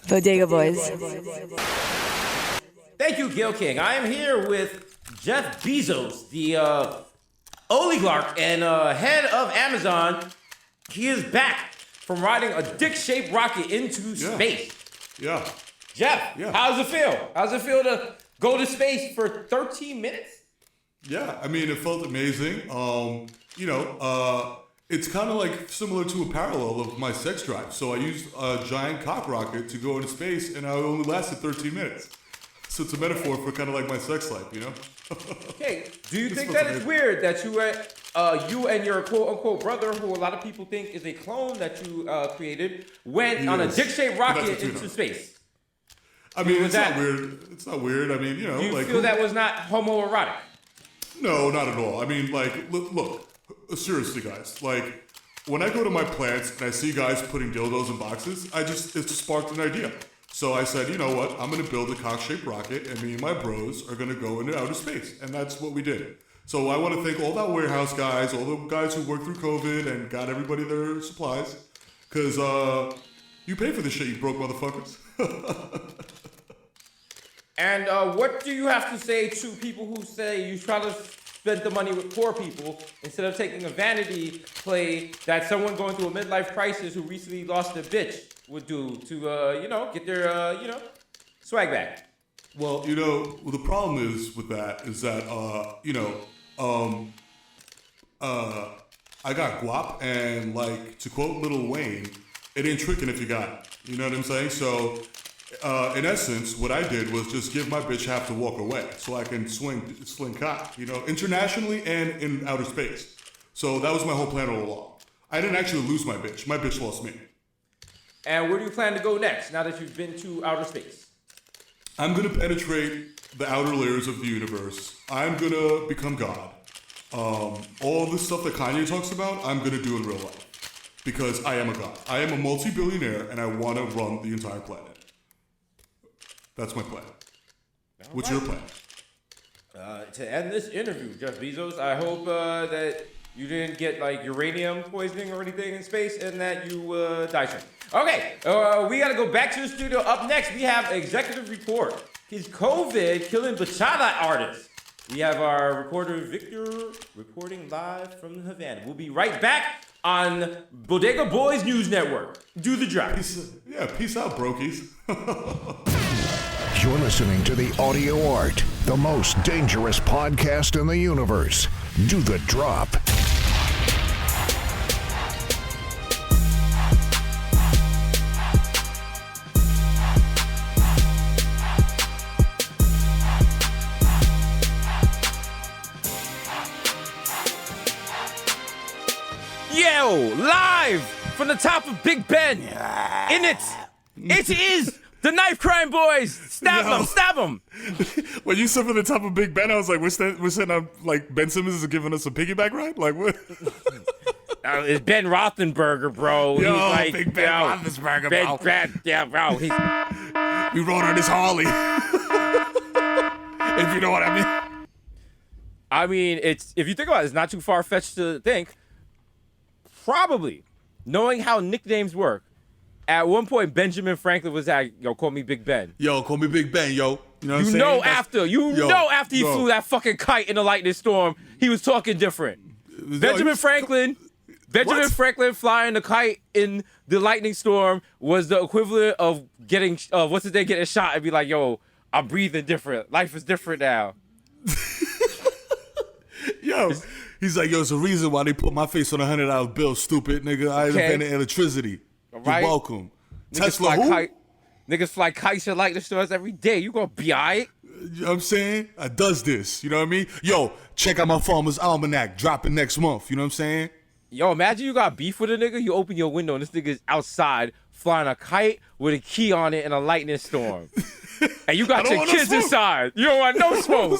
Bodega Boys. Thank you, Gail King. I am here with Jeff Bezos, the oligarch and head of Amazon. He is back from riding a dick-shaped rocket into space. Yeah. Jeff, how does it feel? How does it feel to go to space for 13 minutes? Yeah, I mean, it felt amazing. It's kind of like similar to a parallel of my sex drive. So I used a giant cock rocket to go into space, and I only lasted 13 minutes. So it's a metaphor for kind of like my sex life, you know? Okay, do you think that it's weird that you and your quote-unquote brother, who a lot of people think is a clone that you created, went on a dick-shaped rocket into space? I mean, it's not weird. It's not weird. I mean, Do you feel that was not homoerotic? No, not at all. I mean, like, look, seriously, guys. Like, when I go to my plants and I see guys putting dildos in boxes, it sparked an idea. So I said, you know what? I'm going to build a cock-shaped rocket, and me and my bros are going to go into outer space. And that's what we did. So I want to thank all that warehouse guys, all the guys who worked through COVID and got everybody their supplies. Because you pay for this shit, you broke motherfuckers. And what do you have to say to people who say you try to spend the money with poor people instead of taking a vanity play that someone going through a midlife crisis who recently lost their bitch would do to, get their, swag back? Well, the problem is with that is that, I got guap, and like, to quote Lil Wayne, it ain't tricking if you got it. You know what I'm saying? So, in essence, what I did was just give my bitch half to walk away so I can sling cock, internationally and in outer space. So that was my whole plan all along. I didn't actually lose my bitch. My bitch lost me. And where do you plan to go next now that you've been to outer space? I'm going to penetrate the outer layers of the universe. I'm going to become God. All the stuff that Kanye talks about, I'm going to do in real life. Because I am a god. I am a multi-billionaire, and I want to run the entire planet. That's my plan. What's your plan? To end this interview, Jeff Bezos, I hope that you didn't get like uranium poisoning or anything in space and that you die soon. Okay, we got to go back to the studio. Up next, we have Executive Report. Is COVID killing bachata artists? We have our reporter Victor reporting live from Havana. We'll be right back on Bodega Boys News Network. Do the drop. Peace out, brokies. You're listening to The Audio Art, the most dangerous podcast in the universe. Do the drop. Yo, live from the top of Big Ben. In it is the Knife Crime Boys. Stab them. When you said from the top of Big Ben, I was like, we're sitting up like Ben Simmons is giving us a piggyback ride? Like what? It's Ben Rothenberger, bro. Yo, he's like, Big Ben Roethlisberger, bro. Bro. We rode on his Harley. If you know what I mean. I mean, if you think about it, it's not too far-fetched to think. Probably, knowing how nicknames work, at one point Benjamin Franklin was like, "Yo, call me Big Ben." Yo, call me Big Ben, yo. You know what I'm saying? After he flew that fucking kite in the lightning storm, he was talking different. Benjamin Franklin flying the kite in the lightning storm was the equivalent of getting getting shot and be like, "Yo, I'm breathing different. Life is different now." Yo. He's like, yo, it's a reason why they put my face on $100 bill, stupid nigga. I invented electricity. Right. You're welcome. Tesla who? Niggas fly kites and lightning storms every day. You gonna be all right? You know what I'm saying? I does this. You know what I mean? Yo, check out my Farmer's Almanac. Dropping next month. You know what I'm saying? Yo, imagine you got beef with a nigga. You open your window and this nigga's outside flying a kite with a key on it in a lightning storm. And you got your kids inside. You don't want no smoke.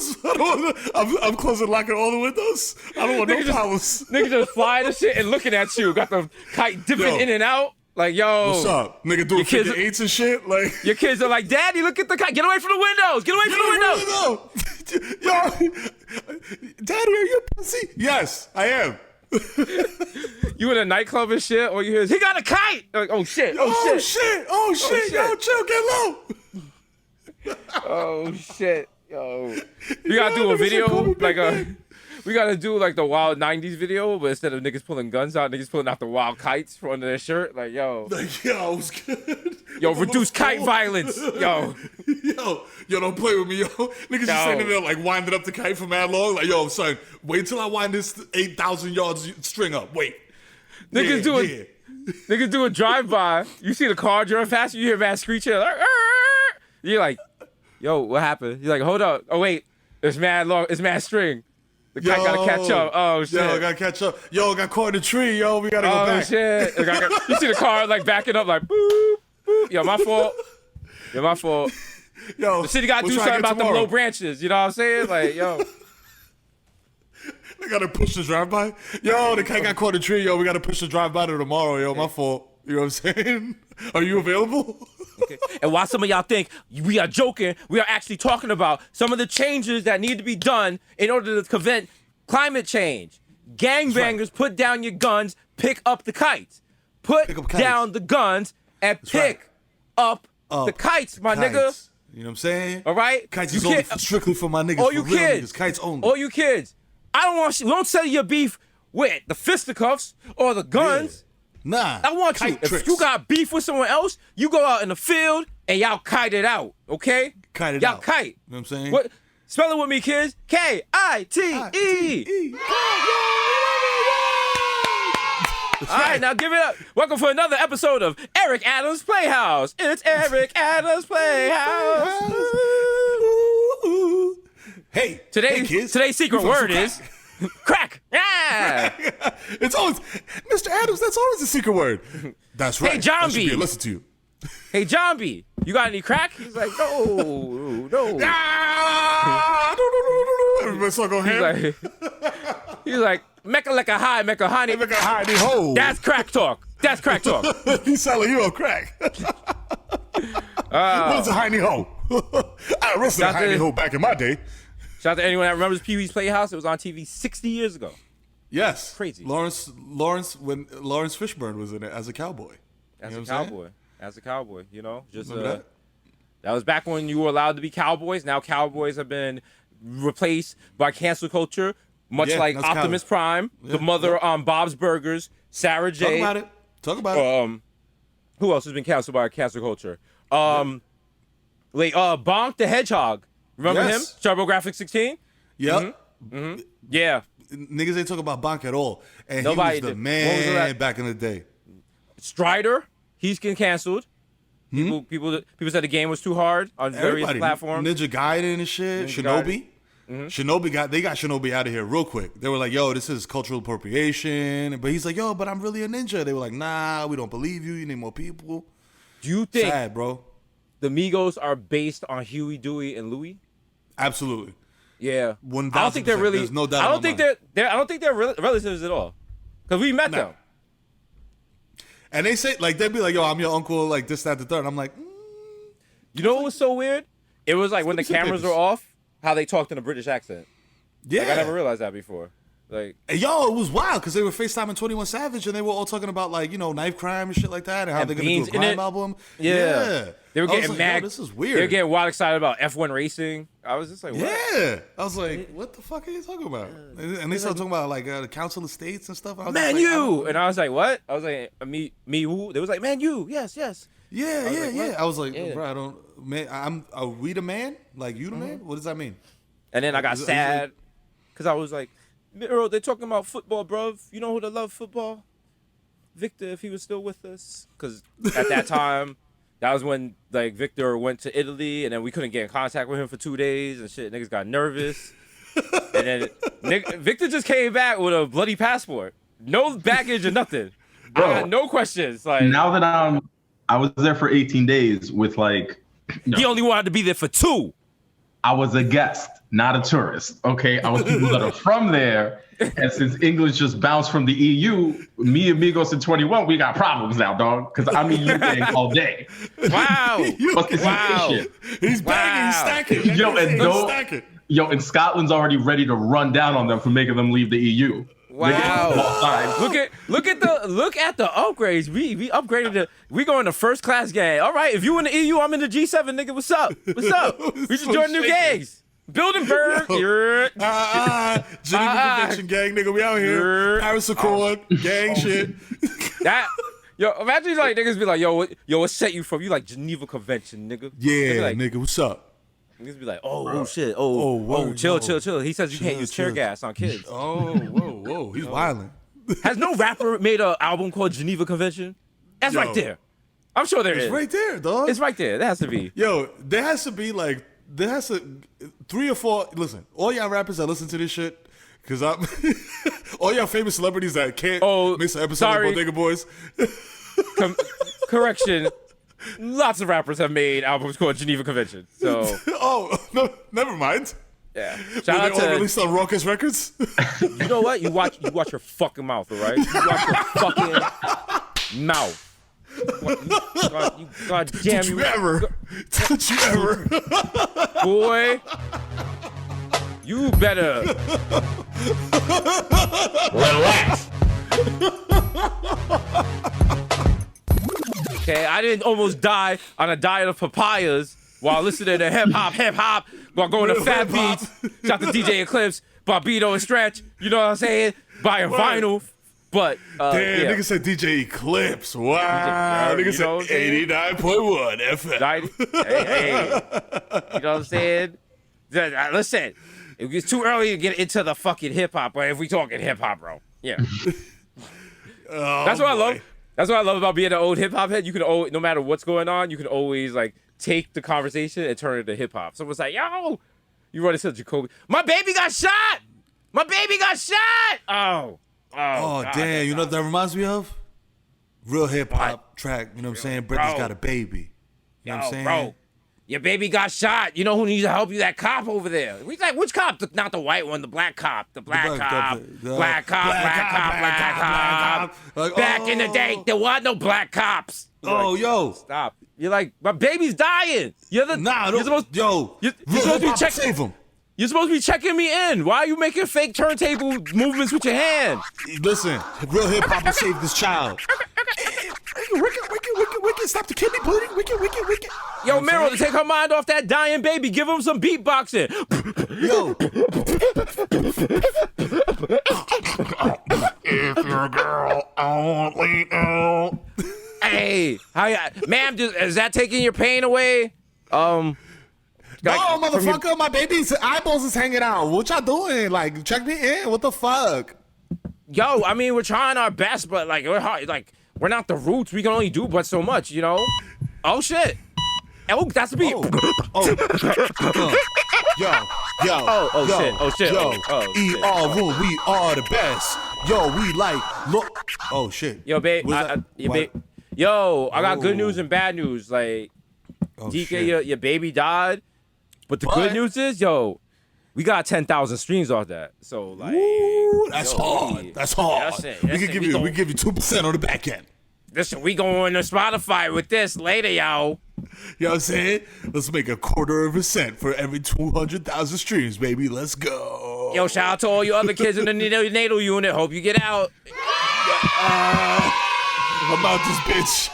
I'm closing, locking all the windows. I don't want no powers. Nigga just flying and shit and looking at you. Got the kite dipping in and out. Like, yo. What's up? Nigga doing 58s and shit? Like, your kids are like, Daddy, look at the kite. Get away from the windows. Get away from the windows. Yo, Daddy, are you a pussy? Yes, I am. You in a nightclub and shit, or you hear, he got a kite. Like, oh shit, Oh shit, yo, chill, get low. oh shit, yo. We gotta do a video we gotta do like the wild '90s video, but instead of niggas pulling guns out, niggas pulling out the wild kites from under their shirt. Like, yo, Yo, it was good. yo, reduce kite violence, yo. Yo, don't play with me, yo. Niggas just sitting there like winding up the kite for mad long. Like, yo, son, wait till I wind this 8,000 yards string up. Wait. Niggas do a drive-by. You see the car drive past you, hear mad screeching. Like, you're like, yo, what happened? You're like, hold up. Oh, wait. It's mad string. The kite gotta catch up. Oh, shit. Yo, gotta catch up. Yo, got caught in a tree, yo. We gotta go back. Oh, shit. You see the car, like, backing up, like, boop, boop. Yo, my fault. Yo, The city gotta do something about them low branches. You know what I'm saying? Like, yo. They gotta push the drive-by. Yo, the kite got caught in a tree, yo. We gotta push the drive-by to tomorrow, yo. My fault. You know what I'm saying? Are you available? Okay. And while some of y'all think we are joking, we are actually talking about some of the changes that need to be done in order to prevent climate change. Gangbangers, put down your guns, pick up the kites. Put down the guns and pick up the kites, my nigga. You know what I'm saying? All right? Kites is only strictly for my niggas. All you for real kids. niggas. Kites only. All you kids. I don't want you. Don't sell your beef with the fisticuffs or the guns. Nah. I want you. Tricks. If you got beef with someone else, you go out in the field and y'all kite it out, okay? Kite it y'all out. Kite. You know what I'm saying? What? Spell it with me, kids. K-I-T-E. All right, now give it up. Welcome for another episode of Eric Adams Playhouse. It's Eric Adams Playhouse. Hey, Today's secret word is crack. Yeah. It's always, Mr. Adams, that's always a secret word. That's right. Hey, John that should B. be a listen to you. Hey, John B, you got any crack? He's like, no. Everybody start going ham. He's like, Mecca like a high, Mecca honey. Mecca honey ho. That's crack talk. He sound like you on crack. What's a hiney ho? I wrestled a hiney ho back in my day. Shout out to anyone that remembers Pee Wee's Playhouse. It was on TV 60 years ago. Yes. Crazy. Lawrence Fishburne was in it as a cowboy. As a cowboy, you know, just that was back when you were allowed to be cowboys. Now cowboys have been replaced by cancel culture, much like Optimus Prime, the mother on Bob's Burgers, Sarah J. Talk about it. Who else has been canceled by cancel culture? Bonk the Hedgehog. Remember him? TurboGrafx 16? Yep. Mm-hmm. Yeah. Niggas ain't talking about Bonk at all. And Nobody he was the did. man back in the day. Strider, he's getting canceled. People said the game was too hard on various platforms. Ninja Gaiden and shit. Shinobi. They got Shinobi out of here real quick. They were like, yo, this is cultural appropriation. But he's like, yo, but I'm really a ninja. They were like, nah, we don't believe you. You need more people. Do you think Sad, bro. the Migos are based on Huey, Dewey, and Louie? Absolutely. Yeah. 1,000%. I don't think they're really. There's no doubt. I don't think they're relatives at all. Because we met them. And they say, like, they'd be like, yo, I'm your uncle, like this, that, the third. I'm like, You know what was so weird? It was like when the cameras were off, how they talked in a British accent. yeah. Like, I never realized that before. Like, And yo, it was wild because they were FaceTiming 21 Savage and they were all talking about, like, you know, knife crime and shit like that and how they're going to do a crime album. Yeah. They were getting mad. This is weird. They were getting wild excited about F1 racing. I was just like, what? Yeah. I was like, what the fuck are you talking about? And they started talking about, like, the Council of States and stuff. I was Man, like, you! And I was like, what? I was like, me who? They was like, man, you. Yes. Yeah. I was like, bro, are we the man? Like, you the man? What does that mean? And then I got sad because I was like, bro, they're talking about football, bruv. You know who that love football? Victor, if he was still with us. Because at that time, that was when, like, Victor went to Italy, and then we couldn't get in contact with him for 2 days, and shit. Niggas got nervous. And then Victor just came back with a bloody passport. No baggage or nothing. Bro, I got no questions. Like, now that I was there for 18 days with, like... He only wanted to be there for 2. I was a guest, not a tourist, okay? I was people that are from there, and since English just bounced from the EU, me and Migos in 21, we got problems now, dog, because I'm in UK all day. Wow. What's this shit? He's banging, he's stacking. Yo, and Scotland's already ready to run down on them for making them leave the EU. Wow. All time. Look at the upgrades. We upgraded we going to first class gang. All right, if you in the EU, I'm in the G7, nigga. What's up? What's up? We just So joined new shaky. gangs. Bilderberg. Geneva Convention gang, nigga. We out here. Paris Accord, gang shit. Imagine like niggas be like, yo, what set you from? You like Geneva Convention, nigga. Yeah, like, nigga. What's up? Niggas be like, oh shit, oh, chill. He says you can't use tear gas on kids. Oh, whoa. He's wilding. Has no rapper made an album called Geneva Convention? That's Yo. right there. I'm sure there is. It's right there, dog. It's right there. That has to be. Yo, there has to be 3 or 4. Listen, all y'all rappers that listen to this shit, because I'm all y'all famous celebrities that can't miss an episode sorry. of Bodega Boys. Correction. Lots of rappers have made albums called Geneva Convention. So no, never mind. yeah. Were Shout out they all to released on Raucous Records? you know what? You watch your fucking mouth, all right? You watch your fucking mouth. You goddamn Don't you ever, boy. You better relax. Okay, I didn't almost die on a diet of papayas while listening to hip hop, while going to Fat hip-hop. Beats. Shout out to DJ Eclipse, Barbito and Stretch. You know what I'm saying? Buying vinyl. But Damn, yeah. nigga said DJ Eclipse. Wow, you nigga know what I'm said saying? 89.1 FM. Hey. You know what I'm saying? Listen, it's too early to get into the fucking hip hop, but if we talking hip hop, bro, yeah. That's what I love. That's what I love about being an old hip hop head. You can always, no matter what's going on, you can always like take the conversation and turn it to hip hop. Someone's like, "Yo, you run into Jacoby. My baby got shot. My baby got shot." Oh, God, damn! You know what that reminds me of? Real hip hop track. You know what I'm saying? Britney's got a baby. You know what I'm saying? Bro, your baby got shot. You know who needs to help you? That cop over there. We like, which cop? Not the white one. The black cop. The black cop. Black cop. Like, Back in the day, there was no black cops. Yo. Stop. You're like, my baby's dying. You're the you're supposed to be checking. Save him. You're supposed to be checking me in. Why are you making fake turntable movements with your hand? Listen, real hip hop will save this child. Wicked, stop the kidney bleeding. Wicked. Yo, Meryl, to take her mind off that dying baby, give him some beatboxing. Yo. If you're a girl, only know. Hey, ma'am, is that taking your pain away? No, motherfucker, my baby's eyeballs is hanging out. What y'all doing? Like, check me in. What the fuck? Yo, I mean, we're trying our best, but like, we're hard. Like, we're not the Roots. We can only do but so much, you know? Oh, shit. Oh, that's the beat. Yo. Shit. Yo, shit. ER room, we are the best. Yo, we like, look. Oh, shit. Yo, babe. Yo, I got good news and bad news. Like, DK, shit. your baby died. But the good news is, yo, we got 10,000 streams off that. So, like. Ooh, that's hard. That's hard. We can give you 2% on the back end. Listen, we going to Spotify with this later, yo. You know what I'm saying? Let's make 1/4% for every 200,000 streams, baby. Let's go. Yo, shout out to all you other kids in the natal unit. Hope you get out. I'm out this bitch.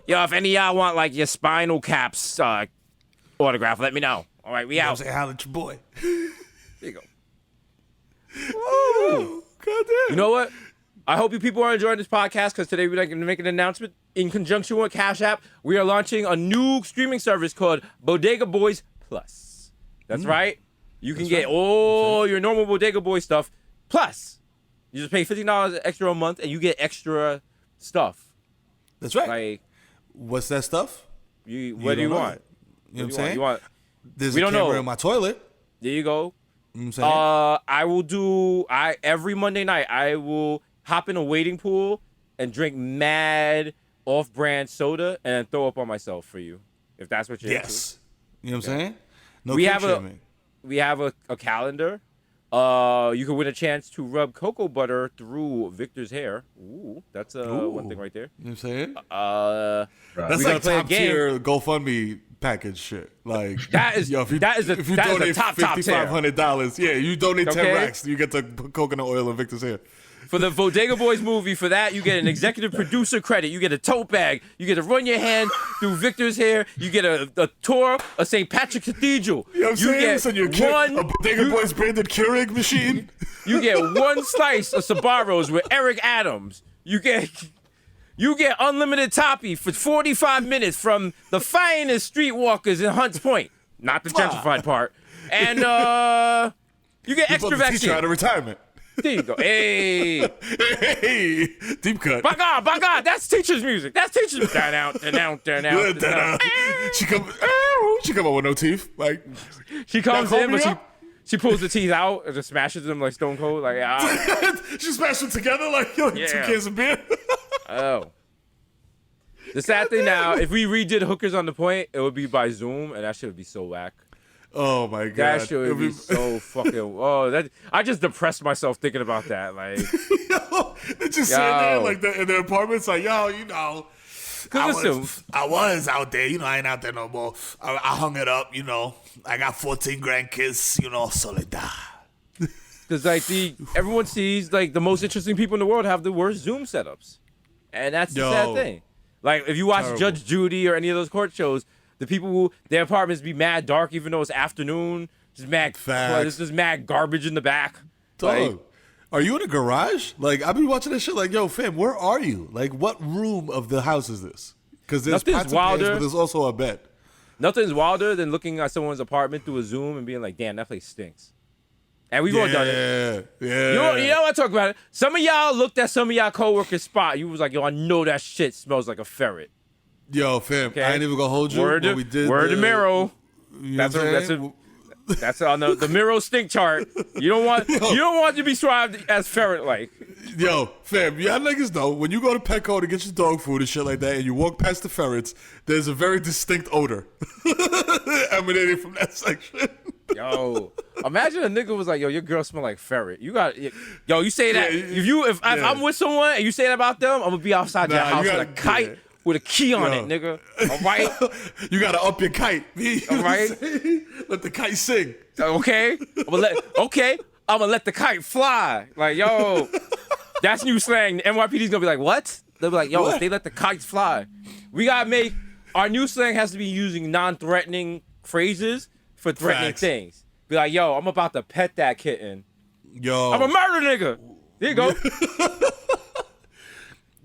Yo, if any of y'all want, like, your Spinal Caps autograph, let me know. All right, we out. I'm saying, holla at your boy. There you go. Woo. Goddamn. You know what? I hope you people are enjoying this podcast because today we're going to make an announcement. In conjunction with Cash App, we are launching a new streaming service called Bodega Boys Plus. That's right. You can get all your normal Bodega Boy stuff. Plus, you just pay $15 extra a month and you get extra stuff. That's right. Like, what's that stuff? what do you want? You know what I'm saying? You want? There's We a don't camera know. in my toilet. There you go. You know what I'm saying? I will do. Every Monday night I will hop in a wading pool and drink mad off-brand soda and throw up on myself for you, if that's what you're Yes. You know what I'm saying? No We kink have shaming. we have a calendar. You can win a chance to rub cocoa butter through Victor's hair. Ooh, that's one thing right there. You know what I'm saying? We're That's gonna like play a top game. tier GoFundMe package shit. Like That is yo, that is a top tier. $5,500. Yeah, you donate 10 Okay. racks, you get to put coconut oil in Victor's hair. For the Bodega Boys movie, for that, you get an executive producer credit. You get a tote bag. You get to run your hand through Victor's hair. You get a tour of St. Patrick Cathedral. You know what I'm saying? So you get a Bodega Boys branded Keurig machine. You get one slice of Sbarro's with Eric Adams. You get unlimited toppy for 45 minutes from the finest streetwalkers in Hunts Point. Not the gentrified part. And you get extra The teacher out vaccine. of retirement. There you go. Hey. Hey, deep cut. By God, that's teacher's music. That's teacher's music. Down, down. She come out with no teeth. Like She comes Now, in, but Cobra? she pulls the teeth out and just smashes them like Stone Cold. Like, she smashed them together like yo, Yeah. 2 cans of beer. oh. The sad thing now, if we redid Hookers on the Point, it would be by Zoom, and that shit would be so whack. Oh my god. That shit would be so fucking. I just depressed myself thinking about that. Like, They're just sitting there Yo. like in their apartments, like, yo, you know, I was out there, I ain't out there no more. I hung it up, I got 14 grandkids, soledad. because like everyone sees like the most interesting people in the world have the worst Zoom setups, and that's the sad Yo. thing. Like, if you watch Terrible. Judge Judy or any of those court shows, the people who their apartments be mad dark even though it's afternoon, just mad. Facts. There's just mad garbage in the back. dog. Like, Are you in a garage? Like, I've been watching this shit like, yo, fam, where are you? Like, what room of the house is this? Because there's Nothing's pots and pans, wilder. but there's also a bed. nothing's wilder than looking at someone's apartment through a Zoom and being like, "Damn, that place stinks." And we've all done it. Yeah. You know what I talk about it. Some of y'all looked at some of y'all coworkers' spot. You was like, "Yo, I know that shit smells like a ferret." Yo, fam, Okay. I ain't even gonna hold you. Word when to we did word to the- Miro. you know That's what I'm a saying? that's on the Miro stink chart. You don't want to be described as ferret like. Yo, fam, y'all niggas know when you go to Petco to get your dog food and shit like that, and you walk past the ferrets, there's a very distinct odor emanating from that section. Yo, imagine a nigga was like, "Yo, your girl smell like ferret." You say that. Yeah, If I'm with someone and you say that about them, I'm gonna be outside your Nah, you house with a gotta- kite yeah. with a key on Yo. it, nigga. All right, You gotta up your kite. You know what I'm Alright. saying? Let the kite sing. okay. I'm gonna let the kite fly. Like, yo, that's new slang. The NYPD's gonna be like, what? They'll be like, yo, What? they let the kites fly. We gotta make our new slang has to be using non-threatening phrases for threatening Facts. things. Be like, yo, I'm about to pet that kitten. Yo, I'm a murder nigga. There you go.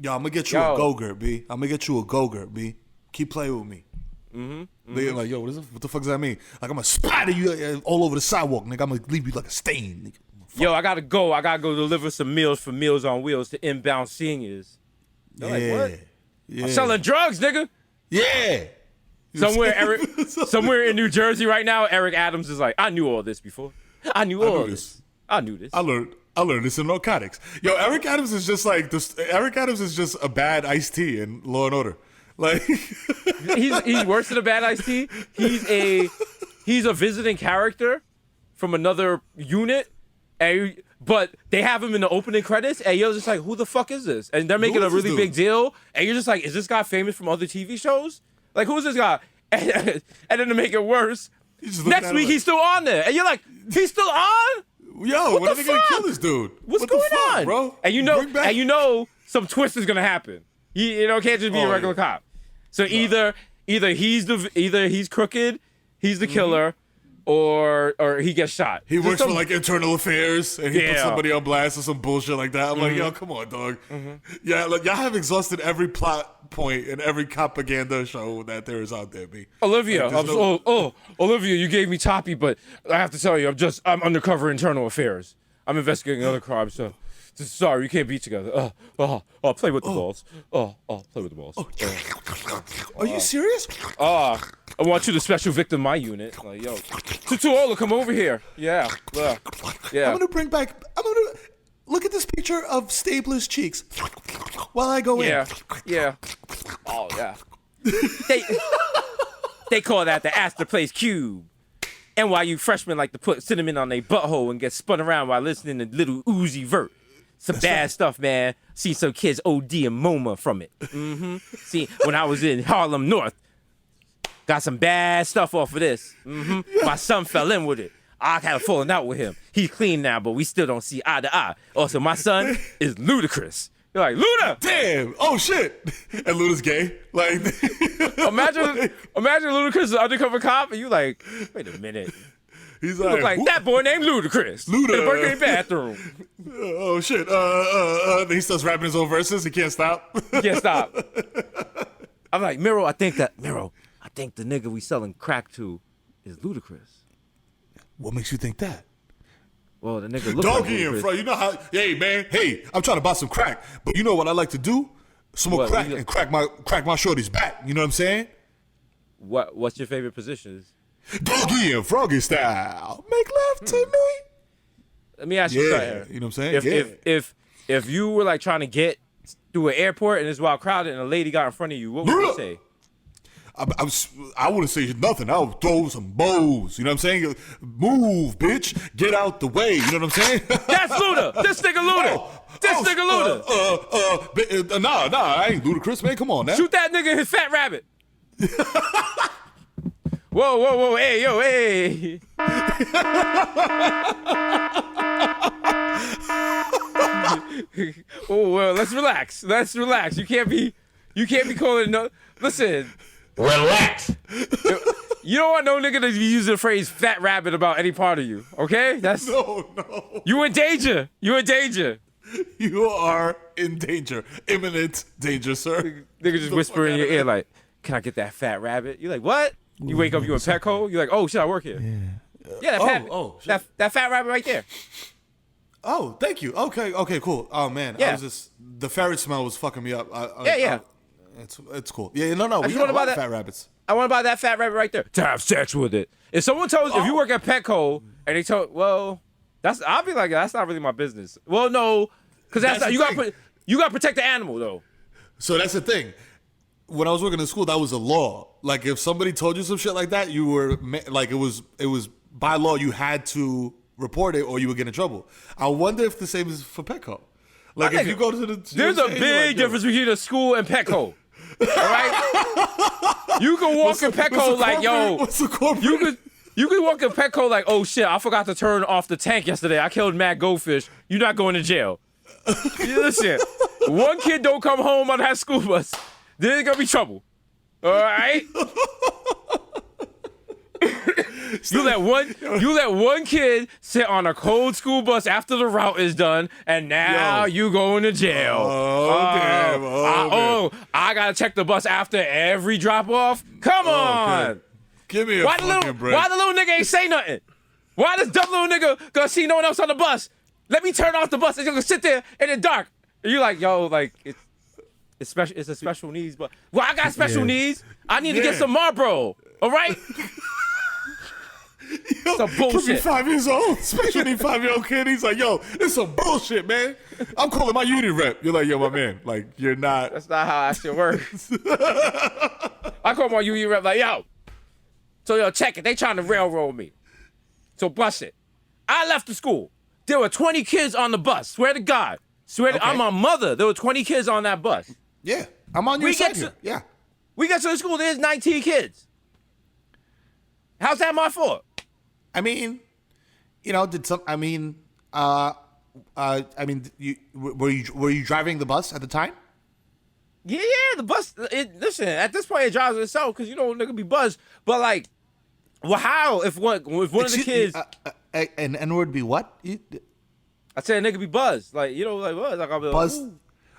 yo, I'm gonna get you Yo. a Go-Gurt, B. I'm gonna get you a Go-Gurt, B. Keep playing with me. They're like, yo, what the fuck does that mean? Like, I'm gonna spatter you all over the sidewalk, nigga. I'm gonna leave you like a stain, nigga. Yo, I gotta go. I gotta go deliver some meals for Meals on Wheels to inbound seniors. They're like, what? Yeah. I'm selling drugs, nigga. Yeah. Somewhere in New Jersey right now, Eric Adams is like, I knew all this before. I knew all knew this. this. I knew this. I learned this in narcotics. Yo, Eric Adams is just like this. Eric Adams is just a bad Ice-T in Law and Order. Like, He's worse than a bad Ice-T. He's a visiting character from another unit, but they have him in the opening credits, and you're just like, who the fuck is this? And they're making a is this really dude? big deal, and you're just like, is this guy famous from other TV shows? Like, who's this guy? And then to make it worse, just looking next at week him like- he's still on there, and you're like, he's still on? yo, when the are they gonna fuck? kill this dude? What's what going the fuck, on, bro? And Bring back- some twist is gonna happen. He can't just be a Oh, regular yeah. cop. So either he's crooked, he's the killer, or he gets shot. He Just works some- for like internal affairs, and he puts Yeah. somebody on blast or some bullshit like that. I'm like, yo, come on, dog. Yeah, like, y'all have exhausted every plot point in every propaganda show that there is out there, B. Olivia. Like, there's Olivia, you gave me toppy, but I have to tell you, I'm undercover internal affairs. I'm investigating other crimes, so sorry, you can't be together. Play with the balls. Play with the balls. Are you serious? I want you to special victim my unit. Like, yo, Tutuola, come over here. Yeah. I'm Yeah. gonna look at this picture of Stabler's cheeks while I go in. Yeah. Oh, yeah. They call that the Astor Place Cube. NYU freshmen like to put cinnamon on their butthole and get spun around while listening to Little Uzi Vert. Some bad stuff, man. See some kids OD and MoMA from it. See, when I was in Harlem North, Got some bad stuff off of this. My son fell in with it. I had a falling out with him. He's clean now, but we still don't see eye to eye. Also, my son is Ludacris. You're like, Luda! Damn. Oh shit. And Luda's gay. Like Imagine Ludacris is an undercover cop, and you like, wait a minute. he's You look like who- that boy named Ludacris. Luda. In the Berkeley bathroom. Oh shit. Then he starts rapping his own verses. He can't stop. You can't stop. I'm like, Miro, I think the nigga we selling crack to is Ludacris. What makes you think that? Well, the nigga look like Doggy in Ludacris. front. You know how? Hey man. Hey, I'm trying to buy some crack, but you know what I like to do? Smoke What, crack you- and crack my shorty's back. You know what I'm saying? What's your favorite positions? Doggy and Froggy style. Make love to me. Let me ask you Yeah, something. you know what I'm saying? If you were like trying to get through an airport and it's wild crowded and a lady got in front of you, what would you say? I wouldn't say nothing. I would throw some bows. You know what I'm saying? Move, bitch. Get out the way. You know what I'm saying? That's Luda. This nigga Luda. This nigga Luda. Nah, I ain't Ludacris, man. Come on, now. Shoot that nigga in his fat rabbit. Whoa, hey, yo, hey. Oh well, let's relax. You can't be calling no. Listen, Relax. you don't want no nigga to be using the phrase "fat rabbit" about any part of you. Okay, that's No. you in danger. You in danger. You are in danger. Imminent danger, sir. Nigga just whisper in your ear like, "Can I get that fat rabbit?" You like what? You wake up, you in Petco. You like, "Oh shit, I work here." Yeah, that fat rabbit right there. Oh, thank you. Okay, cool. Oh man, Yeah. the ferret smell was fucking me up. Yeah. It's cool. Yeah, no, we just got wanna a buy lot of that- fat rabbits. I want to buy that fat rabbit right there to have sex with it. If someone tells, if you work at Petco and they told, well, I'll be like, that's not really my business. Well, no, because That's not, the you got thing. to protect the animal though. So that's the thing. When I was working in school, that was a law. Like if somebody told you some shit like that, you were like it was by law you had to report it or you would get in trouble. I wonder if the same is for Petco. Like My if nigga, you go to the There's a big difference between a school and Petco. All right, you can walk in Petco like, yo, what's the corporate? you can walk in Petco like, oh shit, I forgot to turn off the tank yesterday. I killed mad goldfish. You're not going to jail. Listen, one kid don't come home on that school bus, there's gonna be trouble. All right. You let one kid sit on a cold school bus after the route is done, and now you going to jail. Damn. I gotta check the bus after every drop off. Come on. Okay. Give me a Why the fucking break. little nigga ain't say nothing? Why this dumb little nigga gonna see no one else on the bus? Let me turn off the bus and you gonna sit there in the dark. And you like, yo, like it's special. It's a special needs, but well, I got special needs. I need to get some Marlboro. All right. Some bullshit. 5 years old, special need 5-year-old kid. He's like, yo, this some bullshit, man. I'm calling my union rep. You're like, yo, my man, like you're not. That's not how that shit works. I call my union rep like, yo. So yo, check it. They trying to railroad me. So bust it. I left the school. There were 20 kids on the bus. Swear to God. I'm my mother. There were 20 kids on that bus. Yeah, I'm on your We side get here. to- Yeah. We get to the school. There's 19 kids. How's that my fault? I mean, did some? I mean, were you driving the bus at the time? Yeah, the bus. Listen, at this point, it drives itself because you know nigga be buzzed. But like, well, how if one of the kids? An N-word be what? I said a nigga be buzzed. Like like what? Like I'll be Buzz. like, ooh.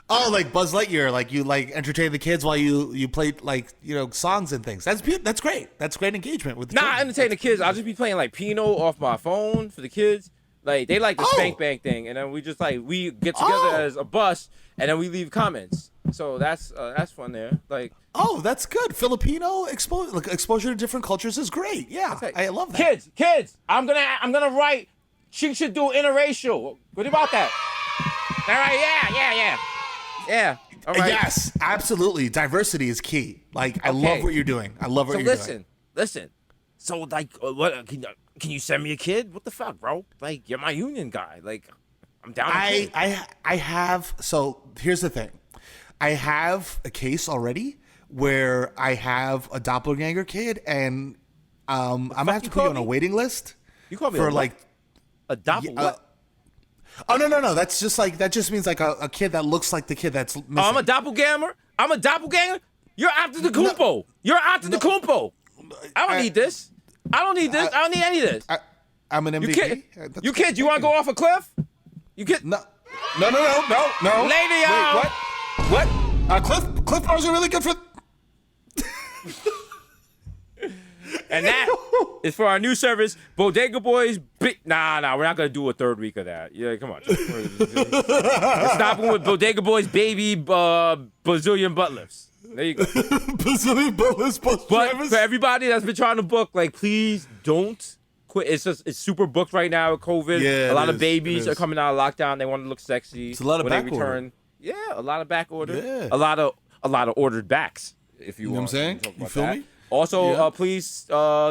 Oh, like Buzz Lightyear, like you like entertain the kids while you play like songs and things. That's great. That's great engagement with. The Nah, I children. entertain the kids. I'll just be playing like Pino off my phone for the kids. Like they like the spank bang thing, and then we just like we get together as a bus, and then we leave comments. So that's fun there. Like Oh, that's good. Filipino exposure to different cultures is great. Yeah, I love that. Kids. I'm gonna write. She should do interracial. What about that? All right. Yeah. All right. Yes, absolutely. Diversity is key. Like I love what you're doing. I love what So you're doing. listen. So like, what? Can you send me a kid? What the fuck, bro? Like you're my union guy. Like I'm down. I have. So here's the thing. I have a case already where I have a doppelganger kid, and I'm gonna have to you put you call on a me? waiting list. You call me for a like. doppel. What? Oh no! That's just like that. Just means like a kid that looks like the kid that's missing. Oh, I'm a doppelganger. I'm a doppelganger. You're after the Kumpo. You're after the Kumpo. I don't need this. I don't need this. I don't need any of this. I'm an MVP. You kid? That's You kid? You want to go off a cliff? You kid? No. Lady, y'all. What? Cliff bars are really good for. And that is for our new service, Bodega Boys. Nah, we're not gonna do a third week of that. Yeah, come on. Let's stop with Bodega Boys, baby, Brazilian butt lifts. There you go. Brazilian butt lifts, But for everybody that's been trying to book, like, please don't quit. It's super booked right now with COVID. Yeah, a lot it of is, babies it are is. coming out of lockdown. They want to look sexy. It's a lot of when back they order. return. Yeah, a lot of back order. Yeah. A lot of ordered backs. If you know what I'm want. saying? We can talk You about feel that. me? Also, Yeah. please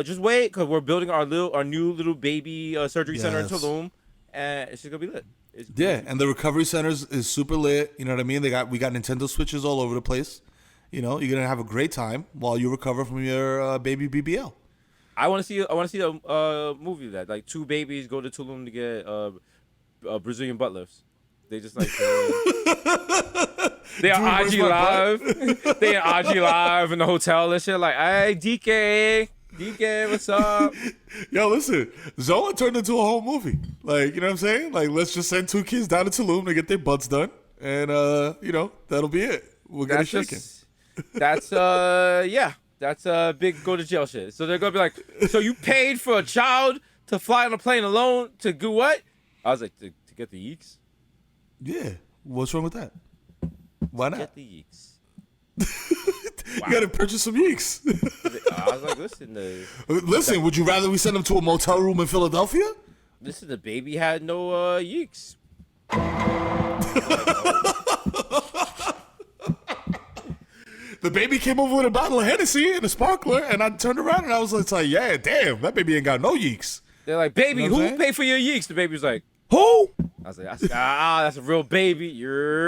just wait because we're building our new little baby surgery center in Yes. Tulum, and it's just gonna be lit. It's Yeah, and the recovery centers is super lit. You know what I mean? We got Nintendo Switches all over the place. You know, you're gonna have a great time while you recover from your baby BBL. I want to see a movie of that, like two babies go to Tulum to get Brazilian butt lifts. They just like they are Dude, IG where's live. They are IG live in the hotel and shit. Like, hey DK, what's up? Yo, listen, Zola turned into a whole movie. Like, you know what I'm saying? Like, let's just send two kids down to Tulum to get their butts done, and you know, that'll be it. We'll get it shaking. That's big go to jail shit. So they're gonna be like, so you paid for a child to fly on a plane alone to do what? I was like, to get the yeeks. Yeah, what's wrong with that? Why not? Get the yeeks. You gotta purchase some yeeks. I was like, Listen, would you rather we send them to a motel room in Philadelphia? the baby had no yeeks. The baby came over with a bottle of Hennessy and a sparkler, and I turned around and I was like, yeah, damn, that baby ain't got no yeeks. They're like, baby, You know what I'm who saying? paid for your yeeks? The baby was like, Who? I was like, that's a real baby. Yeah.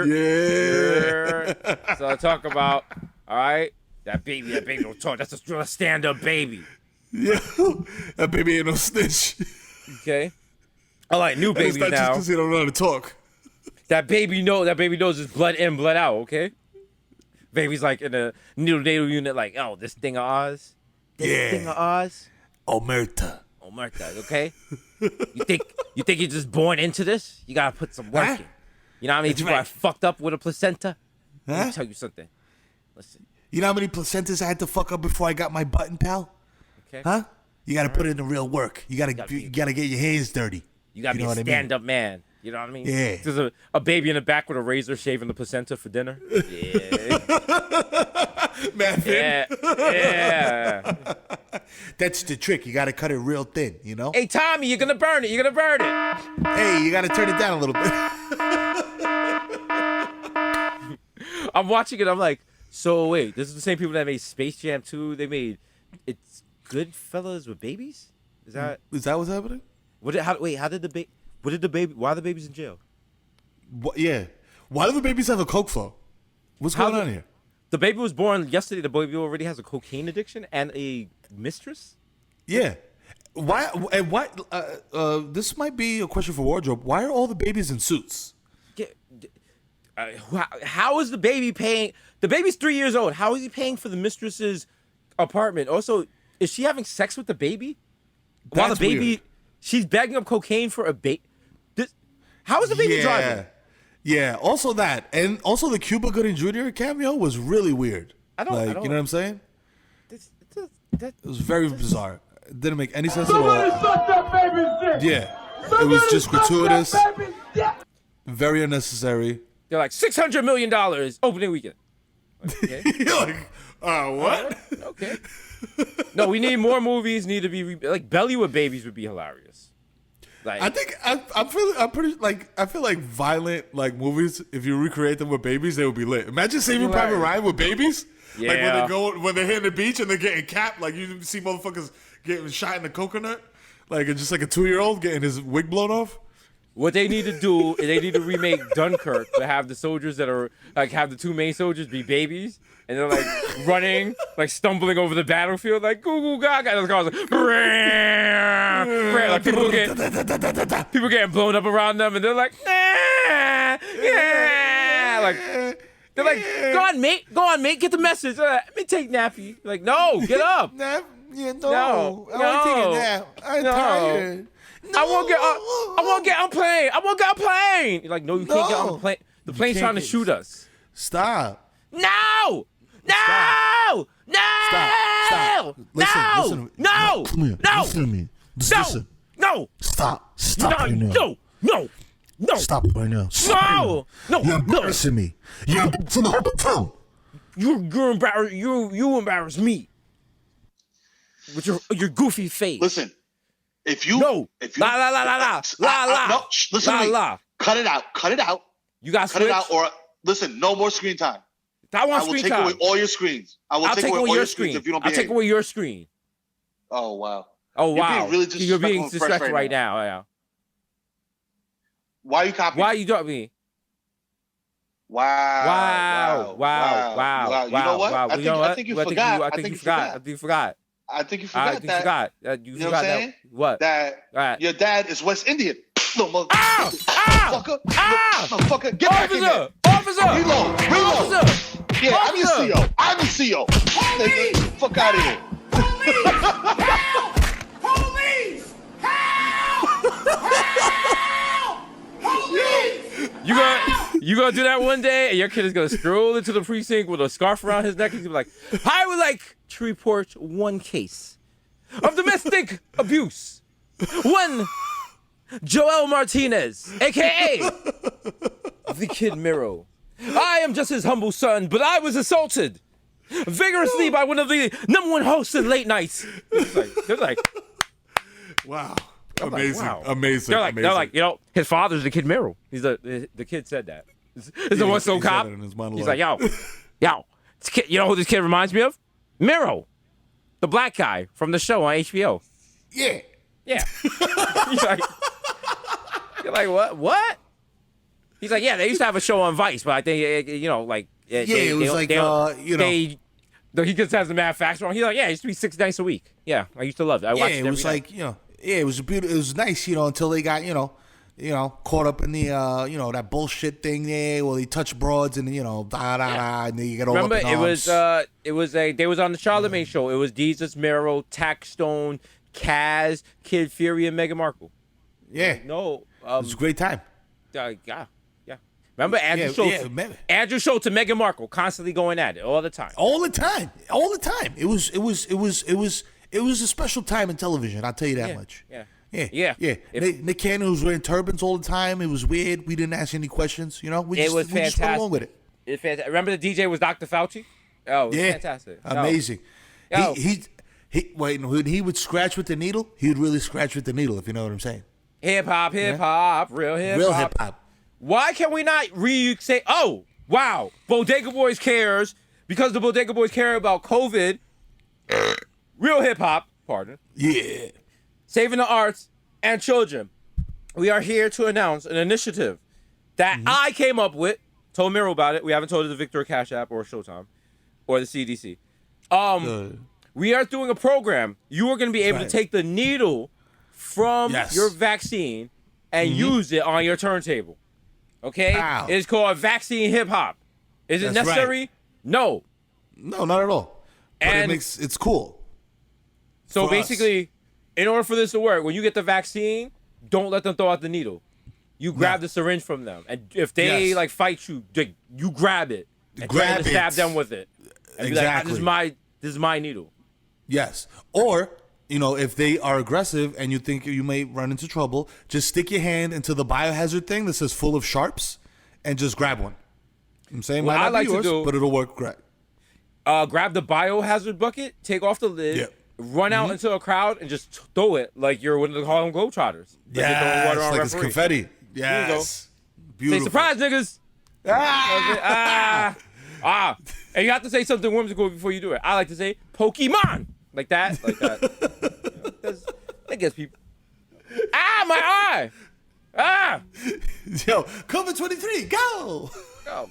So I talk about, all right, that baby don't talk. That's a stand-up baby. Yeah. That baby ain't no snitch. Okay. I like new It's babies not just now. because he don't know how to talk. That baby knows it's blood in, blood out, okay? Baby's like in a neonatal unit, like, oh, this thing of ours? This thing of ours? Omerta. Oh, mark that, okay? You think you're just born into this? You gotta put some work Huh? in. You know how many That's people right. are fucked up with a placenta? Let Huh? me tell you something. Listen, You know how many placentas I had to fuck up before I got my button, pal? okay? Huh? You gotta put in the real work. You gotta get your hands dirty. You gotta know be what a I mean? stand-up man. You know what I mean? Yeah. There's a baby in the back with a razor shaving the placenta for dinner. Yeah. Man, Yeah. that's the trick. You gotta cut it real thin, you know? Hey, Tommy, you're gonna burn it. You're gonna burn it. Hey, you gotta turn it down a little bit. I'm watching it. I'm like, so wait, this is the same people that made Space Jam 2. They made It's Goodfellas with babies. Is that Is that what's happening? what? How did the baby? What did the baby? Why are the babies in jail? Yeah. Why do the babies have a coke flow? What's How going on the- here? The baby was born yesterday. The baby already has a cocaine addiction and a mistress. Yeah. Why? And why? This might be a question for wardrobe. Why are all the babies in suits? How is the baby paying? The baby's 3 years old. How is he paying for the mistress's apartment? Also, is she having sex with the baby? While the That's baby, weird. she's bagging up cocaine for a baby. How is the baby driving? Yeah. Also that, and also the Cuba Gooding Jr. cameo was really weird. I don't- you know what I'm saying? That- It was very bizarre. It didn't make any sense at all. Yeah. It was just gratuitous. Very unnecessary. They're like $600 million opening weekend. Okay. You're like, what? Okay. No, we need more movies. Need to be like Belly with Babies would be hilarious. Like, I think I feel like violent like movies. If you recreate them with babies, they would be lit. Imagine Saving Private Ryan with babies. Like Yeah. when they're hitting the beach and they're getting capped. Like you see motherfuckers getting shot in the coconut. Like it's just like a 2-year-old getting his wig blown off. what they need to do is they need to remake Dunkirk to have the soldiers that are like have the two main soldiers be babies and they're like running, like stumbling over the battlefield, like goo goo gaga. And the cars like, like people getting blown up around them, and they're like, yeah, like they're like, go on, mate, get the message. Let me take nappy. Like, no, get up. Yeah, No, I want to take a nap. I'm tired. I won't get on plane. I won't get on plane. You're like, no, you can't get on the plane. The plane's trying to shoot us. Stop. No! No! Stop. No! Stop. Listen. No! Come here. No! Listen to me. Just No! listen. No! Stop right now. No! Stop right now. No! No! You're embarrassing me. You're embarrassing the whole town. You're embarrassed. You embarrass me with your goofy face. Listen, if you No. if you La. no, listen to me. La. Cut it out. You got Cut it out, or listen, no more screen time. I want I will screen take time. away all your screens. I'll take away all your screens if you don't I'll behave. take away your screen. Oh wow. Oh You're wow. being really You're being disrespectful and fresh disrespectful right right now. Yeah. Why are you copying? Why you doing me? Wow. Wow. You know what? I think you forgot. I think you forgot. You forgot You that. forgot You know what I'm saying? What? That your dad is West Indian. No, Ah! motherfucker. Get back in there. Officer! Reload. Officer! Yeah, I'm your Officer! CO. I'm the CO. Nigga, fuck out of here. You gonna do that one day, and your kid is gonna stroll into the precinct with a scarf around his neck. He's gonna be like, "I would like to report one case of domestic abuse. One Joel Martinez, aka the Kid Miro. I am just his humble son, but I was assaulted vigorously by one of the #1 hosts in late nights." They're like, Wow. I'm like, Amazing. wow. Amazing. They're like, his father's the Kid Miro. The kid said that. It's a one-so he said cop. it in his He's monologue. like, yo, this kid, you know who this kid reminds me of? Miro, the black guy from the show on HBO. Yeah. Yeah. You're like, what? He's like, yeah, they used to have a show on Vice, but I think, It was like, he just has the mad facts wrong. He's like, yeah, it used to be 6 nights a week. Yeah, I used to love it. I watched Yeah, it it was every night. like, it was beautiful. It was nice, until they got, caught up in the, that bullshit thing there. Well, they touch broads and, and then you get all Remember, up in it arms. they was on the Charlemagne show. It was Jesus, Miro, Tax Stone, Kaz, Kid Fury, and Meghan Markle. Yeah. No, It was a great time. yeah. Remember Andrew Yeah, Schultz? yeah, remember. Andrew Schultz and Meghan Markle constantly going at it all the time. All the time. It was a special time in television. I'll tell you that much. Yeah. Nick Cannon was wearing turbans all the time. It was weird. We didn't ask any questions. We It was just went fantastic. along with it. It's fantastic. Remember the DJ was Dr. Fauci? Oh, it was fantastic. No. Amazing. Yo. When he would scratch with the needle, he would really scratch with the needle, if you know what I'm saying. Hip hop, real hip hop. Real hip hop. Why can we not say, oh, wow, Bodega Boys cares because the Bodega Boys care about COVID, real hip hop, Yeah. saving the arts and children. We are here to announce an initiative that I came up with, told Miro about it. We haven't told it to Victor Cash App or Showtime or the CDC. We are doing a program. You are going to be able to take the needle from your vaccine and use it on your turntable. Okay? Ow. It's called vaccine hip hop. Is it That's necessary? right. No. No, not at all. But And- it's cool. So For us. basically, in order for this to work, when you get the vaccine, don't let them throw out the needle. You grab the syringe from them, and if they fight you, you grab it and Grab try to stab it. them with it. And be like, Exactly. this is my needle. Yes. Or, if they are aggressive and you think you may run into trouble, just stick your hand into the biohazard thing that says full of sharps and just grab one. I'm saying What might I not like be to yours, do- but it'll work great. Grab the biohazard bucket, take off the lid, run out into a crowd, and just throw it like you're one of the Harlem Globetrotters. Like you're throwing water on like it's referee. confetti. you go. Yes. Say, Beautiful. surprise, niggas. And you have to say something whimsical before you do it. I like to say Pokemon. Like that. That gets people. My eye. Yo, COVID-23, go! Yo.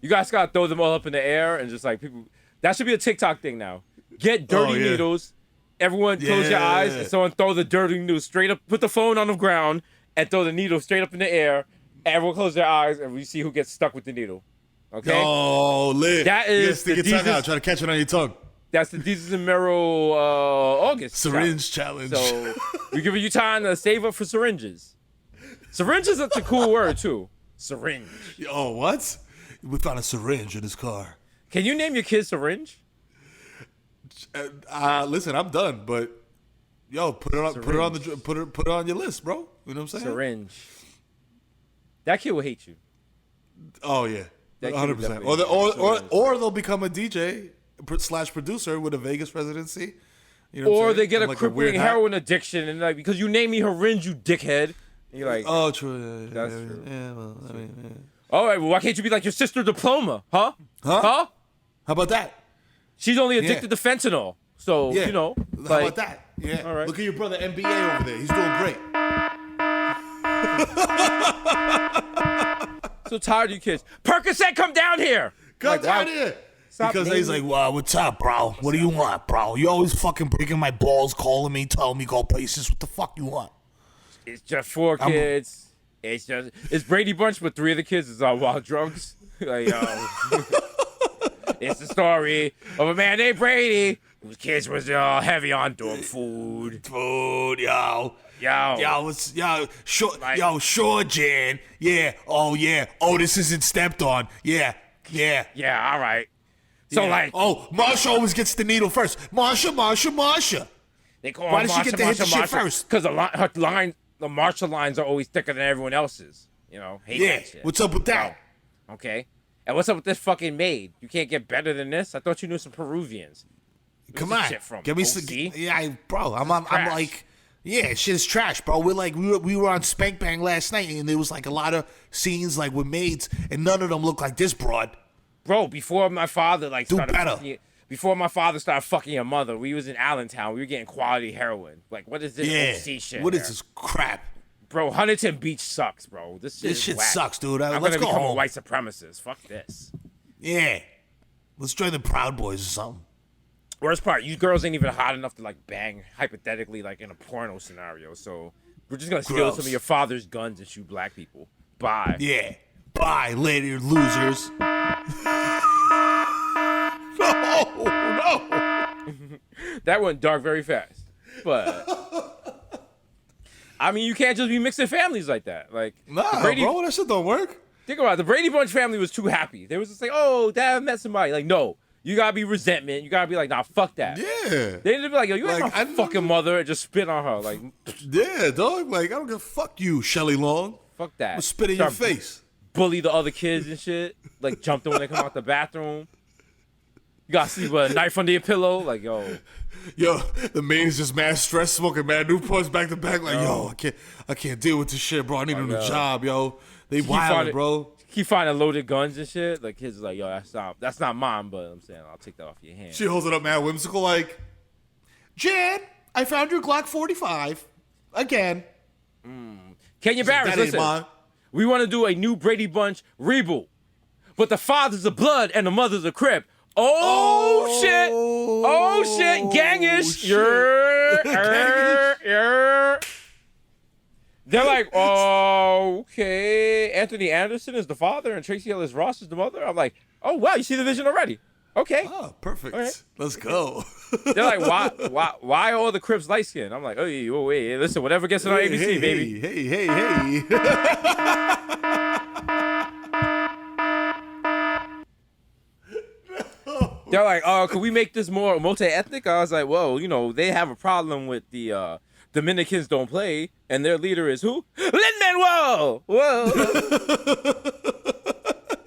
You guys gotta throw them all up in the air and just like people. That should be a TikTok thing now. Get dirty needles. Everyone close your eyes and someone throw the dirty needles straight up. Put the phone on the ground and throw the needle straight up in the air. Everyone close their eyes and we see who gets stuck with the needle. Okay. Oh, lit. That is stick your tongue out. Try to catch it on your tongue. That's the Jesus and Mero August syringe challenge. So we're giving you time to save up for syringes. Syringe is such a cool word too. Syringe. Oh, what? We found a syringe in his car. Can you name your kid Syringe? Listen, I'm done, but yo, put it on your list, bro. You know what I'm saying? Syringe. That kid will hate you. Oh yeah, That 100%. Or they'll become a DJ / producer with a Vegas residency. You know what I'm Or saying? they get a Like crippling weird hat. heroin addiction and like because you name me Syringe, you dickhead. And you're like, Oh, true. That's true. Yeah, well, I mean, yeah. all right, well, why can't you be like your sister Diploma, huh? Huh? How about that? She's only addicted to fentanyl, so Yeah. you know. How Like, about that? Yeah. All right. Look at your brother NBA over there. He's doing great. so tired of you kids. Percocet, come down here. Come Like, down why- here. Stop Because he's like, naming- well, what's up, bro? What do you want, bro? You always fucking breaking my balls, calling me, telling me go places. What the fuck you want? It's just 4 kids. It's Brady Bunch, but 3 of the kids is all wild drunks. Like, it's the story of a man named Brady whose kids was heavy on dog food. Food, yo. Yo. Sure, Like- sure, Jan. Yeah, oh, yeah. Oh, this isn't stepped on. Yeah. Yeah, all right. So, Yeah. like, Oh, Marsha always gets the needle first. Marsha. they call Why her does she get to hit the shit first? Because the Marsha lines are always thicker than everyone else's. You know, hate Yeah, that shit. what's up with that? Oh, okay. And what's up with this fucking maid? You can't get better than this? I thought you knew some Peruvians. Come this on, shit from? give me OC? some. Yeah, bro, I'm trash. like, yeah, shit is trash, bro. We were on Spank Bang last night, and there was like a lot of scenes like with maids, and none of them look like this broad. Bro, before my father Do started better. before my father started fucking your mother, we was in Allentown. We were getting quality heroin. Like, what is this Yeah, OC shit? what is here? this crap? Bro, Huntington Beach sucks, bro. This This is shit whack. sucks, dude. I'm Let's gonna go become a home. white supremacist. Fuck this. Yeah, let's join the Proud Boys or something. Worst part, you girls ain't even hot enough to like bang hypothetically like in a porno scenario. So we're just gonna steal Gross. some of your father's guns and shoot black people. Bye. Yeah, bye, later, losers. No. That went dark very fast. But I mean, you can't just be mixing families like that. Like Nah, the Brady, bro, that shit don't work. think about it. The Brady Bunch family was too happy. They was just like, oh, dad met somebody. Like, no, you gotta be resentment. You gotta be like, nah, fuck that. Yeah. They didn't be like, yo, you ain't Like, my I fucking mother, and just spit on her. Like, Yeah, dog. Like, I don't give a fuck you, Shelley Long. fuck that. I'm gonna spit in your Start face. Bully the other kids and shit. Like, jump them when they come out the bathroom. You gotta sleep with a knife under your pillow. Like, yo, Yo, the maid is just mad stressed, smoking mad Newports back to back. Like, yo, I can't deal with this shit, bro. I need a new God. job, yo. They Keep wild, finding- bro. keep finding loaded guns and shit. Like, kids are like, yo, that's not mine, but I'm saying I'll take that off your hand. She holds it up, mad whimsical, like, Jan, I found your Glock 45 again. Kenya Barris, That ain't listen. mine. We want to do a new Brady Bunch reboot, but the father's a blood and the mother's a Crip. Oh, shit! Oh shit! Gangish! shit. They're like, oh, okay. Anthony Anderson is the father and Tracy Ellis Ross is the mother. I'm like, oh wow, you see the vision already? Okay. Oh, perfect. All right. Let's go. They're like, why are all the Crips light skinned? I'm like, oh, wait, listen, whatever gets it on ABC, baby. Hey. They're like, oh, could we make this more multi-ethnic? I was like, whoa, they have a problem with the Dominicans don't play, and their leader is who? Lin-Manuel! Whoa!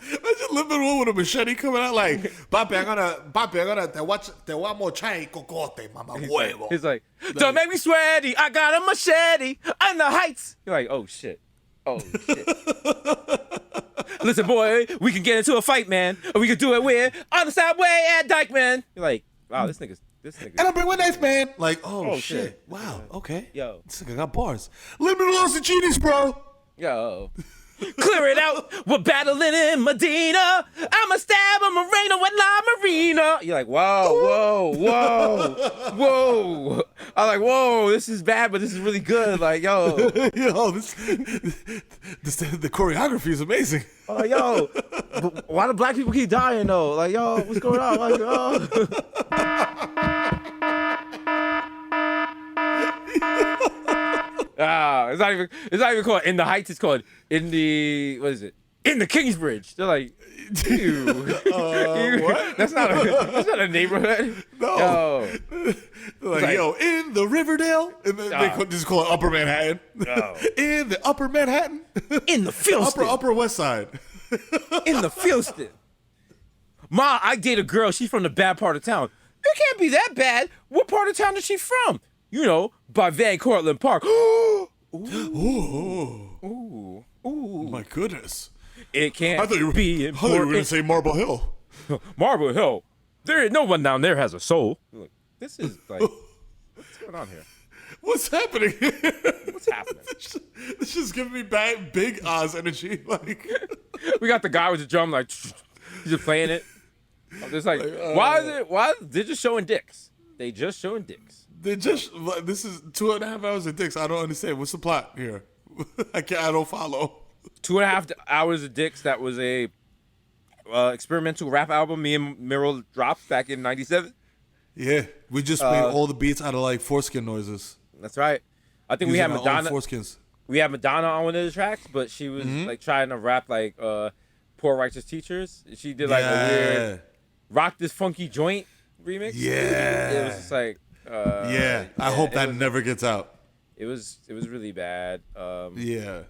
Imagine living one with a machete coming out like, Papi, I'm gonna, te voy a mochar y cocote, mamá huevo. He's like, don't make me sweaty, I got a machete on the heights. You're like, oh, shit. Listen, boy, we can get into a fight, man. Or we can do it on the subway at Dykeman. You're like, wow, this nigga's. And I bring my knife, man. Like, oh, shit. shit. Wow, okay. Yo. This nigga got bars. Let me los the cheaties, bro. Yo. Clear it out. We're battling in Medina. I'ma stab a Moreno with La Marina. You're like, whoa. I'm like, whoa, this is bad, but this is really good. Like, yo. Yo, the choreography is amazing. Oh, yo. Why do black people keep dying, though? Like, yo, what's going on? Like, yo. It's not even called In the Heights. It's called In the Kingsbridge. They're like, ew. What? That's not a neighborhood. No. Yo. Like, yo, in the Riverdale, and then they just call it Upper Manhattan. In the Upper Manhattan, In the Philston. Upper West Side. In the Philston. Ma, I date a girl. She's from the bad part of town. It can't be that bad. What part of town is she from? You know, by Van Cortlandt Park. Ooh. My goodness. It can't I thought you were be going to say Marble Hill. Marble Hill. There, no one down there has a soul. Look, this is like, what's going on here? What's happening here? What's happening? This just giving me big Oz energy. Like, We got the guy with the drum, like, he's just playing it. I'm just like, why? They're just showing dicks. They just showing dicks. this is 2.5 hours of dicks. I don't understand. What's the plot here? I don't follow. 2.5 hours of dicks. That was a experimental rap album me and Miro dropped back in '97. Yeah, we just made all the beats out of like foreskin noises. That's right. I think we had Madonna. Foreskins. We had Madonna on one of the tracks, but she was like trying to rap like Poor Righteous Teachers. She did like a weird Rock This Funky Joint remix. Yeah. It was just like I hope that never gets out. It was really bad. Yeah.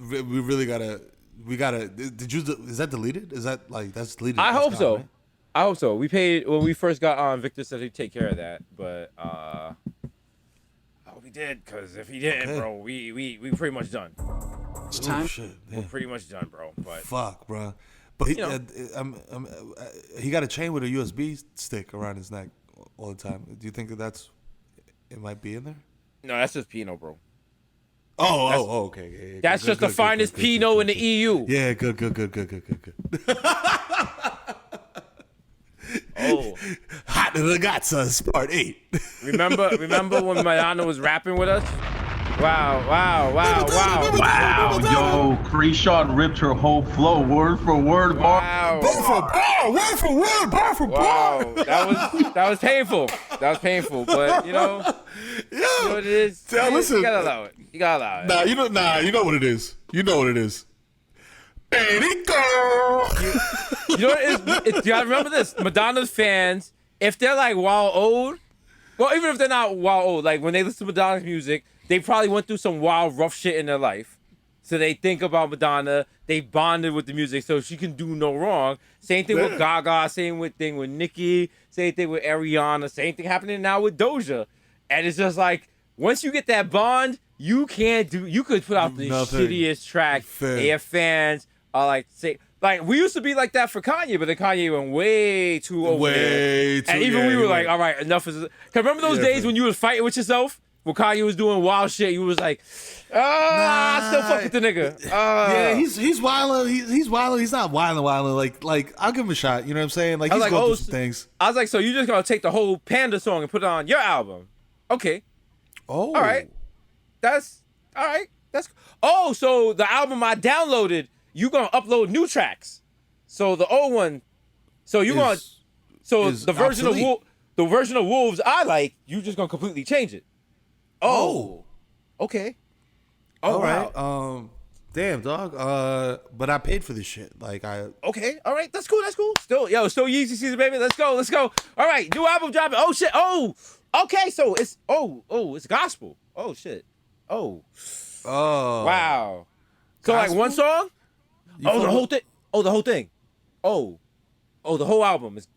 We really gotta. Is that deleted? Is that like that's deleted? I That's hope gone, so. right? I hope so. We paid when we first got on. Victor said he'd take care of that, but I hope he did. Because if he didn't, bro, we pretty much done. It's time. Shit, We're pretty much done, bro. But fuck, bro. But he, You know. he got a chain with a USB stick around his neck all the time. Do you think it might be in there? no, that's just Pinot, bro. Okay. Yeah, That's just the finest Pinot in the EU. Yeah, good. Oh, Hot Ragazza, part 8. remember when Madonna was rapping with us? Wow. Wow, yo, Krishan ripped her whole flow word for word, bar. Wow. Word for word, bar for bar. Wow. That was painful. But you know what it is? Listen. You gotta allow it. You know what it is. Baby girl. You know what it is? You gotta remember this. Madonna's fans, if they're like wild old, well, even if they're not wild old, like when they listen to Madonna's music, they probably went through some wild, rough shit in their life. So they think about Madonna. They bonded with the music, so she can do no wrong. Same thing with Gaga. Same thing with Nicki. Same thing with Ariana. Same thing happening now with Doja. And it's just like, once you get that bond, you could put out the shittiest track. And your fans are like, we used to be like that for Kanye, but then Kanye went way too over there. And even we were like, all right, enough is. Cause remember those days when you was fighting with yourself? When Kanye was doing wild shit, you was like, I still fuck with the nigga. Yeah, he's wilding. He's wilding. He's not wilding. Like I'll give him a shot. You know what I'm saying? Like he's going through some things. I was like, so you just gonna take the whole Panda song and put it on your album? Okay. Oh. All right. That's all right. So the album I downloaded, you gonna upload new tracks. So the old one. So you gonna. So the version the version of Wolves I like, you just gonna completely change it. Oh. Okay. All right. Damn, dog. But I paid for this shit. Like Okay. All right. That's cool. Still Yeezy season, baby. Let's go. All right. New album dropping. Oh shit. Oh. Okay. So it's it's gospel. Oh shit. Oh. Wow. So gospel? like one song? The whole thing. The whole thing. The whole album is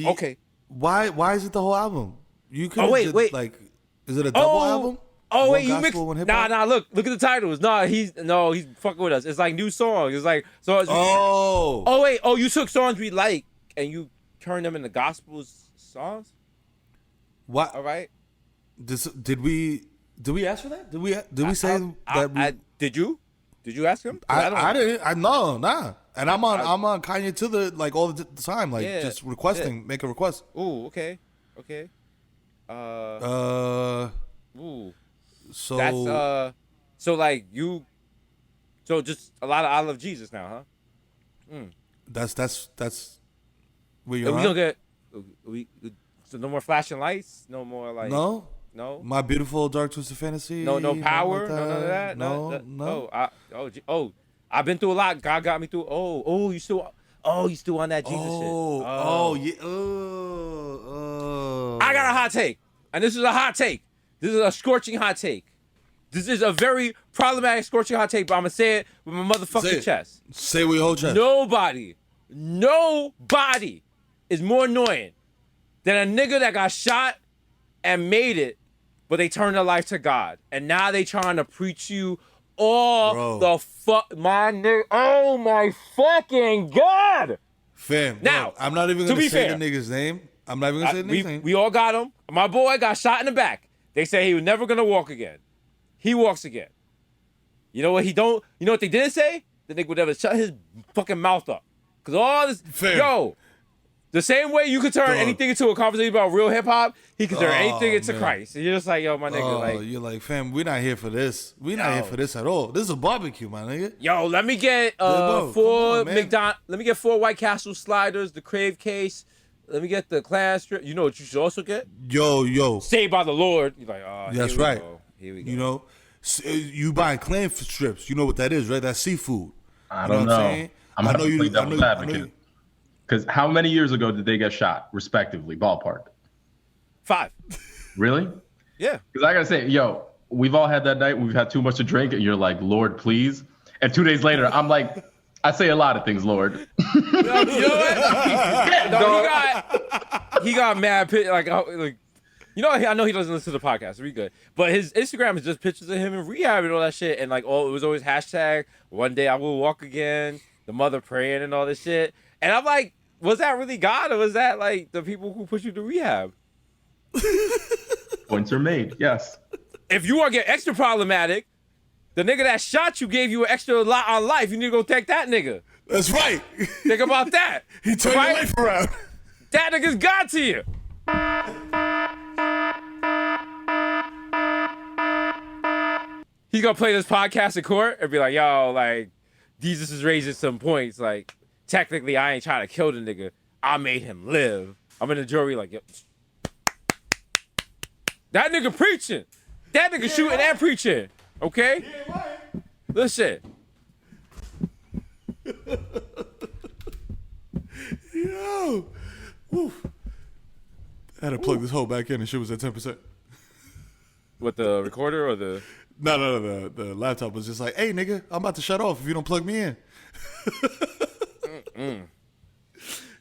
okay. Why is it the whole album? You could wait. Like, is it a double album? Oh wait, one you mixed. gospel, one hip-hop? Nah. Look at the titles. He's fucking with us. It's like new songs. It's like so. You took songs we like and you turned them into gospel songs. What? All right. Did we ask for that? Did we say that? Did you? Did you ask him? I didn't. Nah. And I'm on Kanye to the like all the time, like just requesting, make a request. Ooh, okay. Ooh. So That's so like you. So just a lot of I love Jesus now, huh? that's where We you're don't get so no more flashing lights, no more like No. no. My beautiful dark twisted fantasy. No power, like none of that. No. I've been through a lot. God got me through. You still on that Jesus shit. I got a hot take, and this is a hot take. This is a scorching hot take. This is a very problematic scorching hot take, but I'm gonna say it with my motherfucking chest. Say it with your whole chest. Nobody is more annoying than a nigga that got shot and made it, but they turned their life to God, and now they trying to preach you all the fuck, my nigga. Oh my fucking God! Fam, Now, look, I'm not even to gonna be say fair, the nigga's name. I'm not even gonna say the nigga's name. We all got him. My boy got shot in the back. They say he was never gonna walk again. He walks again. You know what he don't? You know what they didn't say? The nigga would never shut his fucking mouth up. Cause all this, Fam. the same way you could turn anything into a conversation about real hip hop, he could turn anything into Christ. And you're just like, yo, my nigga, like, you're like, fam, we're not here for this. We're not here for this at all. This is a barbecue, my nigga. yo, let me get bro, four come on, man. Let me get 4 White Castle sliders, the Crave case. Let me get the class strip. You know what you should also get? Yo. Saved by the Lord. You're like, oh, That's here we right. go. Here we go. You know, you buying clam strips. You know what that is, right? That's seafood. I You don't what know. saying? I'm I gonna know you. play I know devil's you. advocate. Because how many years ago did they get shot, respectively, ballpark? 5. Really? Yeah. Because I gotta say, yo, we've all had that night. We've had too much to drink, and you're like, Lord, please. And 2 days later, I'm like, I say a lot of things, Lord. You know what? No, he got mad. Like, you know, I know he doesn't listen to the podcast. We good. But his Instagram is just pictures of him in rehab and all that shit. And like, it was always hashtag one day I will walk again. The mother praying and all this shit. And I'm like, was that really God, or was that like the people who put you to rehab? Points are made. Yes. If you want to get extra problematic, the nigga that shot you gave you an extra lot on life. You need to go take that nigga. That's right. Think about that. He turned your life around. That nigga's God to you. He's gonna play this podcast in court and be like, yo, like, Jesus is raising some points. Like, technically, I ain't trying to kill the nigga. I made him live. I'm in the jury like, yo. That nigga preaching. That nigga shooting and preaching. Okay? Listen. Yo. Woof. I had to plug this whole back in and shit was at 10%. What, the recorder or the... No. The laptop was just like, hey, nigga, I'm about to shut off if you don't plug me in.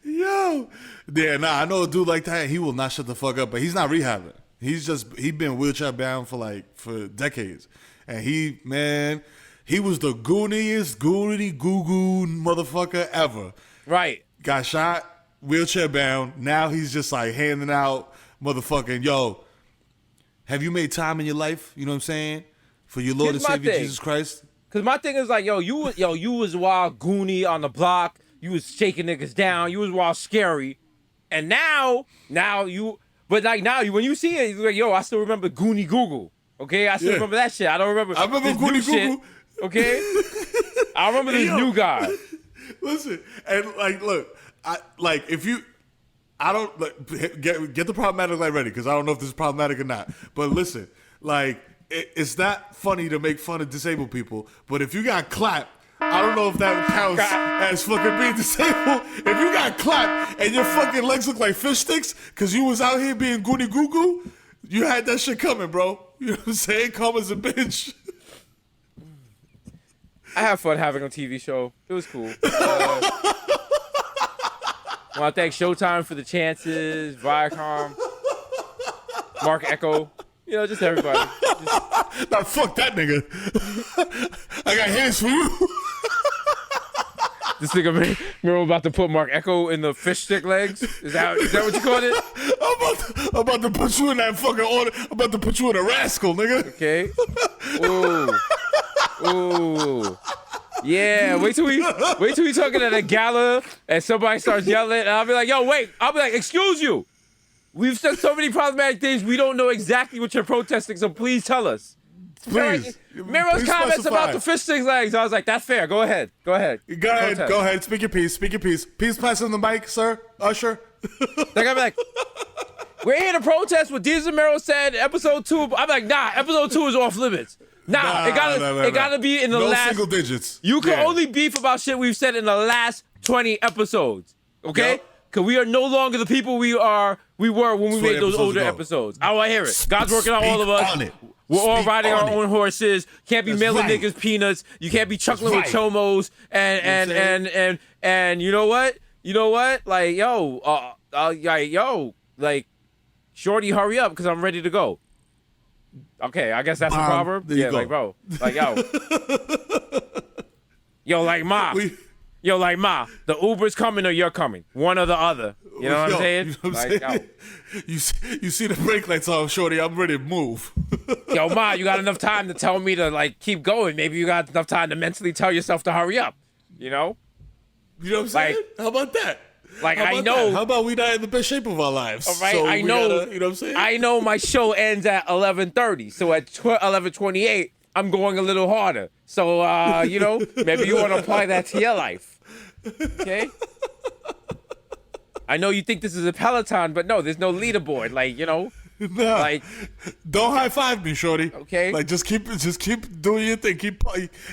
Yo. Yeah, I know a dude like that, he will not shut the fuck up, but he's not rehabbing. He been wheelchair bound for decades. And he was the gooniest, goo-goo motherfucker ever. Right. Got shot, wheelchair bound. Now he's just like handing out motherfucking, yo, have you made time in your life? You know what I'm saying? For your Lord Here's and my Savior thing. Jesus Christ. Cause my thing is like, you was wild goonie on the block. You was shaking niggas down. You was wild scary. And now you, but like now when you see it, you're like, yo, I still remember Goonie Google. Okay, I still remember that shit. I don't remember. I remember this new Goonie shit, Google. Okay, I remember this new guy. Listen, and like, look, I don't like, get the problematic light ready because I don't know if this is problematic or not. But listen, like, it's not funny to make fun of disabled people, but if you got clapped, I don't know if that counts as fucking being disabled. If you got clapped and your fucking legs look like fish sticks because you was out here being goony goo goo, you had that shit coming, bro. You know what I'm saying? Come as a bitch. I have fun having a TV show. It was cool. I want to thank Showtime for the chances, Viacom, Mark Echo, you know, just everybody. Nah, fuck that nigga. I got hands for you. This nigga, remember I'm about to put Mark Echo in the fish stick legs? Is that what you called it? I'm about to put you in that fucking order. I'm about to put you in a rascal, nigga. Okay. Ooh. Yeah, wait till we talking at a gala and somebody starts yelling, and I'll be like, yo, wait. I'll be like, excuse you. We've said so many problematic things. We don't know exactly what you're protesting, so please tell us. Please. Miro's Please comments specify. about the fish sticks legs. I was like, that's fair. Go ahead. Go ahead. Protest. Go ahead. Speak your piece. Speak your piece. Please pass him the mic, sir. Usher. Like, I'm like, we're here to protest what Diesel Mero said, episode 2. I'm like, nah, episode 2 is off limits. Nah, it gotta be in the no last single digits. You can Yeah. only beef about shit we've said in the last 20 episodes. Okay? Yep. Because we are no longer the people we were when we 20 made those episodes older ago. episodes. I want to hear it. God's working on all of us. Speak on it. We're all Speak riding our on it. own horses. Can't be That's mailing right. niggas peanuts. You can't be chuckling That's with chomos. And you know what? You know what? Like, like, shorty, hurry up because I'm ready to go. Okay, I guess that's the proverb. There you Yeah, go. like, bro. Like, yo. Yo, like, ma. Yo, like, ma, the Uber's coming or you're coming. One or the other. You know what I'm saying? You know what I'm Like, saying? You see the brake lights on, shorty. I'm ready to move. yo, ma, you got enough time to tell me to, like, keep going. Maybe you got enough time to mentally tell yourself to hurry up. You know? You know what I'm saying? Like- How about that? Like, How I about know. that? How about we not in the best shape of our lives? All right, So I we know. gotta- you know what I'm saying? I know my show ends at 11:30. So at 11:28, I'm going a little harder. So, you know, maybe you want to apply that to your life. Okay? I know you think this is a Peloton, but no, there's no leaderboard. Like, you know, Nah. like, Don't high five me, shorty. Okay. Like just keep doing your thing.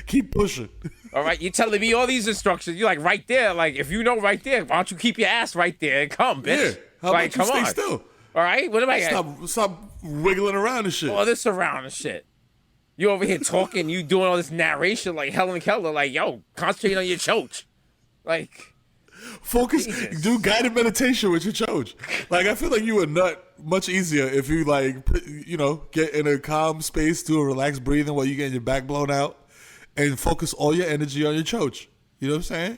Keep pushing. all right, you're telling me all these instructions. You're like right there. Like, if you know right there, why don't you keep your ass right there and come, bitch? Yeah. How like, about you come stay on. still? All right, what am I at? Stop wiggling around and shit. All this around and shit. You over here talking, you doing all this narration like Helen Keller. Like, yo, concentrate on your choach. Like, Focus. Jesus. Do guided meditation with your choach. Like I feel like you would nut much easier if you get in a calm space, do a relaxed breathing while you getting your back blown out, and focus all your energy on your choach. You know what I'm saying?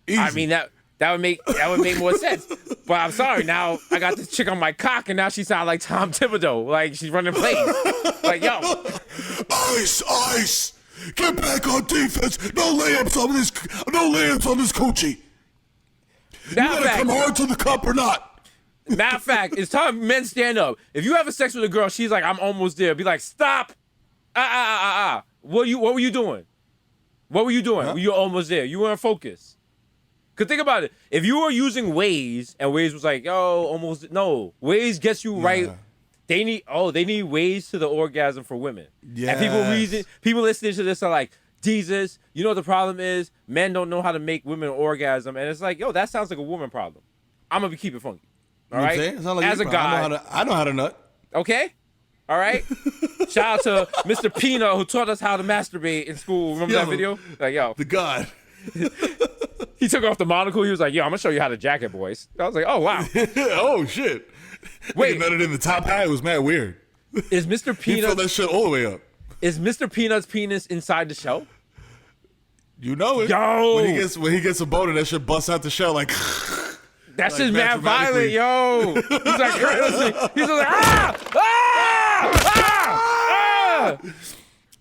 Easy. I mean that would make more sense. But I'm sorry, now I got this chick on my cock, and now she sounds like Tom Thibodeau, like she's running plays. Like, yo, Ice. Get back on defense. No layups on this coochie. matter of fact, hard to the cup or not? matter of fact, it's time men stand up. If you having sex with a girl, she's like, I'm almost there. Be like, stop. What were you doing? What were you doing? Huh? You were almost there. You weren't focused. Cause think about it. If you were using Waze and Waze was like, yo, almost no. Waze gets you right. They need Waze to the orgasm for women. Yes. And people listening to this are like, Jesus, you know what the problem is? Men don't know how to make women orgasm. And it's like, yo, that sounds like a woman problem. I'm gonna keep it funky. All right. You know what I'm saying? It's not like As a you- guy. I know how to nut. Okay? All right? Shout out to Mr. Pina who taught us how to masturbate in school. Remember that Yo. video? Like, yo, The God. he took off the monocle. He was like, yo, I'm going to show you how to jacket, boys. I was like, oh, wow. Oh shit. Wait. He nutted in the top hat. It was mad weird. Is Mr. He filled Peanut, that shit all the way up. is Mr. Peanut's penis inside the shell? You know it. Yo. When he gets a boner, that shit busts out the shell like. That's Like, just mad violent, mathematically. yo. He's like, he's like, ah!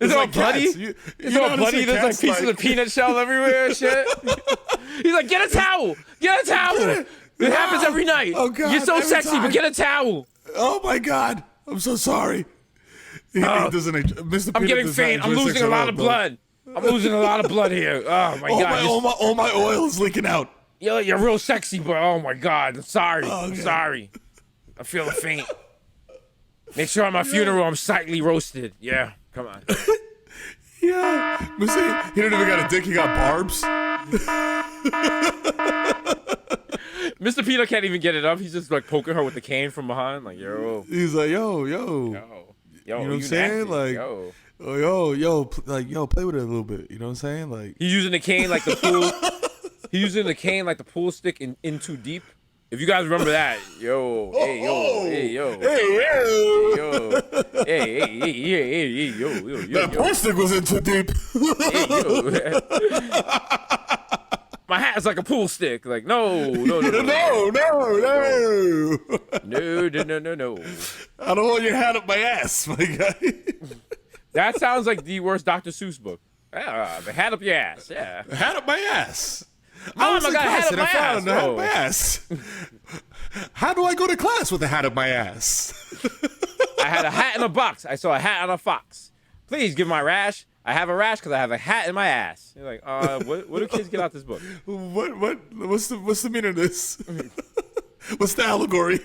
It's all like bloody. cats. You It's know all how to bloody. say There's like cats, pieces of peanut shell everywhere and shit. He's like, get a towel. Get a towel. It happens every night. Oh, God, You're so every sexy, time. but get a towel. Oh my God. I'm so sorry. He doesn't. Mr. I'm Peanut getting does not faint. I'm enjoy losing sex a at lot all, of bro. blood. I'm losing a lot of blood here. Oh my God. All my oil is leaking out. You're real sexy, but oh my God. I'm sorry. Oh, I'm God. sorry. I feel faint. Make sure at my funeral I'm slightly roasted. Yeah. Come on. Yeah. He don't even got a dick. He got barbs. Mr. Peter can't even get it up. He's just like poking her with the cane from behind. Like, yo. He's like, yo. You know what I'm saying? Like, yo. Play with it a little bit. You know what I'm saying? Like, He's using the cane like the pool. He's using the cane like the pool stick in Too Deep. If you guys remember that, yo, hey, yo, hey, yo, hey, yo, hey, yo, that pool stick was in too deep. hey, yo. My hat's like a pool stick. Like, no. No. I don't want your hat up my ass, my guy. That sounds like the worst Dr. Seuss book. The hat up your ass. Yeah. Hat up my ass. Mom, was I in got a class hat and up I my found ass. the hat Oh. up my ass. How do I go to class with a hat up my ass? I had a hat in a box. I saw a hat on a fox. Please give my rash. I have a rash because I have a hat in my ass. You're like, what do kids get out this book? What's the meaning of this? What's the allegory?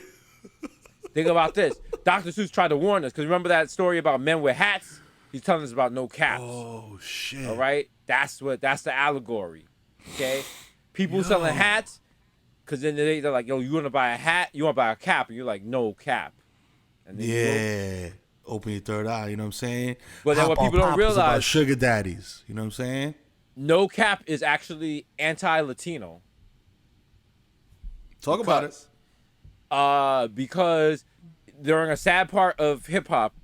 Think about this. Dr. Seuss tried to warn us because remember that story about men with hats? He's telling us about no caps. Oh shit. All right? That's the allegory. Okay? People selling hats because then they're like, yo, you want to buy a hat? You want to buy a cap? And you're like, no cap. And then you go, Open your third eye, you know what I'm saying? But then what Hop on people don't Pop is about realize- sugar daddies, you know what I'm saying? no cap is actually anti-Latino. Talk about it. Because during a sad part of hip hop,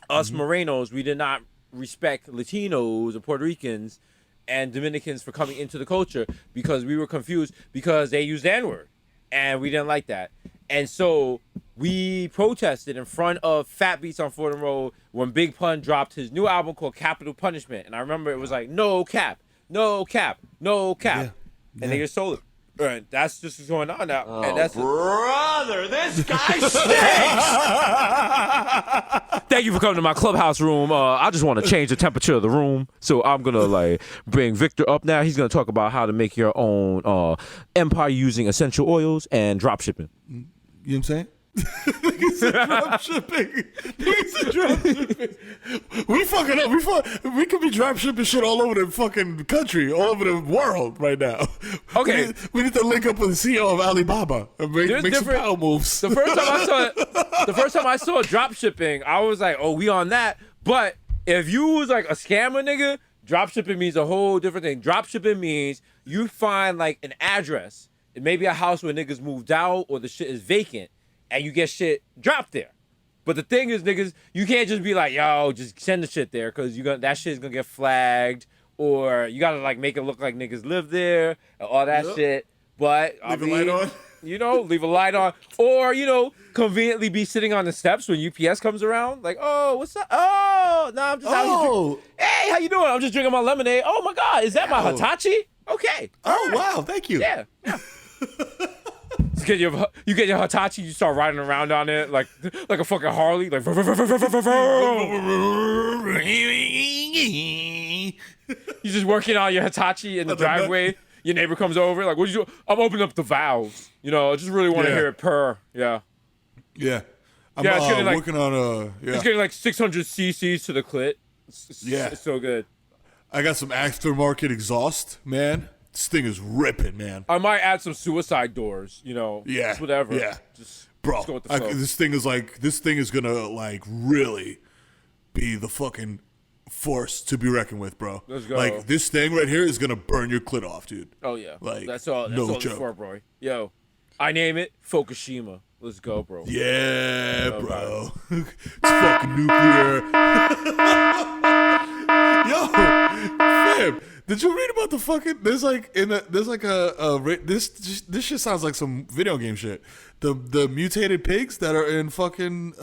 us Mm-hmm. Morenos, we did not respect Latinos and Puerto Ricans and Dominicans for coming into the culture because we were confused because they used the N-word and we didn't like that. And so we protested in front of Fat Beats on Fordham Road when Big Pun dropped his new album called Capital Punishment. And I remember it was like, no cap, no cap, no cap. And they just sold it. And that's just what's going on now. And that's Brother, this guy stinks! Thank you for coming to my clubhouse room. I just want to change the temperature of the room. So I'm going to bring Victor up now. He's going to talk about how to make your own empire using essential oils and drop shipping. You know what I'm saying? Drop shipping. We fucking up. We could be drop shipping shit all over the fucking country, all over the world right now. Okay. We need to link up with the CEO of Alibaba and make some different- power moves. The first time I saw drop shipping, I was like, oh, we on that. But if you was like a scammer nigga, drop shipping means a whole different thing. Drop shipping means you find like an address. It may be a house where niggas moved out or the shit is vacant. And you get shit dropped there. But the thing is, niggas, you can't just be like, yo, just send the shit there because that shit's gonna get flagged. Or you gotta make it look like niggas live there and all that shit. But Leave a light on. Leave a light on. Or, conveniently be sitting on the steps when UPS comes around. Like, oh, what's up? Oh, no, I'm just out here. Oh. Hey, how you doing? I'm just drinking my lemonade. Oh my God, is that my Hitachi? Okay. Oh, wow. Thank you. Yeah. You get your Hitachi, you start riding around on it like a fucking Harley, like. You're just working on your Hitachi in the driveway. Your neighbor comes over, like, what you do? I'm opening up the valves. I just really want to hear it purr. Yeah. Yeah. I'm Yeah, it's getting working on It's getting like 600 cc's to the clit. It's so good. I got some aftermarket exhaust, man. This thing is ripping, man. I might add some suicide doors. Yeah. Just whatever. Yeah. Bro, just go with the flow. this thing is gonna really be the fucking force to be reckoned with, bro. Let's go. Like this thing right here is gonna burn your clit off, dude. Oh yeah. Like, That's all. That's no all it's joke. for, bro. Yo, I name it Fukushima. Let's go, bro. Yeah, bro. It's fucking nuclear. Yo, fam, did you read about the fucking? This shit sounds like some video game shit. The mutated pigs that are in fucking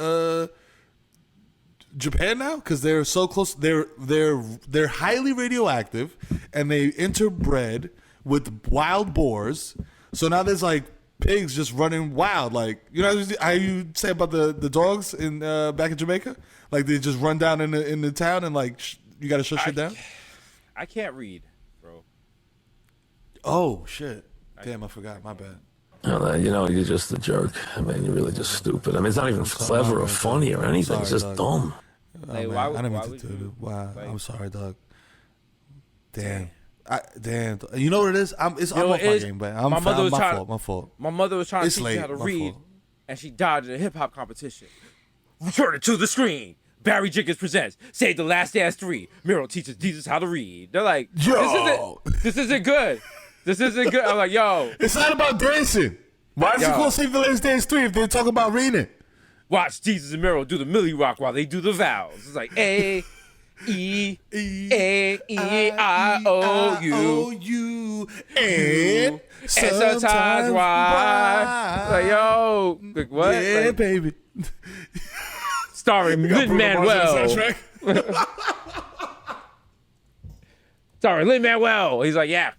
Japan now because they're so close. They're highly radioactive and they interbred with wild boars. So now there's pigs just running wild, how you say about the dogs in back in Jamaica, they just run down in the town and you gotta shut shit down. I can't read, bro. Oh shit! Damn, I forgot. My bad. You're just a jerk. I mean, you're really just stupid. I mean, it's not even clever or funny or anything. It's just dumb. Hey, Man, why I didn't why mean would to do you? it. Wow, like- I'm sorry, dog. Damn. Damn. You know what it is? I'm off my it's- game, but my mother was trying- my fault. My mother was trying It's to teach me late, how to my read, fault. and she died in a hip hop competition. Return it to the screen. Barry Jenkins presents Save the Last Dance 3. Miro teaches Jesus how to read. They're like, Yo. this isn't good. This isn't good. I'm like, yo, It's not about dancing. Why is it Yo. called Save the Last Dance 3 if they talk about reading? watch Jesus and Miro do the Millie Rock while they do the vowels. It's like A, E, A, E, I, O, U. U and And sometimes why? Like, yo, like, what? Yeah, Like, baby. starring Got Bruno Mars on the Lin-Manuel. soundtrack. Sorry, Lin-Manuel. He's like, yeah.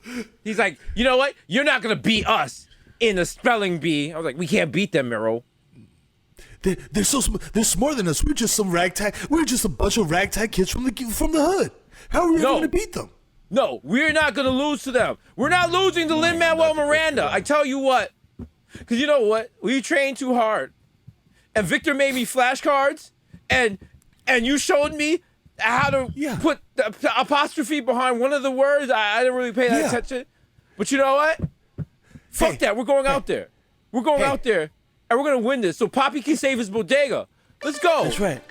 He's like, you know what? You're not gonna beat us in the spelling bee. I was like, we can't beat them, Miro. They're smarter than us. We're just some ragtag. We're just a bunch of ragtag kids from the hood. How are we ever gonna beat them? No, we're not gonna lose to them. We're not losing to Lin-Manuel Miranda. I tell you what. Because you know what? We trained too hard. And Victor made me flashcards, and you showed me how to put the apostrophe behind one of the words. I didn't really pay that attention. But you know what? Fuck that. We're going out there. We're going out there, and we're going to win this. So Poppy can save his bodega. Let's go. That's right.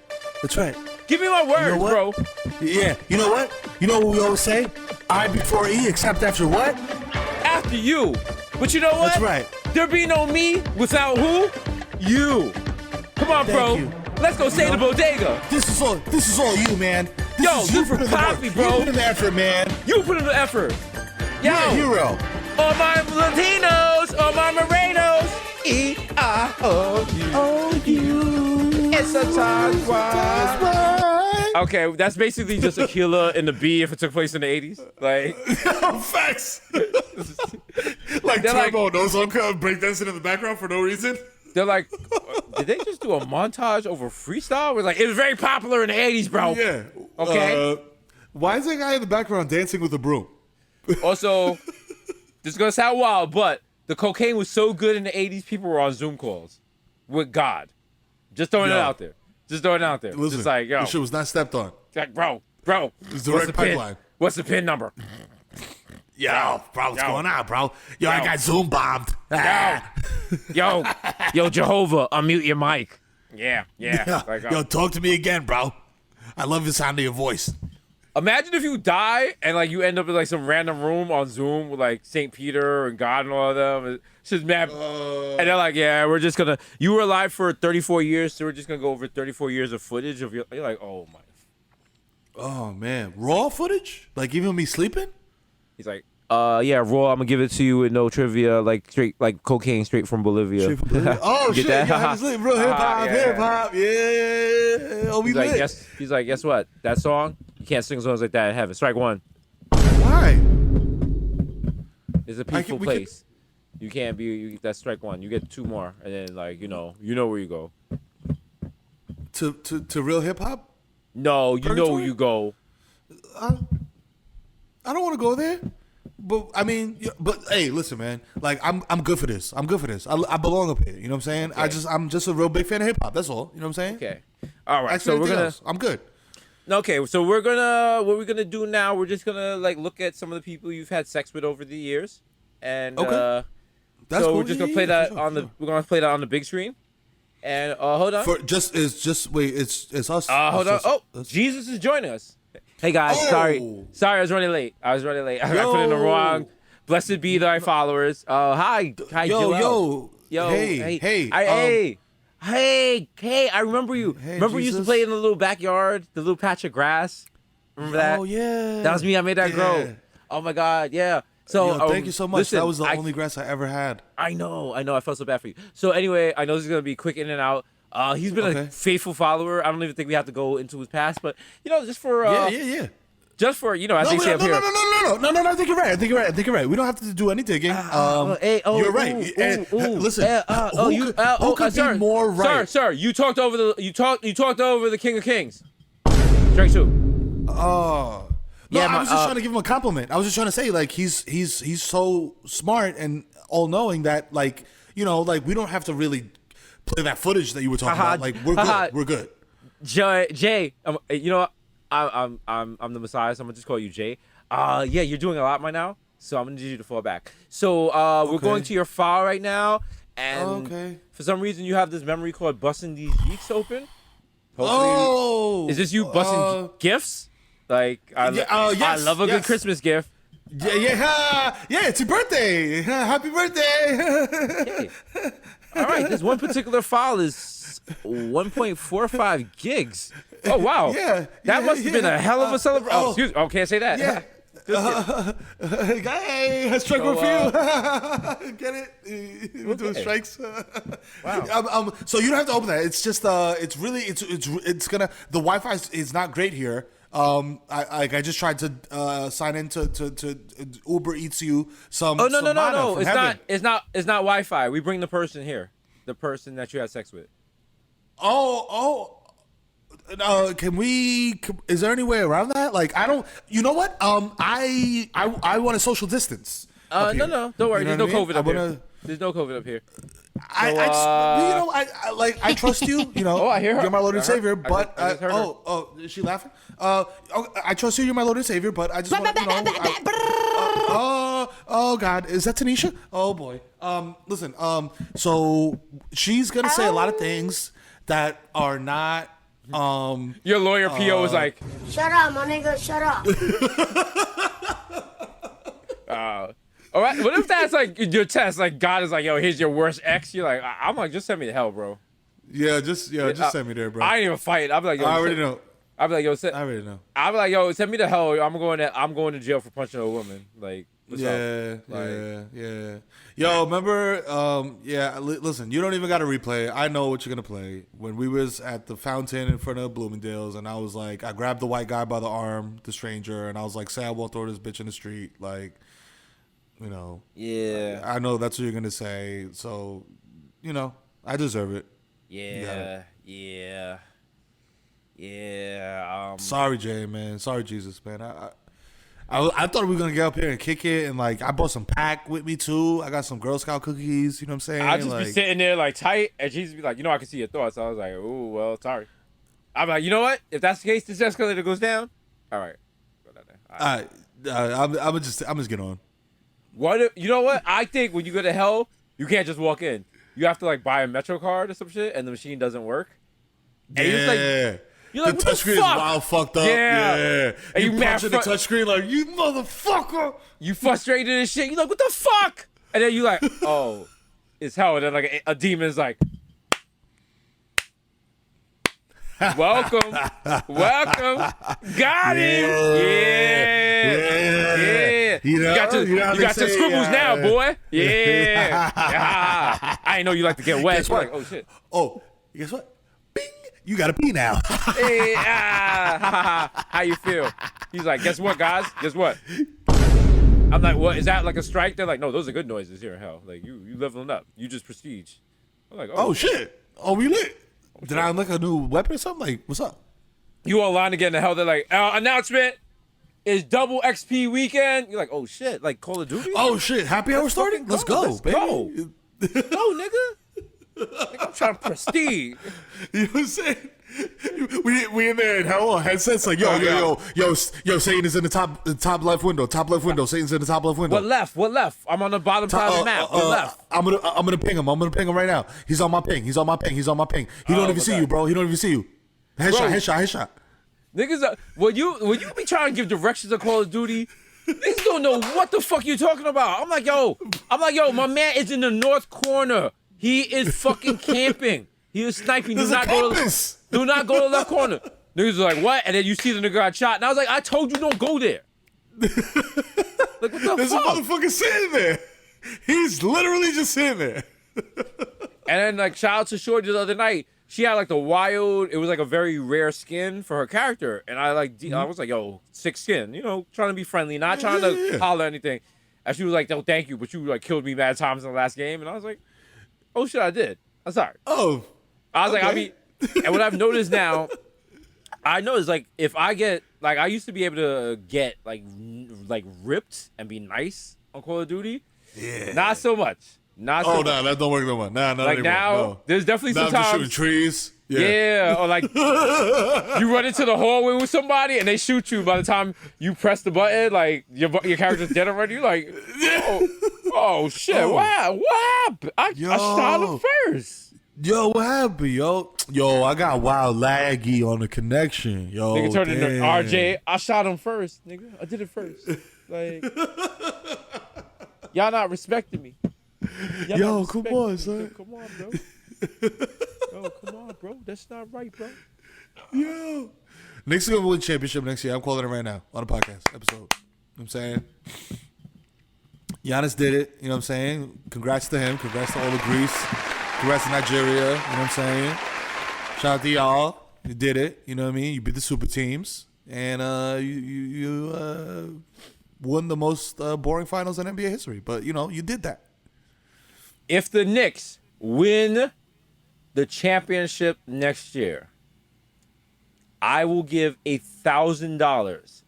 That's right. Give me my word, bro. Yeah. You know what? You know what we always say? I before E, except after what? After you. But you know what? That's right. There be no me without who? You. Come on, bro. You. Let's go save the bodega. This is all you, man. This is Poppy, bro. You put in the effort, man. You put in the effort. Yo. You're a hero. All my Latinos, all my Morenos. E-I-O-U. It's a time why. Okay, that's basically just Aquila and the Bee if it took place in the 80s. Like, Facts. Like Turbo, no song breakdancing in the background for no reason. They're like, did they just do a montage over freestyle? We're like, it was very popular in the 80s, bro. Yeah. Okay. Why is that guy in the background dancing with a broom? Also, this is going to sound wild, but the cocaine was so good in the 80s, people were on Zoom calls with God. Just throwing it out there. Just throwing it out there. Listen, just like, yo. this shit was not stepped on. Like, bro. It's direct pipeline. What's the PIN number? Yo, bro, what's going on, bro? Yo, I got Zoom bombed. Yo, Jehovah, unmute your mic. Yeah. Like, yo, talk to me again, bro. I love the sound of your voice. Imagine if you die and like you end up in like some random room on Zoom with like St. Peter and God and all of them. It's just mad. And they're like, yeah, we're just gonna. You were alive for 34 years, so we're just gonna go over 34 years of footage of your. You're like, oh my. Oh man, raw footage? Like even me sleeping? He's like, yeah, raw. I'm gonna give it to you with no trivia, like straight, like cocaine straight from Bolivia. Straight from Bolivia. Oh Get shit! that? Yeah, real hip hop. Yeah. Oh, we He's like, lit. he's like, guess what? That song, you can't sing songs like that in heaven. Strike one. Why? It's a peaceful place. You can't be. That's strike one. You get two more, and then like you know where you go. To real hip hop? No, you know where you go. I don't want to go there. But I mean, but hey, listen, man. Like I'm good for this. I'm good for this. I belong up here. You know what I'm saying? Okay. I'm just a real big fan of hip hop. That's all. You know what I'm saying? Okay. All right. Actually, So we're gonna. else. I'm good. Okay. So we're gonna. What we're gonna do now? We're just gonna like look at some of the people you've had sex with over the years, and Okay. That's so cool. we're just gonna play that on the. We're gonna play that on the big screen, and hold on. Wait, it's us. Hold on. Oh, Jesus is joining us. Hey guys, sorry, I was running late. I put in the wrong. Blessed be thy followers. Hi, yo, hey. I remember you. Remember we used to Jesus. play in the little backyard, the little patch of grass. Remember that? Oh yeah, that was me. I made that grow. Oh my God, yeah. So thank you so much. Listen, that was the only grass I ever had. I know. I felt so bad for you. So anyway, I know this is gonna be quick in and out. He's been a faithful follower. I don't even think we have to go into his past, but just for Yeah. just for as they say up here. No. I think you're right. We don't have to do any digging. You're right. Listen, who could be more right? Sir, you talked over the King of Kings. Strike two. No, Yeah, I was just trying to give him a compliment. I was just trying to say like he's so smart and all knowing that like we don't have to really play that footage that you were talking about. Like we're good. Jay, I'm the Messiah, so I'm gonna just call you Jay. Yeah, you're doing a lot right now, so I'm gonna need you to fall back. So we're going to your file right now, and for some reason you have this memory called busting these geeks open. Hopefully, is this you busting gifts? Like yes, I love a good Christmas gift. Yeah, it's your birthday. Happy birthday. All right, this one particular file is 1.45 gigs. Oh wow! That must have been a hell of a celebration. Excuse me. Oh, can't say that. Yeah. Hey, strike one for you. Get it? We're doing strikes. Wow. So you don't have to open that. It's just it's gonna. The Wi-Fi is not great here. I just tried to sign into to Uber Eats you some. Oh no some manna from it's heaven. not Wi-Fi. We bring the person here, the person that you had sex with. Can we? Is there any way around that? Like, I don't. You know what? I want a social distance. up here. No, don't worry. You know There's no what I mean? COVID up here. wanna- There's no COVID up here. I trust you. You know, Oh, I hear her. You're my Lord and I heard- Savior. I But just heard her. is she laughing? I trust you. You're my Lord and Savior. But I just want oh God, is that Tanisha? Oh boy. Listen. So she's gonna say a lot of things that are not. Your lawyer PO was like, Shut up, my nigga, shut up. all right. What if that's like your test? Like God is like, yo, here's your worst ex. You're like, I'm like, just send me to hell, bro. Just send me there, bro. I ain't even fight. I'm like, yo, I already know. I'm like, yo, I already know. I'm like, yo, send me to hell. I'm going to jail for punching a woman. Like, what's up? Yeah. Yo, remember? Listen, you don't even got to replay. I know what you're gonna play. When we was at the fountain in front of Bloomingdale's, and I was like, I grabbed the white guy by the arm, the stranger, and I was like, say I won't throw this bitch in the street, like, you know. Yeah. I know that's what you're gonna say. So, you know, I deserve it. Yeah. Sorry, Jay, man. Sorry, Jesus, man. I thought we were gonna get up here and kick it, and like I brought some pack with me too. I got some Girl Scout cookies. You know what I'm saying? I'll just like, be sitting there like tight, and Jesus be like, you know, I can see your thoughts. I was like, ooh, well, sorry. I'm like, you know what? If that's the case, this escalator goes down. All right. Go down there. All right. I'm just get on. What? You know what? I think when you go to hell, you can't just walk in. You have to like buy a Metro card or some shit, and the machine doesn't work. And you're like, the what the touchscreen is fuck? wild fucked up. Yeah. And you mad punching the touchscreen like, you motherfucker. You frustrated and shit. You like, what the fuck? And then you like, oh, it's hell. And then like a demon's like, welcome, got him. Yeah. You got your scribbles now, boy. Yeah. I ain't know you like to get wet. Guess what? Like, oh shit. Oh, guess what? Bing. You gotta pee now. Hey, how you feel? He's like, guess what, guys? Guess what? I'm like, what? Is that like a strike? They're like, no, those are good noises here in hell. Like, you leveling up. You just prestige. I'm like, Oh shit. Oh, we lit. Did I unlock a new weapon or something? Like, what's up? You online to get in the hell. They're like, announcement is double XP weekend. You're like, oh shit, like Call of Duty? Oh shit. Happy hour starting? Let's go, Let's baby. go. No, nigga. Nigga, I'm trying to prestige. You know what I'm saying? We in there in hell on headsets like yo, Satan is in the top left window. Satan's in the top left window. What left? I'm on the bottom side of the map. What left? I'm gonna ping him. I'm gonna ping him right now. He's on my ping. He don't even see you, bro. He don't even see you. Headshot. Niggas, when you be trying to give directions to Call of Duty, niggas don't know what the fuck you talking about. I'm like, yo, my man is in the north corner. He is fucking camping. He is sniping. Do not go to the left corner. Niggas are like, what? And then you see the nigga got shot. And I was like, I told you don't go there. Like, what the There's fuck? a motherfucker sitting there. He's literally just sitting there. And then, like, shout out to Shorty the other night. She had, like, it was, like, a very rare skin for her character. And I was like, yo, sick skin. You know, trying to be friendly, not trying to holler or anything. And she was like, oh, thank you. But you, like, killed me mad times in the last game. And I was like, oh, shit, I did. I'm sorry. Oh. I was like, and what I've noticed now, like, if I get, like, I used to be able to get, like ripped and be nice on Call of Duty. Yeah. Not so much. No, that don't work no more. Nah, not like anymore. now, No. there's definitely Now some I'm just times. shooting trees. Yeah, or like you run into the hallway with somebody and they shoot you. By the time you press the button, like your character's dead already. You're like, oh shit! Oh. Wow, what happened? I shot him first. Yo, what happened, yo? Yo, I got wild laggy on the connection, yo. Nigga turned into damn. RJ. I shot him first, nigga. I did it first. Like, y'all not respecting me. Y'all Yo, not come respecting on, me. son. Come on, bro. Yo, come on, bro. That's not right, bro. Yo. Knicks are gonna win championship next year. I'm calling it right now on a podcast episode. You know what I'm saying? Giannis did it. You know what I'm saying? Congrats to him. Congrats to all of Greece. Congrats to Nigeria. You know what I'm saying? Shout out to y'all. You did it. You know what I mean? You beat the super teams. and you won the most boring finals in NBA history. But you did that. If the Knicks win the championship next year, I will give $1,000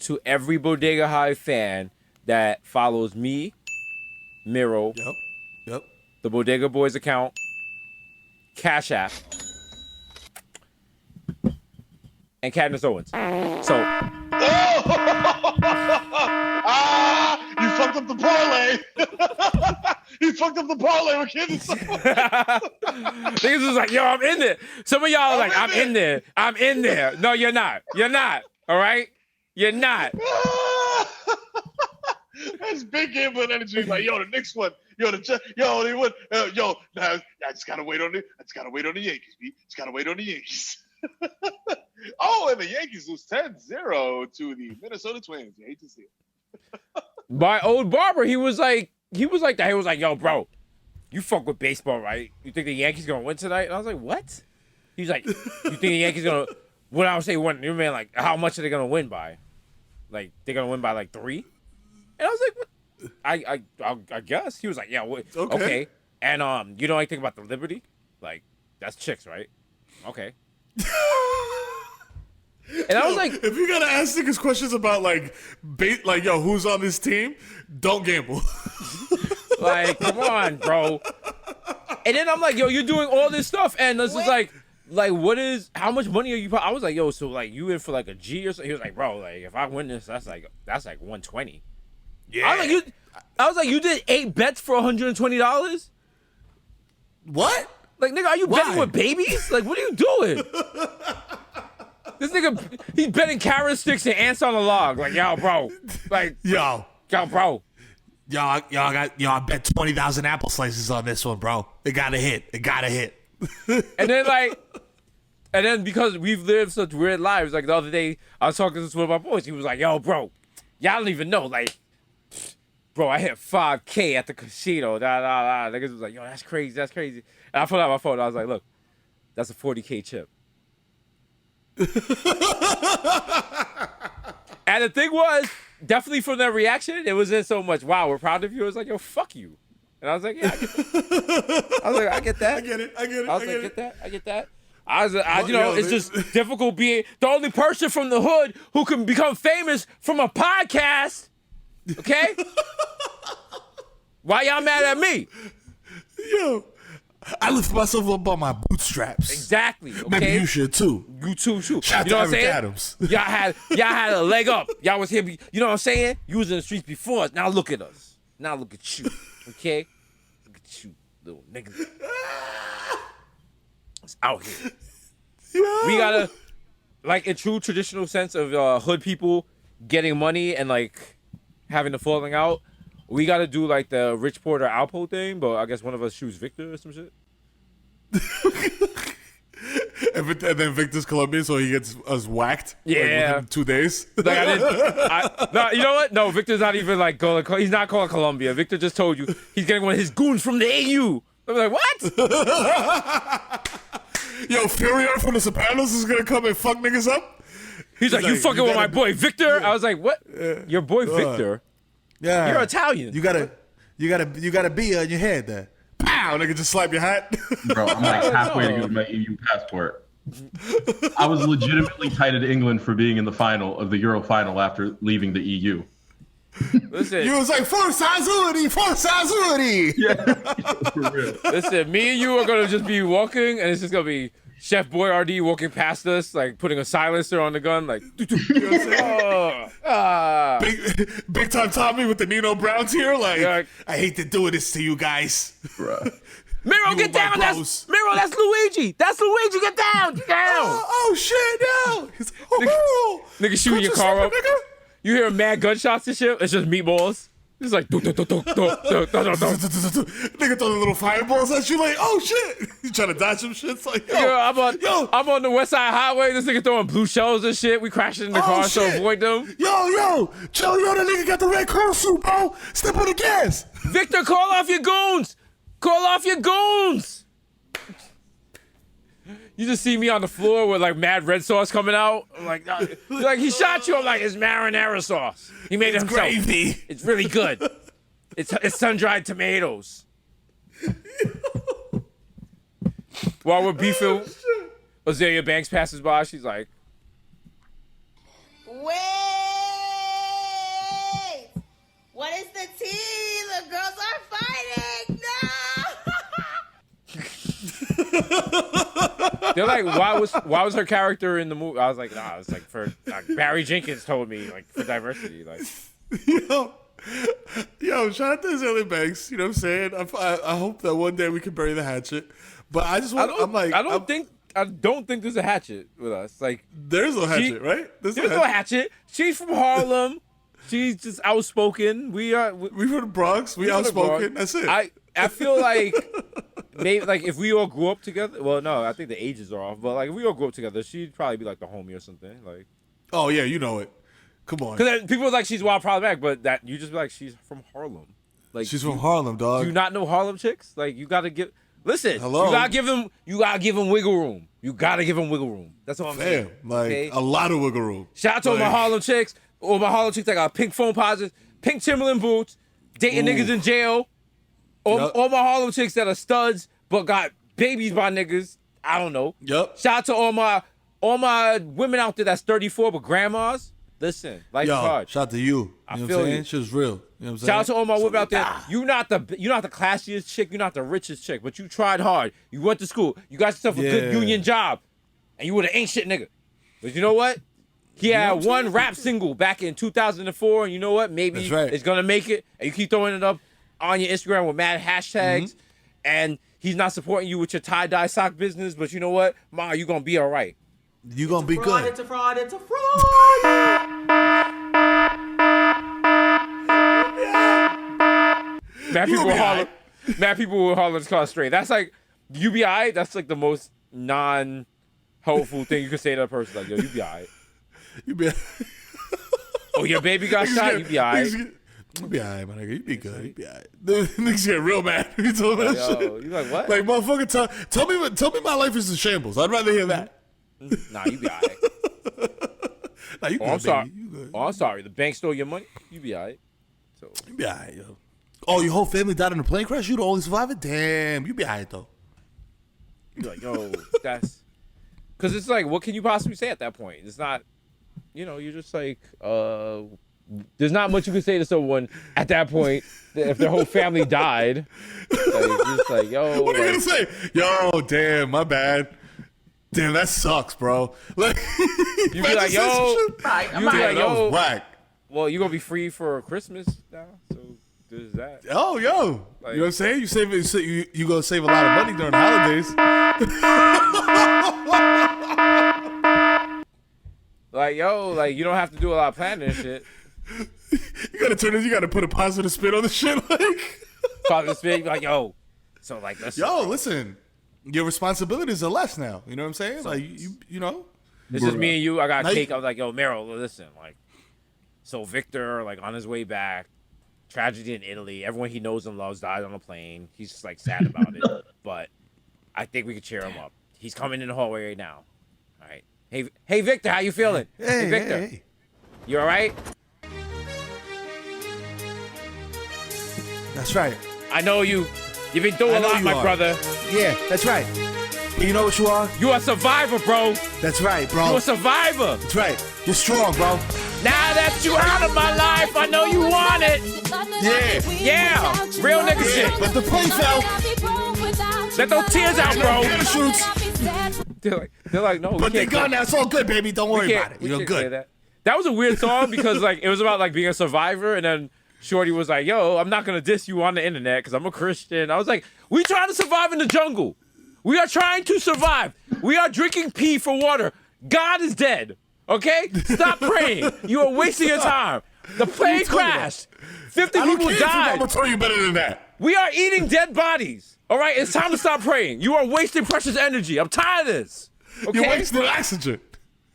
to every Bodega High fan that follows me, Miro, Yep. the Bodega Boys account, Cash App, and Cadmus Owens. So, You fucked up the parlay. You fucked up the parlay with Cadmus Owens. niggas was like, yo, I'm in there. Some of y'all are like, I'm in there. I'm in there. No, you're not. You're not. All right? You're not. That's big gambling energy. Like, yo, the Knicks won. Yo, they won. Now I just gotta wait on the Yankees. B. Just gotta wait on the Yankees. Oh, and the Yankees lose 10-0 to the Minnesota Twins. You hate to see it. My old barber, he was like that. He was like, yo, bro, you fuck with baseball, right? You think the Yankees gonna win tonight? And I was like, what? He's like, you think the Yankees gonna? When I would say win, you mean like how much are they gonna win by? Like they're gonna win by like 3? And I was like, what? I guess. He was like, yeah, okay. And you know anything about the Liberty? Like that's chicks, right? Okay. And I was like, if you gotta ask niggas questions about yo, who's on this team, don't gamble. like, come on, bro. And then I'm like, yo, you're doing all this stuff, and this is like, how much money are you? I was like, yo, so like you in for like a G or something? He was like, bro, like if I win this, that's like 120. Yeah. I was like, you did 8 bets for $120. What? Like, nigga, are you betting with babies? Like, what are you doing? This nigga, he's betting carrot sticks and ants on a log. Like, yo, bro. Like, yo, bro. I bet 20,000 apple slices on this one, bro. It gotta hit. And then because we've lived such weird lives, like the other day, I was talking to one of my boys. He was like, yo, bro, y'all don't even know. Like, bro, I hit 5K at the casino. Niggas was like, yo, that's crazy. And I pulled out my phone. I was like, look, that's a 40K chip. And the thing was, definitely from their reaction, it wasn't so much, wow, we're proud of you. It was like, yo, fuck you. And I was like, yeah, I get that. I was like, I get that. I get it. I was like, get that. It's just difficult being the only person from the hood who can become famous from a podcast. Okay? Why y'all mad at me? Yo, I lift myself up on my bootstraps. Exactly. Okay? Maybe you should too. You too. Shout you know out what to I'm Eric saying? Adams. Y'all had a leg up. Y'all was here. You know what I'm saying? You was in the streets before us. Now look at us. Now look at you. Okay? Look at you, little nigga. It's out here. Yeah. We gotta, like, in true traditional sense of hood people getting money and like having the falling out. We gotta do like the Rich Porter Alpo thing, but I guess one of us choose Victor or some shit. and then Victor's Colombian, so he gets us whacked. Yeah, within 2 days. Like no, you know what? No, Victor's not even like going. He's not calling Colombia. Victor just told you he's getting one of his goons from the AU. I'm like, what? Yo, Furion from The Sopranos is gonna come and fuck niggas up. He's like, you fucking with my boy Victor. I was like, what? Your boy Victor? Yeah, you're Italian. You gotta be on your head there. Pow, nigga, just slap your hat. Bro, I'm like halfway to get my EU passport. I was legitimately tied to England for being in the final of the Euro final after leaving the EU. Listen, you was like, Forza Azuri. Yeah, for real. Listen, me and you are gonna just be walking, and it's just gonna be Chef Boyardee walking past us, like putting a silencer on the gun, like. You know what I'm saying? Big time Tommy with the Nino Browns here, like I hate to do this to you guys. Bruh. Miro, get down! That's Luigi! That's Luigi! Get down! Get down! Oh shit! No! He's like, nigga shooting your car up. Nigga? You hear mad gunshots and shit? It's just meatballs. It's like nigga throwing little fireballs at you, like, oh shit! You trying to dodge some shit? It's like, I'm on the West Side Highway. This nigga throwing blue shells and shit. We crashing in the car to avoid them. Yo, that nigga got the red curl suit, bro. Step on the gas. Victor, call off your goons. Call off your goons. You just see me on the floor with like mad red sauce coming out. I'm like, nah. You're like, he shot you. I'm like, it's marinara sauce. He made it himself. Gravy. It's really good. It's sun-dried tomatoes. While we're beefing, Azalea Banks passes by. She's like, wait! What is the tea? The girls are fighting! No! they're like, why was her character in the movie? I was like, nah, it's like for Barry Jenkins told me, like, for diversity, like. Yo, shout out to Azalea Banks. You know what I'm saying? I hope that one day we can bury the hatchet. But I just want. I don't think there's a hatchet with us. Like, there's no hatchet, right? There's no hatchet. She's from Harlem. She's just outspoken. We from the Bronx. We outspoken. That's it. I feel like maybe like if we all grew up together. Well, no, I think the ages are off. But like if we all grew up together, she'd probably be like the homie or something. Like, oh yeah, you know it. Come on. Because people are like she's wild problematic, but that you just be like she's from Harlem. Like she's from Harlem, dog. Do you not know Harlem chicks? Like you gotta give. Listen, hello. You gotta give them wiggle room. You gotta give them wiggle room. That's all I'm saying. Like okay? A lot of wiggle room. Shout out to all my Harlem chicks. All my Harlem chicks that got pink phone posits, pink Timberland boots, dating niggas in jail. All my Harlem chicks that are studs but got babies by niggas. I don't know. Yep. Shout out to all my women out there that's 34 but grandmas. Listen, life's hard. Shout out to you. I feel you. She was real. You know what I'm saying? Shout out to all my women out there. You're not the classiest chick. You're not the richest chick, but you tried hard. You went to school. You got yourself a good union job, and you would have ain't shit nigga. But you know what? He had one rap single back in 2004, and you know what? Maybe it's gonna make it. And you keep throwing it up on your Instagram with mad hashtags, and he's not supporting you with your tie-dye sock business. But you know what, Ma, you gonna be all right. You gonna be good. It's a fraud. It's a fraud. Mad people will holler this car straight. That's like UBI. That's like the most non-helpful thing you could say to a person. Like, yo, you be alright. You be. Oh, your baby got shot. You be alright. You be alright, my nigga. You be good. You be alright. Niggas get real mad. You told that shit. You like what? Like motherfucker, tell me my life is in shambles. I'd rather hear that. Nah, you be alright. Nah, you good, I'm sorry. You good. Oh, I'm sorry. The bank stole your money. You be alright. So you be alright, yo. Oh, your whole family died in a plane crash? You the only survivor? Damn, you be alright though. You're like, yo, that's because it's like, what can you possibly say at that point? It's not, you're just like, there's not much you can say to someone at that point if their whole family died. Like, just like, yo, what are you gonna say? Yo, damn, my bad. Damn, that sucks, bro. Like, you be like, yo, that was whack. Well, you're gonna be free for Christmas now, so there's that. Oh, yo, like, you know what I'm saying? You gonna save a lot of money during the holidays. Like, yo, like you don't have to do a lot of planning and shit. You gotta put a positive spin on the shit, like positive spin. Like, yo, so like, listen. Your responsibilities are less now. You know what I'm saying? Like you know. This is me and you. I got cake. I was like, yo, Meryl, listen, like, so Victor, like, on his way back, tragedy in Italy. Everyone he knows and loves died on a plane. He's just like sad about it, but I think we could cheer him up. He's coming in the hallway right now. All right. Hey, Victor, how you feeling? Hey, Victor, hey. You all right? That's right. I know you. You've been through a lot, my brother. Yeah, that's right. You know what you are? You a survivor, bro. That's right, bro. You a survivor. That's right. You're strong, bro. Now that you out of my life, I know you want it. Yeah. Real nigga shit. But the plane fell. Let those tears out, bro. Parachutes. They're like, no. But they're gone now. It's all good, baby. Don't worry about it. You're good. That was a weird song because like it was about like being a survivor, and then Shorty was like, yo, I'm not going to diss you on the internet because I'm a Christian. I was like, we trying to survive in the jungle. We are trying to survive. We are drinking pee for water. God is dead. Okay? Stop praying. You are wasting your time. The plane crashed. 50 people died. I'm going to tell you better than that. We are eating dead bodies. All right? It's time to stop praying. You are wasting precious energy. I'm tired of this. Okay? You're wasting oxygen.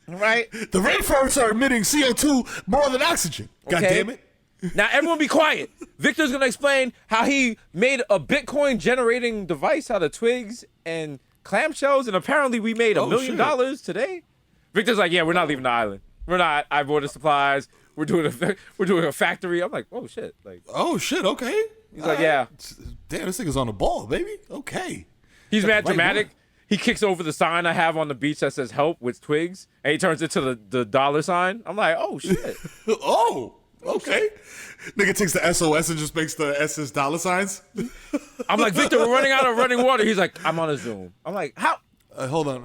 All right? The rainforests are emitting CO2 more than oxygen. God damn it. Now, everyone be quiet. Victor's going to explain how he made a Bitcoin generating device out of twigs and clamshells, and apparently we made $1 million today. Victor's like, yeah, we're not leaving the island. We're not. I've ordered supplies. We're doing a factory. I'm like, oh shit. Like, oh shit. Okay. He's like, yeah. Damn, this nigga's on the ball, baby. Okay. He's mad dramatic. He kicks over the sign I have on the beach that says "Help" with twigs, and he turns it to the dollar sign. I'm like, oh shit. Oh, okay. Nigga takes the SOS and just makes the SS dollar signs. I'm like, Victor, we're running out of running water. He's like, I'm on a Zoom. I'm like, how? Hold on.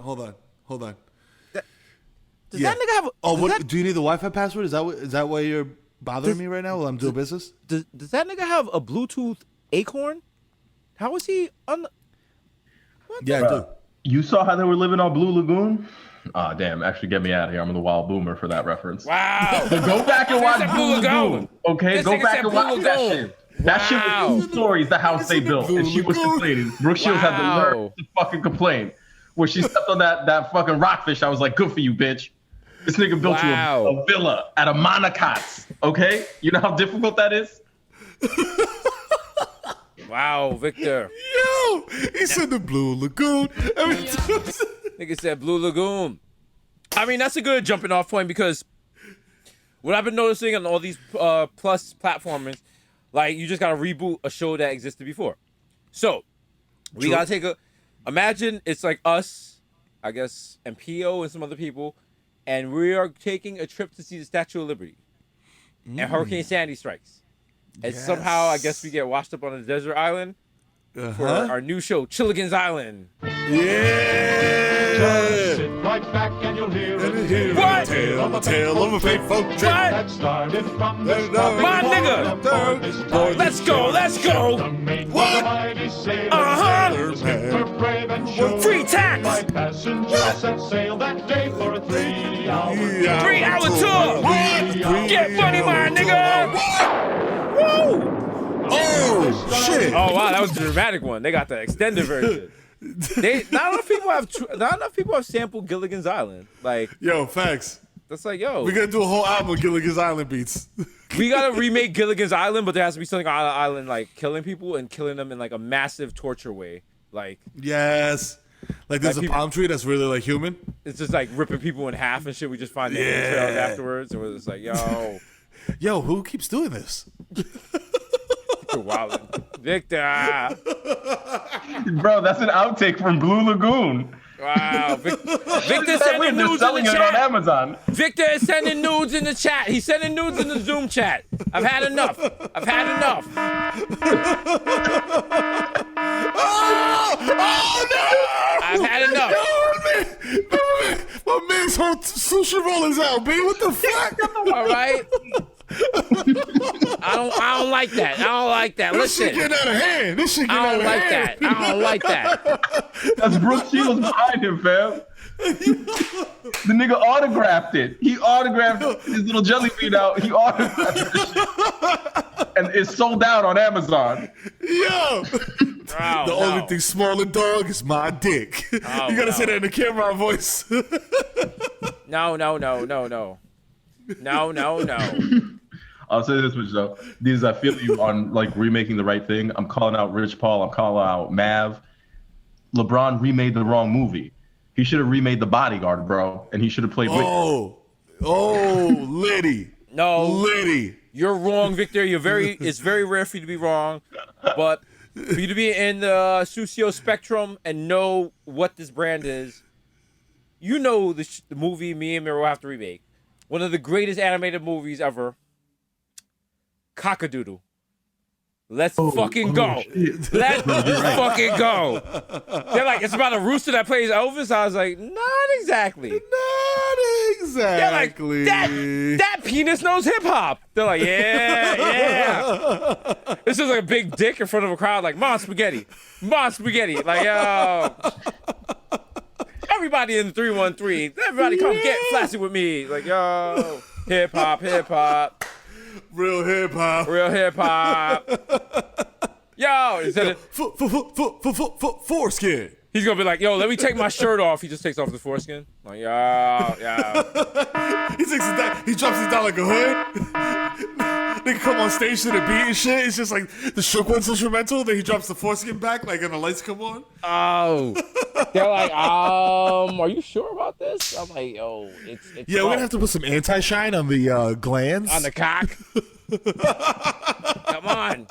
Does that nigga have? Do you need the Wi-Fi password? Is that why you're bothering me right now while I'm doing business? Does that nigga have a Bluetooth acorn? How is he on? Yeah, I do. You saw how they were living on Blue Lagoon? Ah, damn. Actually, get me out of here. I'm the wild boomer for that reference. Wow. So go back and watch Blue Lagoon. Okay, go back and watch that shit. That shit was 2 stories, the house they built. And she was complaining. Brooke Shields had the nerve to fucking complain. When she stepped on that fucking rockfish, I was like, good for you, bitch. This nigga built you a villa at a Monacots. Okay? You know how difficult that is? Wow, Victor. Yo, he said the Blue Lagoon. Nigga said Blue Lagoon. I mean, that's a good jumping off point because what I've been noticing on all these plus platformers, like you just gotta reboot a show that existed before. So we gotta take imagine it's like us, I guess, and P.O. and some other people, and we are taking a trip to see the Statue of Liberty. And Hurricane Sandy strikes. And somehow, I guess we get washed up on a desert island for our new show, Chilligan's Island. Yeah! Just sit right back and you'll hear What? A tale of a faithful trip. that started from the start. My nigga! Let's go! What? Free tax! My passenger set sail that day for a 3-hour 3-hour tour! What? Get money, my nigga! Woo! Oh, shit. Oh, wow, that was the dramatic one. They got the extended version. Not enough people have sampled Gilligan's Island. Like, yo, facts. That's like, yo. We gotta do a whole album of Gilligan's Island beats. We gotta remake Gilligan's Island, but there has to be something on the island like killing people and killing them in like a massive torture way. Like, yes. Like there's a palm tree that's really like human. It's just like ripping people in half and shit. We just find the trails afterwards, and we're just like, yo. Yo, who keeps doing this? Wow, Victor. Bro, that's an outtake from Blue Lagoon. Wow, Victor's sending nudes in the it chat. on Amazon. Victor is sending nudes in the chat. He's sending nudes in the Zoom chat. I've had enough. Oh no! I've had enough. My man's whole sushi roll is out, B. What the fuck? All right. I don't like that. This Listen. shit getting out of hand. I don't like that. That's Brooke Shields behind him, fam. The nigga autographed it. He autographed his little jelly bean out. He autographed this shit. And it's sold out on Amazon. Yo! The only thing smaller, dog, is my dick. You gotta say that in the camera voice. No. I'll say this much though. These I feel you on like remaking the right thing. I'm calling out Rich Paul. I'm calling out Mav. LeBron remade the wrong movie. He should have remade The Bodyguard, bro, and he should have played. Oh, Liddy. No, Liddy. You're wrong, Victor. It's very rare for you to be wrong, but for you to be in the socio spectrum and know what this brand is, you know the movie me and Miro have to remake. One of the greatest animated movies ever. Cock-a-doodle. Let's fucking go. Let's fucking go. They're like, it's about a rooster that plays Elvis. I was like, not exactly. They're like, that penis knows hip hop. They're like, yeah. This is like a big dick in front of a crowd, like, Mon Spaghetti. Like, yo. Everybody in the 313. Everybody come get flashy with me. Like, yo. Hip hop. Real hip hop. Yo, instead of foreskin. He's gonna be like, yo, let me take my shirt off. He just takes off the foreskin. Like, yo. He drops it down like a hood. They come on stage to the beat and shit. It's just like the Shook One's instrumental. Then he drops the foreskin back, like, and the lights come on. Oh, they're like, are you sure about this? I'm like, yo, it's Yeah, we're gonna have to put some anti-shine on the glands. on the cock. Come on.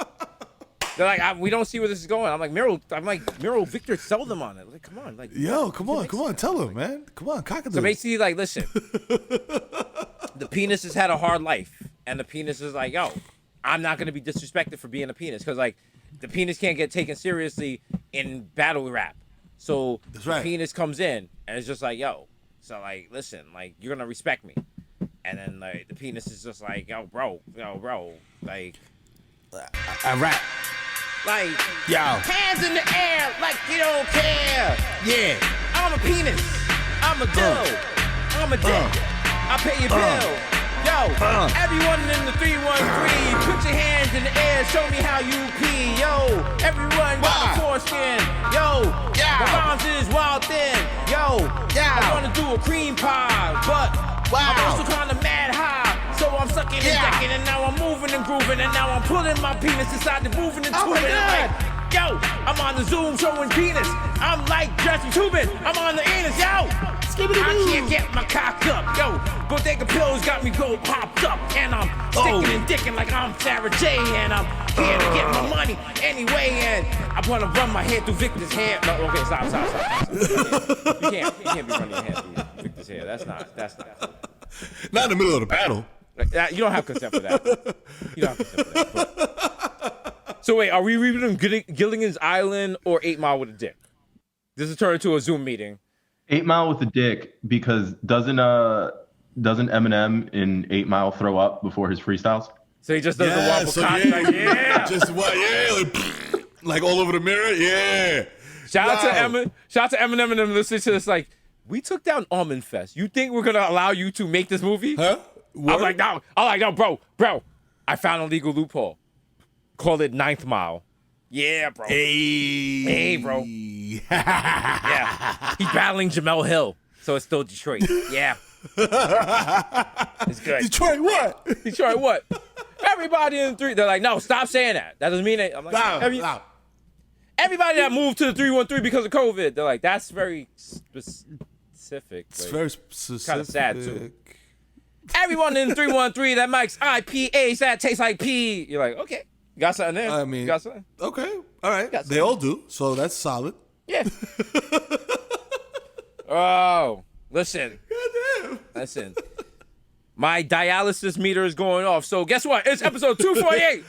They're like, we don't see where this is going. I'm like, Miro, Victor, sell them on it. Like, come on, like, Yo, come on, tell him, man. Come on, cockadoo. So basically, like, listen, the penis has had a hard life, and the penis is like, yo, I'm not gonna be disrespected for being a penis, because like, the penis can't get taken seriously in battle rap. So the penis comes in, and it's just like, yo, so like, listen, like, you're gonna respect me, and then like, the penis is just like, yo, bro, like, I rap. like, Yo. hands in the air, like you don't care. Yeah. I'm a penis. I'm a dildo. I'm a dick. I pay your bill. Yo, everyone in the 313, put your hands in the air. Show me how you pee. Yo, everyone got a foreskin. Yo, my bombs is wild thin. Yo, I wanna do a cream pie, but I'm also kind of mad high. So I'm sucking and decking, and now I'm moving and grooving, and now I'm pulling my penis inside the moving and tubing. I'm like, yo, I'm on the Zoom showing penis. I'm like Justin Tubin. I'm on the anus, yo. I can't get my cock up, yo. Bodega pills got me go popped up, and I'm sticking and dicking like I'm Sarah J, and I'm here to get my money anyway, and I wanna run my hair through Victor's hair. No, okay, stop. You can't be running your hair through Victor's hair. That's not. Not in the middle of the battle. You don't have consent for that. You don't have consent for that. So wait, are we reviewing Gilligan's Island or 8 Mile with a Dick? This is turned into a Zoom meeting. 8 Mile with a Dick, because doesn't Eminem in 8 Mile throw up before his freestyles? So he just does the wobble cock, like, yeah. Just what? Yeah, like all over the mirror. Yeah. Shout out to Eminem and them listening to this. Like, we took down Almond Fest. You think we're gonna allow you to make this movie? Huh? I'm like, no, bro. I found a legal loophole. Call it 9th Mile. Yeah, bro. Hey, bro. Yeah. He's battling Jamel Hill, so it's still Detroit. Yeah. It's good. Detroit what? Everybody in the 3, they're like, no, stop saying that. That doesn't mean it. I'm like, everybody that moved to the 313 because of COVID, they're like, that's very specific. It's very specific. Kind of sad, too. Everyone in 313 that makes IPAs that taste like pee. You're like, okay, you got something there. I mean, you got something. Okay, all right. They all do, so that's solid. Yeah. Oh, listen. Goddamn. Listen. My dialysis meter is going off. So guess what? It's episode 248.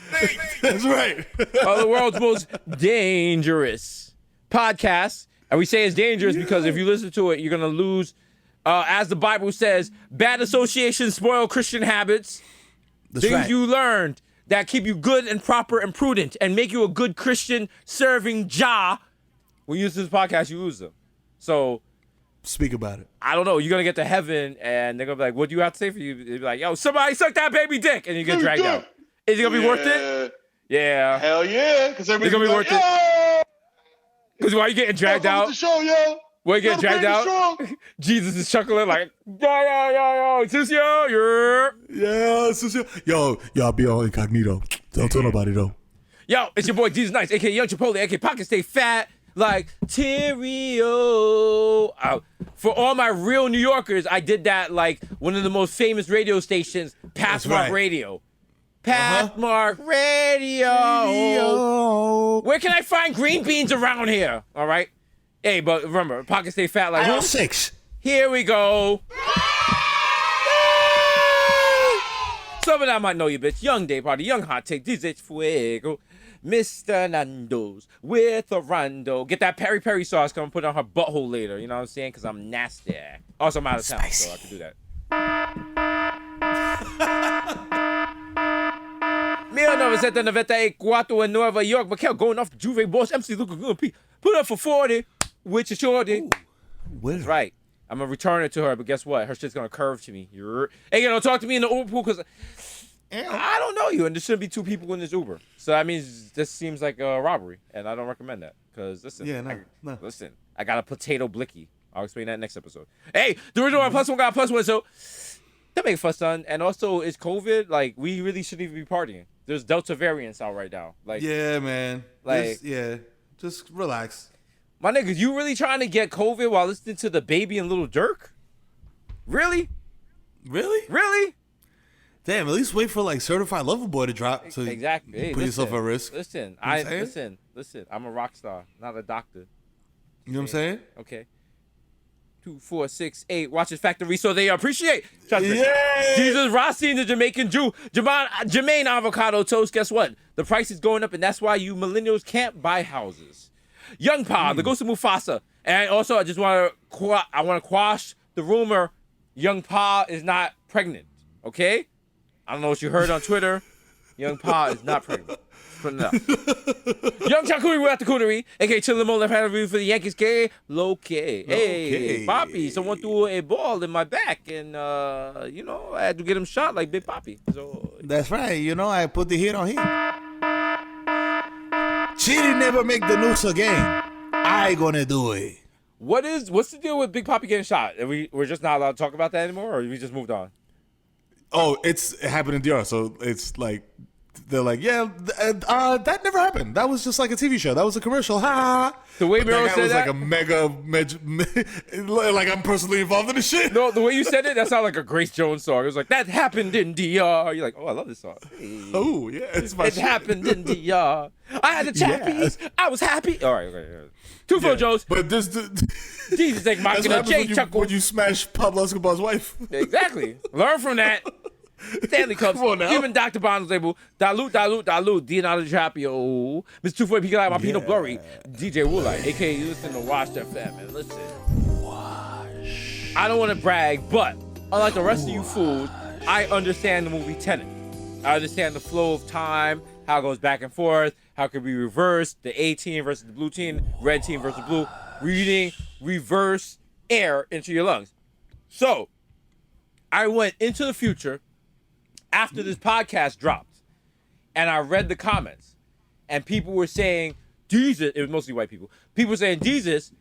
That's right. Of the world's most dangerous podcast. And we say it's dangerous because if you listen to it, you're going to lose. As the Bible says, bad associations spoil Christian habits. That's things right. you learned that keep you good and proper and prudent and make you a good Christian serving Jah. When you use this podcast, you lose them. So speak about it. I don't know. You're going to get to heaven and they're going to be like, what do you have to say for you? They'll be like, yo, somebody suck that baby dick. And you get dragged out. Is it going to be worth it? Yeah. Hell yeah. Because everybody's gonna be like, worth it. Because why are you getting dragged out? The show, yo. Why you getting dragged out? Jesus is chuckling like, yo, Susio, yeah, Susio. Yo, I'll be on incognito. Don't tell nobody though. Yo, it's your boy Jesus Nice, aka Young Chipotle, aka Pocket Stay Fat like Terrio. For all my real New Yorkers, I did that like one of the most famous radio stations, Passmark Radio. Passmark Radio. Where can I find green beans around here? All right. Hey, but remember, Pocket Stay Fat like Aisle 6. Here we go. Some of that might know you, bitch. Young Day Party, Young Hot Take, DJ Fuego, Mr. Nando's with a Rondo. Get that peri peri sauce, come put it on her butthole later. You know what I'm saying? Because I'm nasty. Also, I'm out of town, so I can do that. 1994 in Nueva York. Mikel going off the Juve boss. MC looking good. Put up for 40 with your shorty. That's right. I'm going to return it to her, but guess what? Her shit's going to curve to me. Hey, don't talk to me in the Uber pool because I don't know you, and there shouldn't be two people in this Uber. So that means this seems like a robbery, and I don't recommend that. Because, listen, listen, I got a potato blicky. I'll explain that next episode. Hey, the original one plus one got plus one, so That makes fun, son. And also, it's COVID. Like, we really shouldn't even be partying. There's Delta variants out right now. Like, Yeah, man. Like- Just relax. my niggas, you really trying to get COVID while listening to the Baby and Little Durk? Really? Really? Really? Damn, at least wait for like Certified Lover Boy to drop. So Exactly. Hey, put yourself at risk. Listen, what I'm saying? listen. I'm a rock star, not a doctor. You know what I'm saying? Okay. 2, 4, 6, 8. Watch his factory so they appreciate. Trust me. Yeah. Jesus Rossi and the Jamaican Jew. Jermaine Avocado Toast. Guess what? The price is going up, and that's why you millennials can't buy houses. Young Pa, the Ghost of Mufasa. And also, I just want to quash the rumor Young Pa is not pregnant. Okay? I don't know what you heard on Twitter. Young Pa is not pregnant. Put it up. Young Chakuri without the coonery, aka Chillimo left hand review for the Yankees. K. Low-K. Hey, Poppy, someone threw a ball in my back, and you know, I had to get him shot like Big Poppy. So That's right. You know, I put the hit on him. Chidi never make the news again. I gonna do it. what's the deal with Big Poppy getting shot? We're just not allowed to talk about that anymore, or we just moved on? Oh, it happened in DR, so it's like they're like, yeah, that never happened. That was just like a TV show. That was a commercial. Ha! The way But Miro that guy said was that, like a like I'm personally involved in the shit. no, the way you said it, that sounded like a Grace Jones song. It was like, that happened in DR. You're like, oh, I love this song. Hey. Oh yeah, it's my It shit. happened in DR. I had the chappies. I was happy. All right, okay. Two for Joes. But this, Jesus, like that's mocking what a happens J when you, chuckle. when you smash Pablo Escobar's wife. Exactly. Learn from that. Stanley Cups. Come on now. Even Dr. Bond's label. Dilute. Leonardo DiCaprio. Mr. 240 Peaky Live, my Pinot Blurry. DJ Woolite, a.k.a. you listen to Wash FM. And listen. I don't want to brag, but unlike the rest of you fools, I understand the movie Tenet. I understand the flow of time, how it goes back and forth, how it can be reversed, the A team versus the blue team, red team versus blue, breathing reverse air into your lungs. So, I went into the future after this podcast dropped, and I read the comments, and people were saying, Jesus, it was mostly white people, people were saying, Jesus,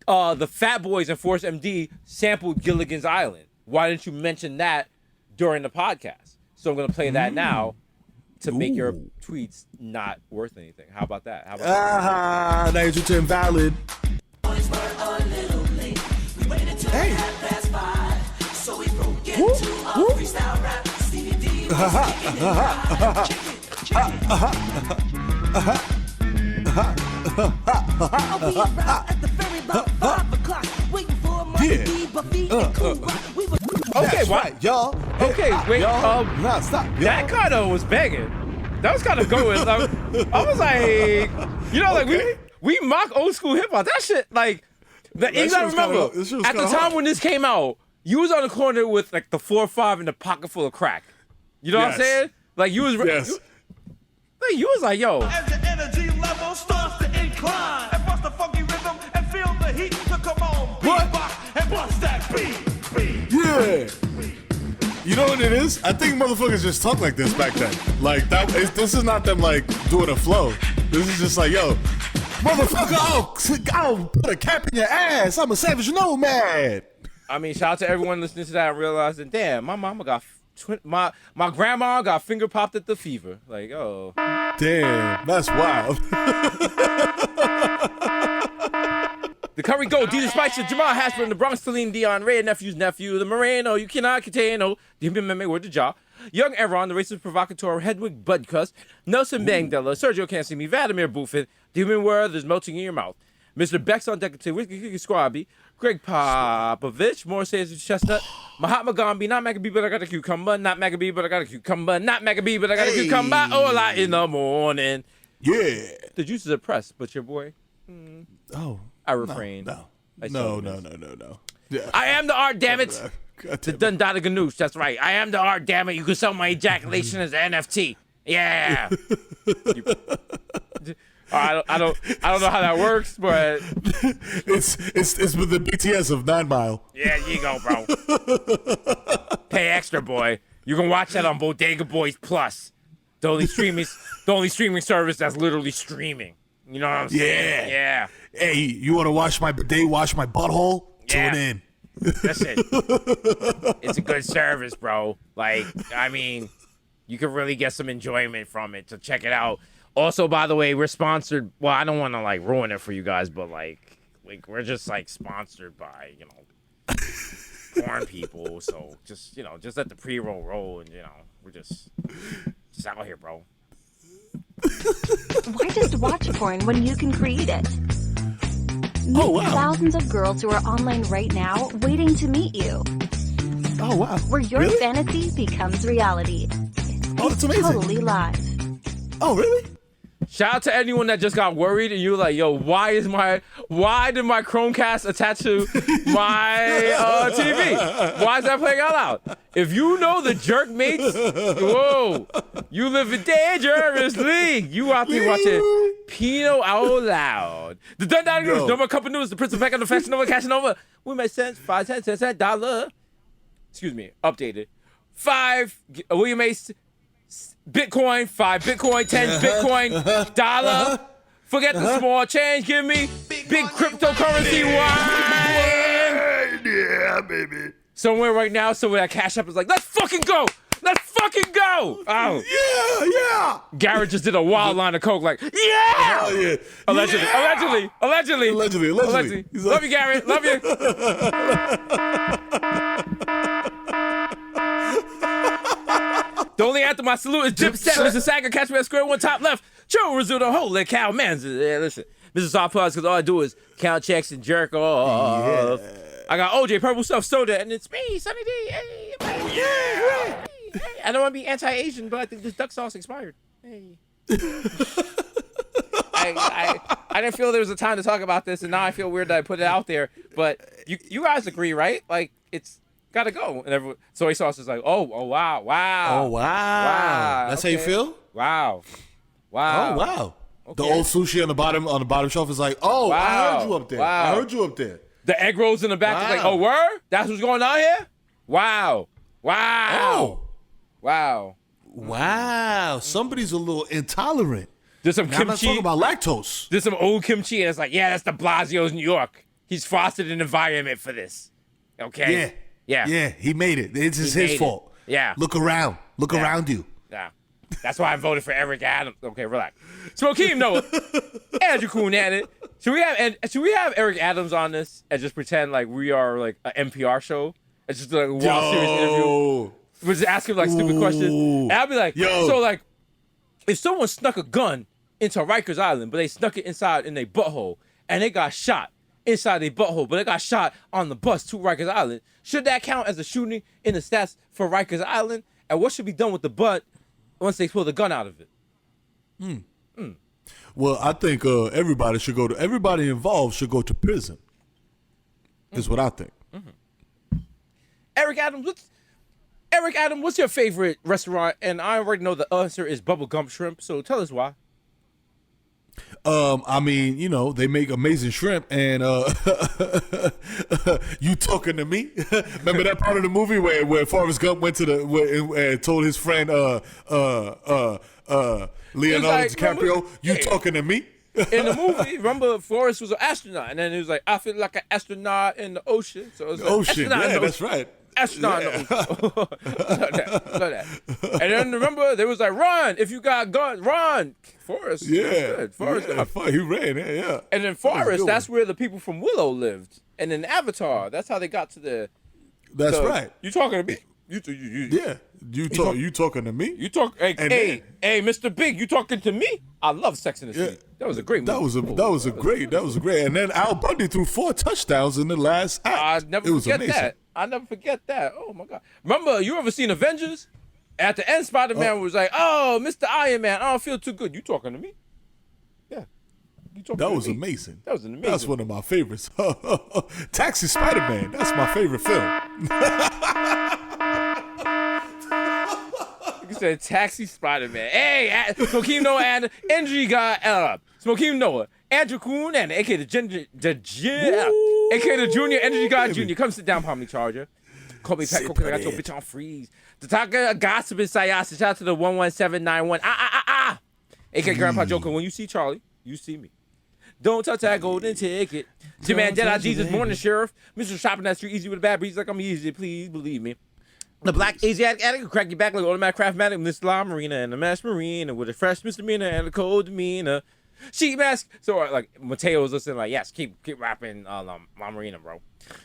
the Fat Boys and Force MD sampled Gilligan's Island. Why didn't you mention that during the podcast? So I'm going to play that now to make your tweets not worth anything. How about that? How about Now you're invalid. Hey. Okay, right, y'all. Okay, wait. Nah, stop. That kind of was banging. That was kind of going. I was like, you know, like we mock old school hip hop. That shit, like, you gotta remember, at the time when this came out, you was on the corner with like the 4-5 and the pocket full of crack. You know what I'm saying? Like you was, you was like, yo. As the energy level starts to incline, and bust the funky rhythm and feel the heat to come on. Beat and bust that beat. Yeah. You know what it is? I think motherfuckers just talk like this back then. Like this is not them like doing a flow. This is just like, yo, motherfucker, I'll put a cap in your ass. I'm a savage nomad. I mean, shout out to everyone listening to that and realizing, damn, my mama got my grandma got finger popped at the fever. Like, oh, damn, that's wild. The Curry Gold, DJ Spicer, Jamal Hasper, the Bronx, Celine Dion, Ray, nephew's nephew, the Moreno, you cannot contain, the Meme with the jaw, Young Aaron, the racist provocateur, Hedwig Budcuss, Nelson Bangdella, Sergio Can't See Me, Vladimir Buffin, the human word is melting in your mouth, Mr. Bex on Decorative, Whiskey Squabby, Greg Popovich, more says Chestnut, Mahatma Gandhi, not Maccabee, but I got a cucumber, not Maccabee, but I got a cucumber, not Maccabee, but I got a cucumber, all out in the morning. Yeah. The juices are pressed, but your boy, I refrain. No. Yeah. I am the art, damn it. The Dundada Ganoush, that's right. I am the art, damn it. You can sell my ejaculation as an NFT. Yeah. I don't know how that works, but it's with the BTS of 9 Mile. Yeah, you go, bro. Pay extra, boy. You can watch that on Bodega Boys Plus. The only streaming service that's literally streaming. You know what I'm saying? Yeah. Hey, you want to wash my bidet, wash my butthole? Tune in. Listen, it's a good service, bro. Like, I mean, you can really get some enjoyment from it. So check it out. Also, by the way, we're sponsored. Well, I don't want to like ruin it for you guys, but like we're just like sponsored by porn people. So just just let the pre-roll roll, and we're just out here, bro. Why just watch porn when you can create it? Meet thousands of girls who are online right now waiting to meet you. Oh, wow. Where your Really? fantasy becomes reality. Oh, that's amazing. Totally live. Oh, really? Shout out to anyone that just got worried and you were like, yo, why did my Chromecast attach to my TV? Why is that playing out loud? If you know the jerk mates, whoa, you live in dangerous league. You out there watching Pino out loud. The Dundee News, no more cup of news, the Prince of Peck on the Fashion Nova, cashing over. We made sense, 5 cents, $10. Excuse me, updated. 5, William Mace. Bitcoin, 5 Bitcoin, 10 Bitcoin, dollar. Forget the small change. Give me big cryptocurrency wine. Yeah, baby. Somewhere right now, somewhere that Cash App is like, let's fucking go. Let's fucking go. Oh. Yeah. Garrett just did a wild line of coke like, yeah. Oh, yeah. Allegedly. He's Love like- you, Garrett. Love you. The only anthem I salute is Dipset. Mr. Sager, catch me at square one, top left. Joe Rizzuto, holy cow, man. Yeah, listen, Mr. Soft Plus, because all I do is count checks and jerk off. Yeah. I got OJ, Purple Stuff, Soda, and it's me, Sunny D. Hey, yeah. Hey. I don't want to be anti-Asian, but I think this duck sauce expired. Hey. I didn't feel there was a time to talk about this, and now I feel weird that I put it out there. But you guys agree, right? Like, it's gotta go. And everyone, soy sauce is like, wow. Oh, wow. That's okay. how you feel? Wow. Oh, wow. Okay. The old sushi on the bottom shelf is like, I heard you up there. Wow. I heard you up there. The egg rolls in the back is like, Wow. oh, word? That's what's going on here? Wow. Oh. Wow. Wow. Somebody's a little intolerant. There's some Now I'm not kimchi. talking about lactose. There's some old kimchi, and it's like, yeah, that's the Blasio's New York. He's fostered an environment for this. Okay? Yeah, he made it. It's He his made it. fault. Yeah. Look around. Look around you. Yeah. That's why I voted for Eric Adams. Okay, relax. So Akeem Noah, Andrew Kuhn at it. Should we have Eric Adams on this and just pretend like we are like an NPR show? It's just like a wild serious interview. We're just asking like stupid questions. And I'll be like, so like, if someone snuck a gun into Rikers Island, but they snuck it inside in their butthole, and they got shot inside their butthole, but they got shot on the bus to Rikers Island, should that count as a shooting in the stats for Rikers Island? And what should be done with the butt once they pull the gun out of it? Well, I think everybody involved should go to prison. Is what I think. Eric Adams, what's your favorite restaurant? And I already know the answer is Bubble Gump Shrimp, so tell us why. I mean, they make amazing shrimp, and you talking to me? Remember that part of the movie where Forrest Gump went to and told his friend Leonardo like, DiCaprio, "You talking to me?" In the movie, remember Forrest was an astronaut, and then he was like, "I feel like an astronaut in the ocean." So it was like, Ocean, astronaut in the that's ocean. right. Astronaut in the ocean. Love that. And then remember, they was like, "Run if you got guns, run." Forrest, good. Forrest, he ran. Yeah. And then Forrest, that's where the people from Willow lived, and in Avatar, that's how they got to the. That's right. You talking to me? You talking to me? You talk. Hey, Mr. Big, you talking to me? I love Sex and the City. That was a great movie. That was a great. And then Al Bundy threw 4 touchdowns in the last act. I never forget that. Oh my God! Remember, you ever seen Avengers? At the end, Spider-Man was like, "Oh, Mr. Iron Man, I don't feel too good. You talking to me?" Yeah. That was amazing. That was an amazing. That's one of my favorites. Taxi Spider-Man. That's my favorite film. You said Taxi Spider-Man. Hey, Smokeem Noah and Andrew got Smokeem Noah, Andrew Kuhn, and aka the Junior Energy God Junior. Come sit down, Pomni Charger. Call me Pat Cook. I got your bitch on freeze. The Taka Gossip and Sayasa. Shout out to the 11791. AKA Grandpa Joker. When you see Charlie, you see me. Don't touch that golden ticket. Jim Mandela, Jesus, morning sheriff. Mr. Shopping that street easy with a bad breeze like I'm easy. Please believe me. The black Asiatic addict will crack your back like automatic craftmatic, Miss La Marina and the Mash Marina with a fresh misdemeanor and a cold demeanor. Sheet mask. So like Mateo was listening, like, yes, keep rapping La Marina, bro.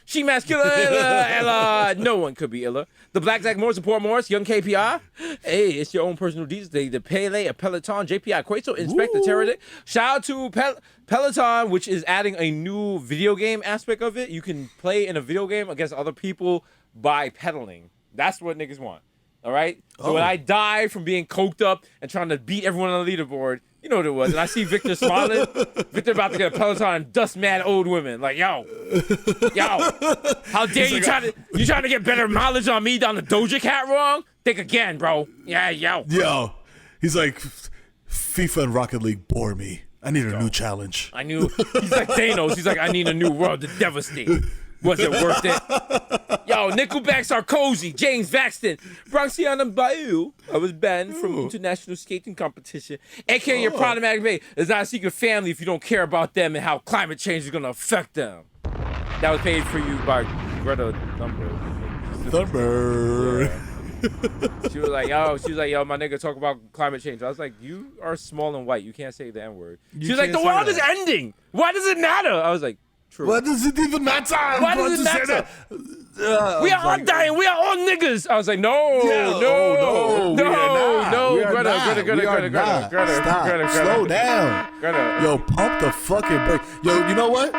Sheet mask killer, Ella. No one could be iller. The Black Zach Morris, Support Morris, Young KPI. Hey, it's your own personal details. The Pele, a Peloton, JPI Quato, Inspector Terror. Shout out to Peloton, which is adding a new video game aspect of it. You can play in a video game against other people by pedaling. That's what niggas want. All right? So when I die from being coked up and trying to beat everyone on the leaderboard, you know what it was. And I see Victor smiling. Victor about to get a Peloton and dust mad old women. Like, yo, how dare you trying to get better mileage on me down the Doja Cat wrong? Think again, bro. Yeah, yo. He's like, FIFA and Rocket League bore me. I need a new challenge. He's like Thanos. He's like, I need a new world to devastate. Was it worth it? Yo, Nickelback, Sarkozy, James Vaxton, Bronxiana Bayou. I was banned from international skating competition. AKA your problematic mate is not a secret family if you don't care about them and how climate change is going to affect them. That was paid for you by Greta Thunberg. Yeah. She was like, yo, my nigga talk about climate change. I was like, you are small and white. You can't say the N-word. She was like, the world is ending. Why does it matter? I was like, true. Why does it even matter? Why does it matter? We are all dying. We are all niggas. I was like, no, Greta. Slow down. Greta. Yo, pump the fucking brake. Yo, you know what?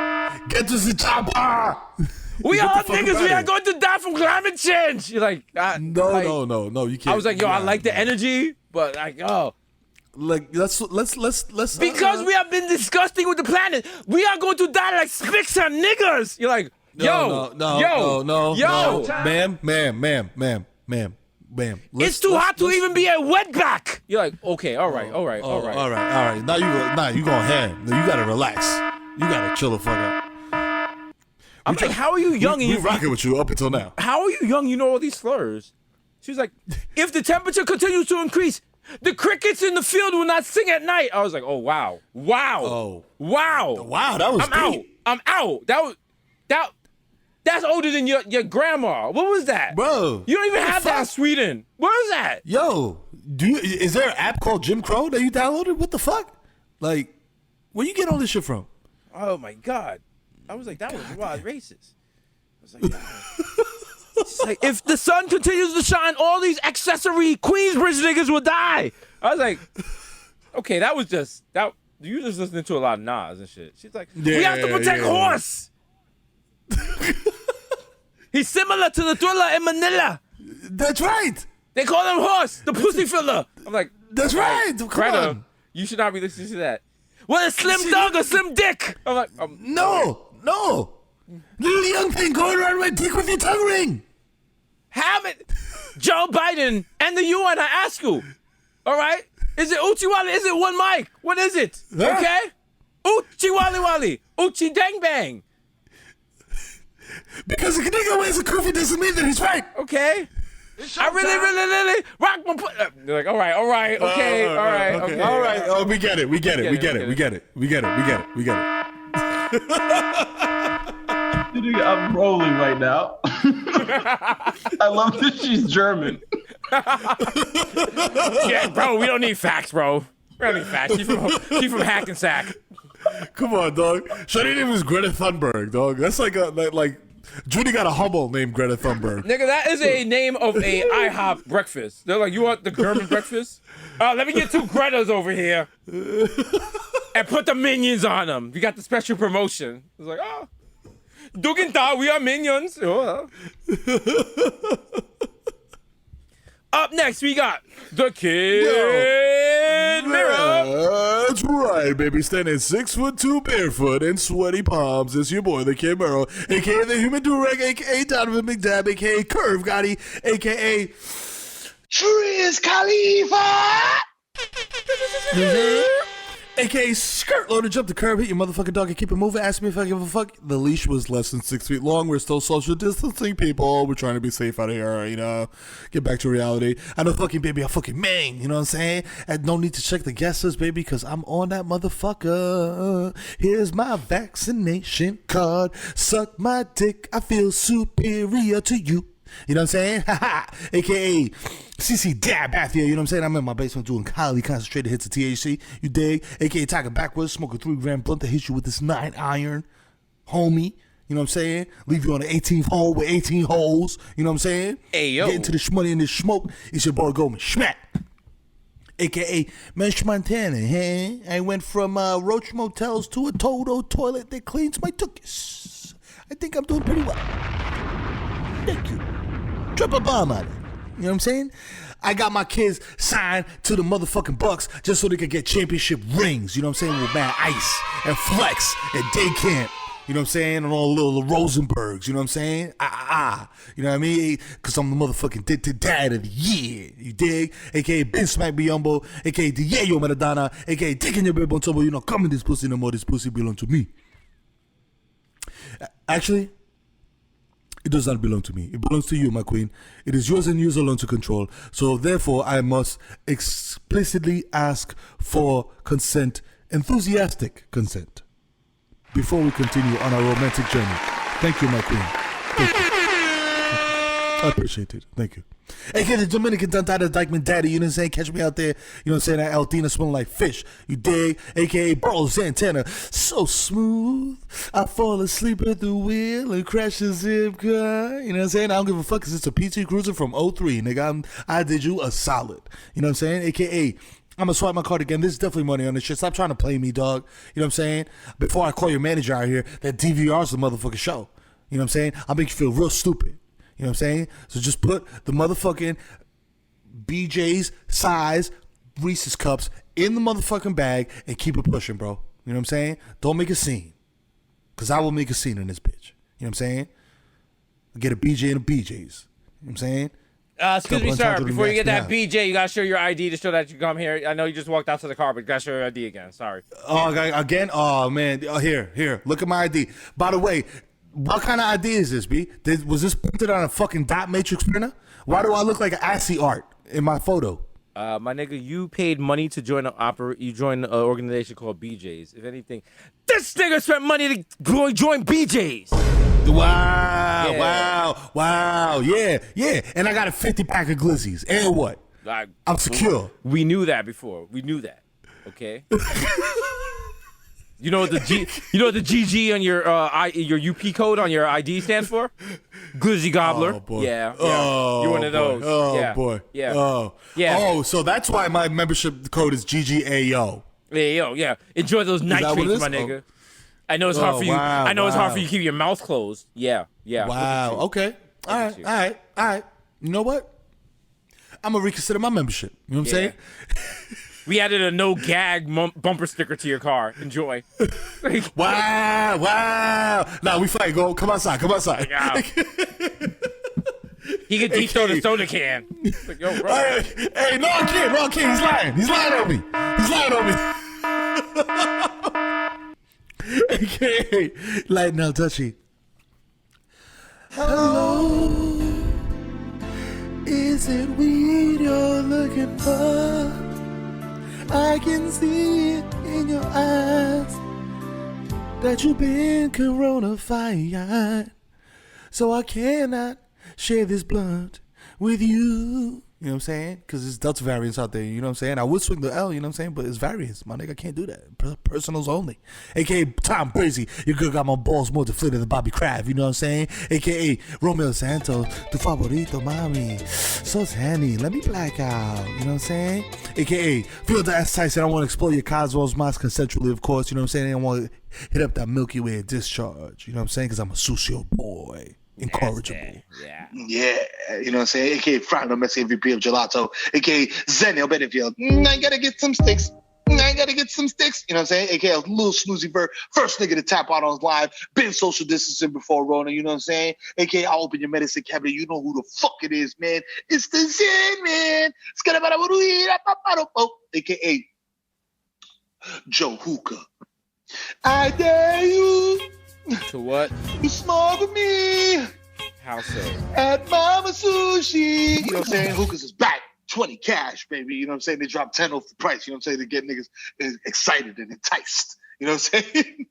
Get to the chopper. We are all niggas. We are going to die from climate change. You're like, no, you can't. I was like, yo, I like the energy, but like, oh. Like let's because we have been disgusting with the planet. We are going to die like spicks and niggers. You're like, no, ma'am. It's too hot to even be a wetback. You're like, okay, all right. Now you going ham. You gotta relax. You gotta chill the fuck out. I'm like, how are you young? We rocking with you up until now. How are you young? You know all these slurs. She was like, if the temperature continues to increase, the crickets in the field will not sing at night. I was like, oh, wow. Wow, that was deep. I'm out. That's older than your grandma. What was that? Bro. You don't even have that in Sweden. What is that? Yo, is there an app called Jim Crow that you downloaded? What the fuck? Like, where you get all this shit from? Oh, my God. I was like, that was racist. I was like, it's like, if the sun continues to shine, all these accessory Queensbridge niggas will die. I was like, okay, that was just that. You just listening to a lot of Nas and shit. She's like, we have to protect horse. He's similar to the Thriller in Manila. That's right. They call him Horse, the pussy filler. I'm like, that's right. Come on. You should not be listening to that. What, a slim dog or slim dick? I'm like, no. Little young thing going around my dick with your tongue ring. Have it, Joe Biden and the UN. I ask you, all right? Is it Uchi Wally? Is it one mic? What is it? Huh? Okay, Uchi Wally Wally, Uchi Dang Bang. Because a nigga wears a kufi doesn't mean that he's right. Okay. I really rock my. They're like, all right, okay, all right. Oh, we get it. I'm rolling right now. I love that she's German. Yeah, bro, we don't need facts, bro. We don't need facts. She's from Hackensack. Come on, dog. Shawty name is Greta Thunberg, dog. That's like Judy got a Hummel named Greta Thunberg. Nigga, that is a name of a IHOP breakfast. They're like, you want the German breakfast? Let me get 2 Gretas over here. And put the minions on them. We got the special promotion. It's like, oh. Duginta, we are minions. Oh. Up next, we got the Kid Mirror. That's right, baby. Standing 6'2" barefoot and sweaty palms. It's your boy, the Kid Mirror, a.k.a. the Human Durag, a.k.a. Donovan McDab, a.k.a. Curve Gotti, a.k.a. Triz Khalifa. AKA skirt loader, jump the curb, hit your motherfucking dog and keep it moving. Ask me if I give a fuck. The leash was less than 6 feet long. We're still social distancing, people. We're trying to be safe out of here, you know. Get back to reality. I know fucking baby, I fucking man, you know what I'm saying? And no need to check the guest list, baby, because I'm on that motherfucker. Here's my vaccination card. Suck my dick. I feel superior to you. You know what I'm saying? AKA CC Dab back here. You know what I'm saying? I'm in my basement doing highly concentrated hits of THC. You dig? AKA talking backwards, smoking 3-gram blunt to hit you with this 9-iron, homie. You know what I'm saying? Leave you on the 18th hole with 18 holes. You know what I'm saying? Hey, yo. Get into the shmoney and the smoke. It's your boy Goldman Schmack. AKA Mensch Montana. Hey? I went from Roach Motels to a Toto toilet that cleans my tuchus. I think I'm doing pretty well. Thank you. Drop a bomb on it. You know what I'm saying? I got my kids signed to the motherfucking Bucks just so they could get championship rings. You know what I'm saying? With Mad Ice and Flex and Day Camp. You know what I'm saying? And all the little Rosenbergs. You know what I'm saying? You know what I mean? Because I'm the motherfucking dad of the year. You dig? AKA Ben Smack Biombo. AKA Diego Maradona. AKA taking your baby on top. You know, come in this pussy no more. This pussy belong to me. Actually, it does not belong to me. It belongs to you, my queen. It is yours and yours alone to control. So therefore, I must explicitly ask for consent, enthusiastic consent, before we continue on our romantic journey. Thank you, my queen. Thank you. I appreciate it. Thank you. AKA the Dominican Dantata Dykeman Daddy, you know what I'm saying? Catch me out there, you know what I'm saying? That Altina smelling like fish, you dig? AKA Burl Santana, so smooth. I fall asleep at the wheel and crash a zip car. You know what I'm saying? I don't give a fuck because it's a PT Cruiser from 03, nigga. I did you a solid. You know what I'm saying? AKA, I'm gonna swipe my card again. This is definitely money on this shit. Stop trying to play me, dog. You know what I'm saying? Before I call your manager out here, that DVR's the motherfucking show. You know what I'm saying? I'll make you feel real stupid. You know what I'm saying? So just put the motherfucking BJ's size Reese's cups in the motherfucking bag and keep it pushing, bro. You know what I'm saying? Don't make a scene. Because I will make a scene in this bitch. You know what I'm saying? I'll get a BJ and a BJ's. You know what I'm saying? Excuse me, sir. Before you get that BJ, you gotta show your ID to show that you come here. I know you just walked out to the car, but you gotta show your ID again. Sorry. Oh, again? Oh, man. Oh, here. Look at my ID. By the way, what kind of ID is this, B? Was this printed on a fucking dot matrix printer? Why do I look like an ASCII art in my photo? My nigga, you paid money to join you joined an organization called BJ's. If anything, this nigga spent money to join BJ's. Wow. Yeah. And I got a 50-pack of glizzies. And what? I'm secure. We knew that before. We knew that. Okay. You know what the GG on your UP code on your ID stands for? Glizzy Gobbler. Oh boy. Yeah. You're one of those. Oh boy. Yeah. Oh. Yeah. Oh, so that's why my membership code is GGAO. Yeah. Enjoy those nitrates, my nigga. I know it's hard for you. I know it's hard for you to keep your mouth closed. Yeah. Wow. Okay. All right. You know what? I'm gonna reconsider my membership. You know what I'm saying? We added a no gag bumper sticker to your car. Enjoy. Wow. Nah, we fight. Come outside. Yeah. He could deep throw the soda can. Like, yo, bro. Hey, no, I can't. He's lying on me. Okay. Light now, touchy. Hello. Is it weed you're looking for? I can see it in your eyes that you've been coronafied, so I cannot share this blunt with you. You know what I'm saying? Because there's Delta variants out there, you know what I'm saying? I would swing the L, you know what I'm saying? But it's variants, my nigga. I can't do that. Personals only. AKA Tom Brady. Your girl got my balls more deflated than Bobby Kraft, you know what I'm saying? AKA Romeo Santos. Tu favorito, mami. So handy. Let me black out. You know what I'm saying? AKA Phil S. Tyson. I want to explode your Cosmos Mosque consensually, of course. You know what I'm saying? I want to hit up that Milky Way discharge. You know what I'm saying? Because I'm a sucio boy. Incorrigible. Yeah, you know what I'm saying? AKA Franco Messi, MVP of Gelato. AKA Zenio Benefield. I gotta get some sticks. You know what I'm saying? AKA a little snoozy bird. First nigga to tap out on live. Been social distancing before Rona, you know what I'm saying? AKA I'll open your medicine cabinet. You know who the fuck it is, man. It's the Zen, man. AKA Joe Hookah. I dare you To what? to smoke with me How so? at Mama Sushi. You know what I'm saying? Hookahs is back. 20 cash, baby. You know what I'm saying? They dropped 10 off the price. You know what I'm saying? They get niggas excited and enticed. You know what I'm saying?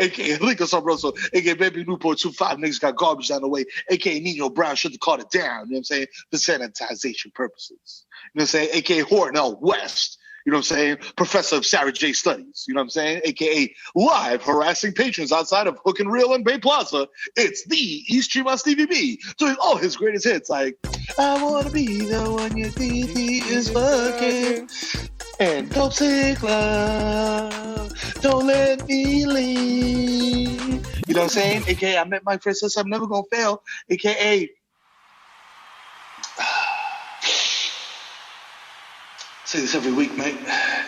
AKA Rico Sabroso, AKA Baby Newport 25 niggas got garbage on the way, AKA Nino Brown should have caught it down, you know what I'm saying, for sanitization purposes. You know what I'm saying? AKA Hornell West, you know what I'm saying, professor of Sarah J. Studies, you know what I'm saying, AKA live harassing patrons outside of Hook and Reel and Bay Plaza. It's the East Street on Stevie B, doing all his greatest hits like, I wanna be the one your DD is fucking. And don't sick love, don't let me leave. You know what I'm saying? AKA, I met my friend, says I'm never gonna fail. AKA, say this every week, mate.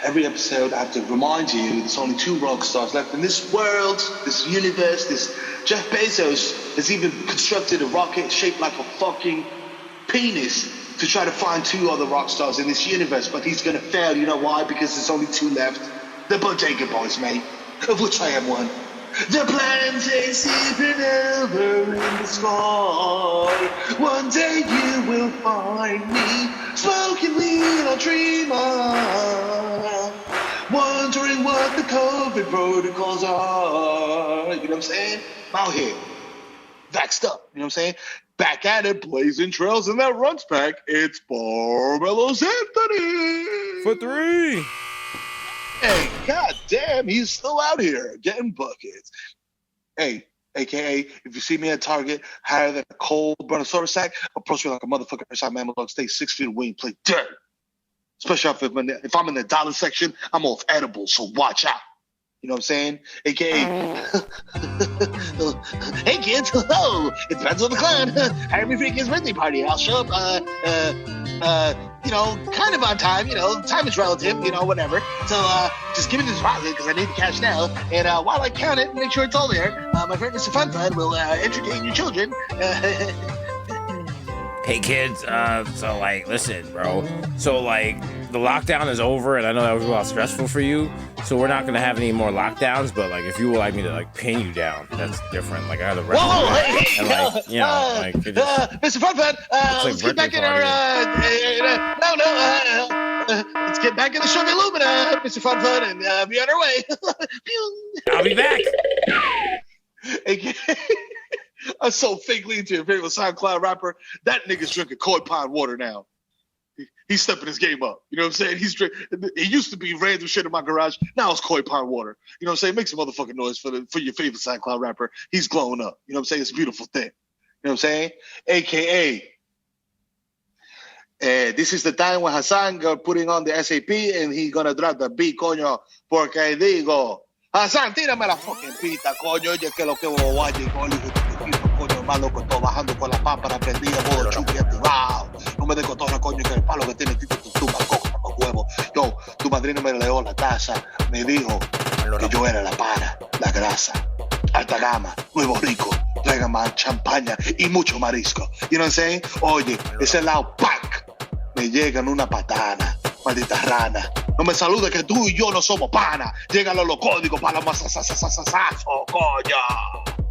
Every episode, I have to remind you there's only 2 rock stars left in this world, this universe. This Jeff Bezos has even constructed a rocket shaped like a fucking penis to try to find 2 other rock stars in this universe, but he's gonna fail. You know why? Because there's only 2 left. The Bodega Boys, mate, of which I am one. The plans they sleeping over in the sky. One day you will find me smoking weed on Tremont, wondering what the COVID protocols are. You know what I'm saying? I'm out here, vaxxed up. You know what I'm saying? Back at it, blazing trails in that runs pack. It's Barbelos Anthony For 3. Hey, goddamn, he's still out here getting buckets. Hey, AKA, if you see me at Target higher than a cold brontosaurus sack, approach me like a motherfucker inside Mammoth Dog. Stay 6 feet away and play dirt. Especially if I'm in the dollar section, I'm off edibles, so watch out. You know what I'm saying? AKA, hey kids, hello, it depends on the clan. Harry Freakin's birthday party. I'll show up, you know, kind of on time. You know, time is relative, you know, whatever. So just give me the deposit because I need the cash now. And while I count it, make sure it's all there. My friend Mr. Funfun will entertain your children. Hey kids, so like, listen, bro. So like, the lockdown is over, and I know that was a lot stressful for you. So we're not gonna have any more lockdowns. But like, if you would like me to like pin you down, that's different. Like I have the rest. Whoa, hey, and like, you know, like it just, Mr. Funfun, let's get back in our. Let's get back in the Sugar Illumina, Mr. Funfun, and be on our way. I'll be back. I'm so fakely into your favorite SoundCloud rapper. That nigga's drinking Koi Pond water now. He's stepping his game up. You know what I'm saying? He's drinking. It used to be random shit in my garage. Now it's Koi Pond water. You know what I'm saying? Make some motherfucking noise for your favorite SoundCloud rapper. He's glowing up. You know what I'm saying? It's a beautiful thing. You know what I'm saying? AKA, this is the time when Hassan got putting on the SAP and he's gonna drop the beat, coño, porque digo, Hassan, tírame la fucking pita, coño, oye, que lo que guaye, coño, coño, más loco, todo bajando con la pámpara prendida, modo chupi activado. No me de cotorra, coño, que el palo que tiene tipo tu coco, tu huevo. Yo, tu madrina me leó la taza, me dijo que yo era la para, la grasa, alta gama, nuevo rico, traigan más champaña y mucho marisco. You know what I'm saying? Oye, ese lado, ¡pac! Me llegan una patana, maldita rana. No me saludes que tú y yo no somos pana. Llegan los códigos para los masasasasasasazo, coño.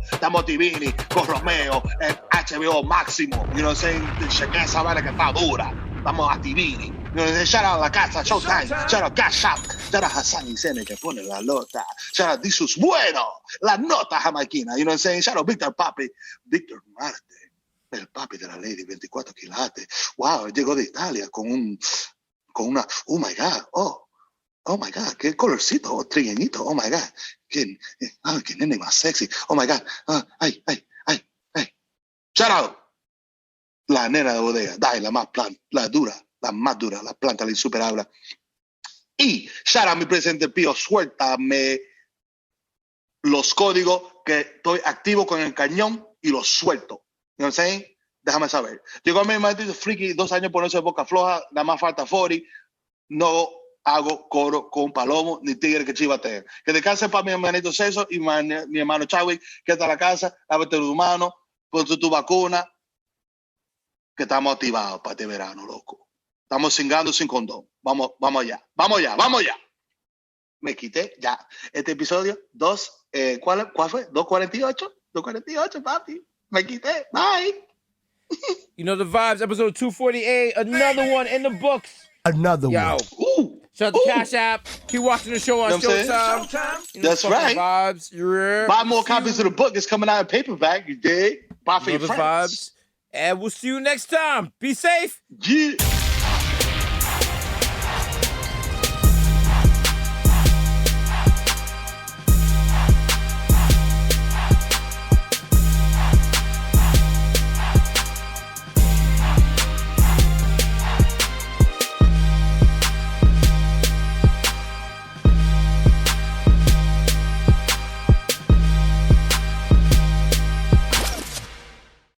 Estamos Divini con Romeo en HBO Máximo. You know what I'm saying? Chequea esa vaina que está dura. Estamos a Divini. You know what I'm saying? Shout out La Casa, Showtime. Shout out Cash Out. Shout out Hassan y Sene que pone la nota. Shout out Disus Bueno. La nota jamaiquina. You know what I'm saying? Shout out Víctor Papi. Víctor Marte. El papi de la Lady 24 quilates. Wow, llegó de Italia con una, oh my God, qué colorcito, trigueñito, oh my God, qué nene más sexy, oh my God, ay. Shout out, la nena de bodega, dai, la más dura, la planta, la insuperable. Y shout out mi presidente Pío, suéltame los códigos que estoy activo con el cañón y los suelto. You know what I'm saying? Déjame saber. Llegó mi maldito friki 2 años por eso de boca floja, nada más falta 40. No hago coro con palomo ni tigre que chivateen. Que descanse para mi hermanito Ceso y mi hermano Chawi, que está en la casa, lávate tu mano, ponte tu vacuna, que estamos activados para este verano, loco. Estamos cingando sin condón. Vamos allá. Me quité, ya. Este episodio, ¿cuál fue? 248. 248, papi. Me quité. Bye. You know the vibes. Episode 248. Another one in the books. Another Yo. one. Ooh. Shout out to Cash App. Keep watching the show on You know what I'm Showtime. You know That's the fucking right. Vibes. Yeah. Buy more copies of the book. It's coming out in paperback. You dig? Buy for You know your the friends. vibes. And we'll see you next time. Be safe. Yeah.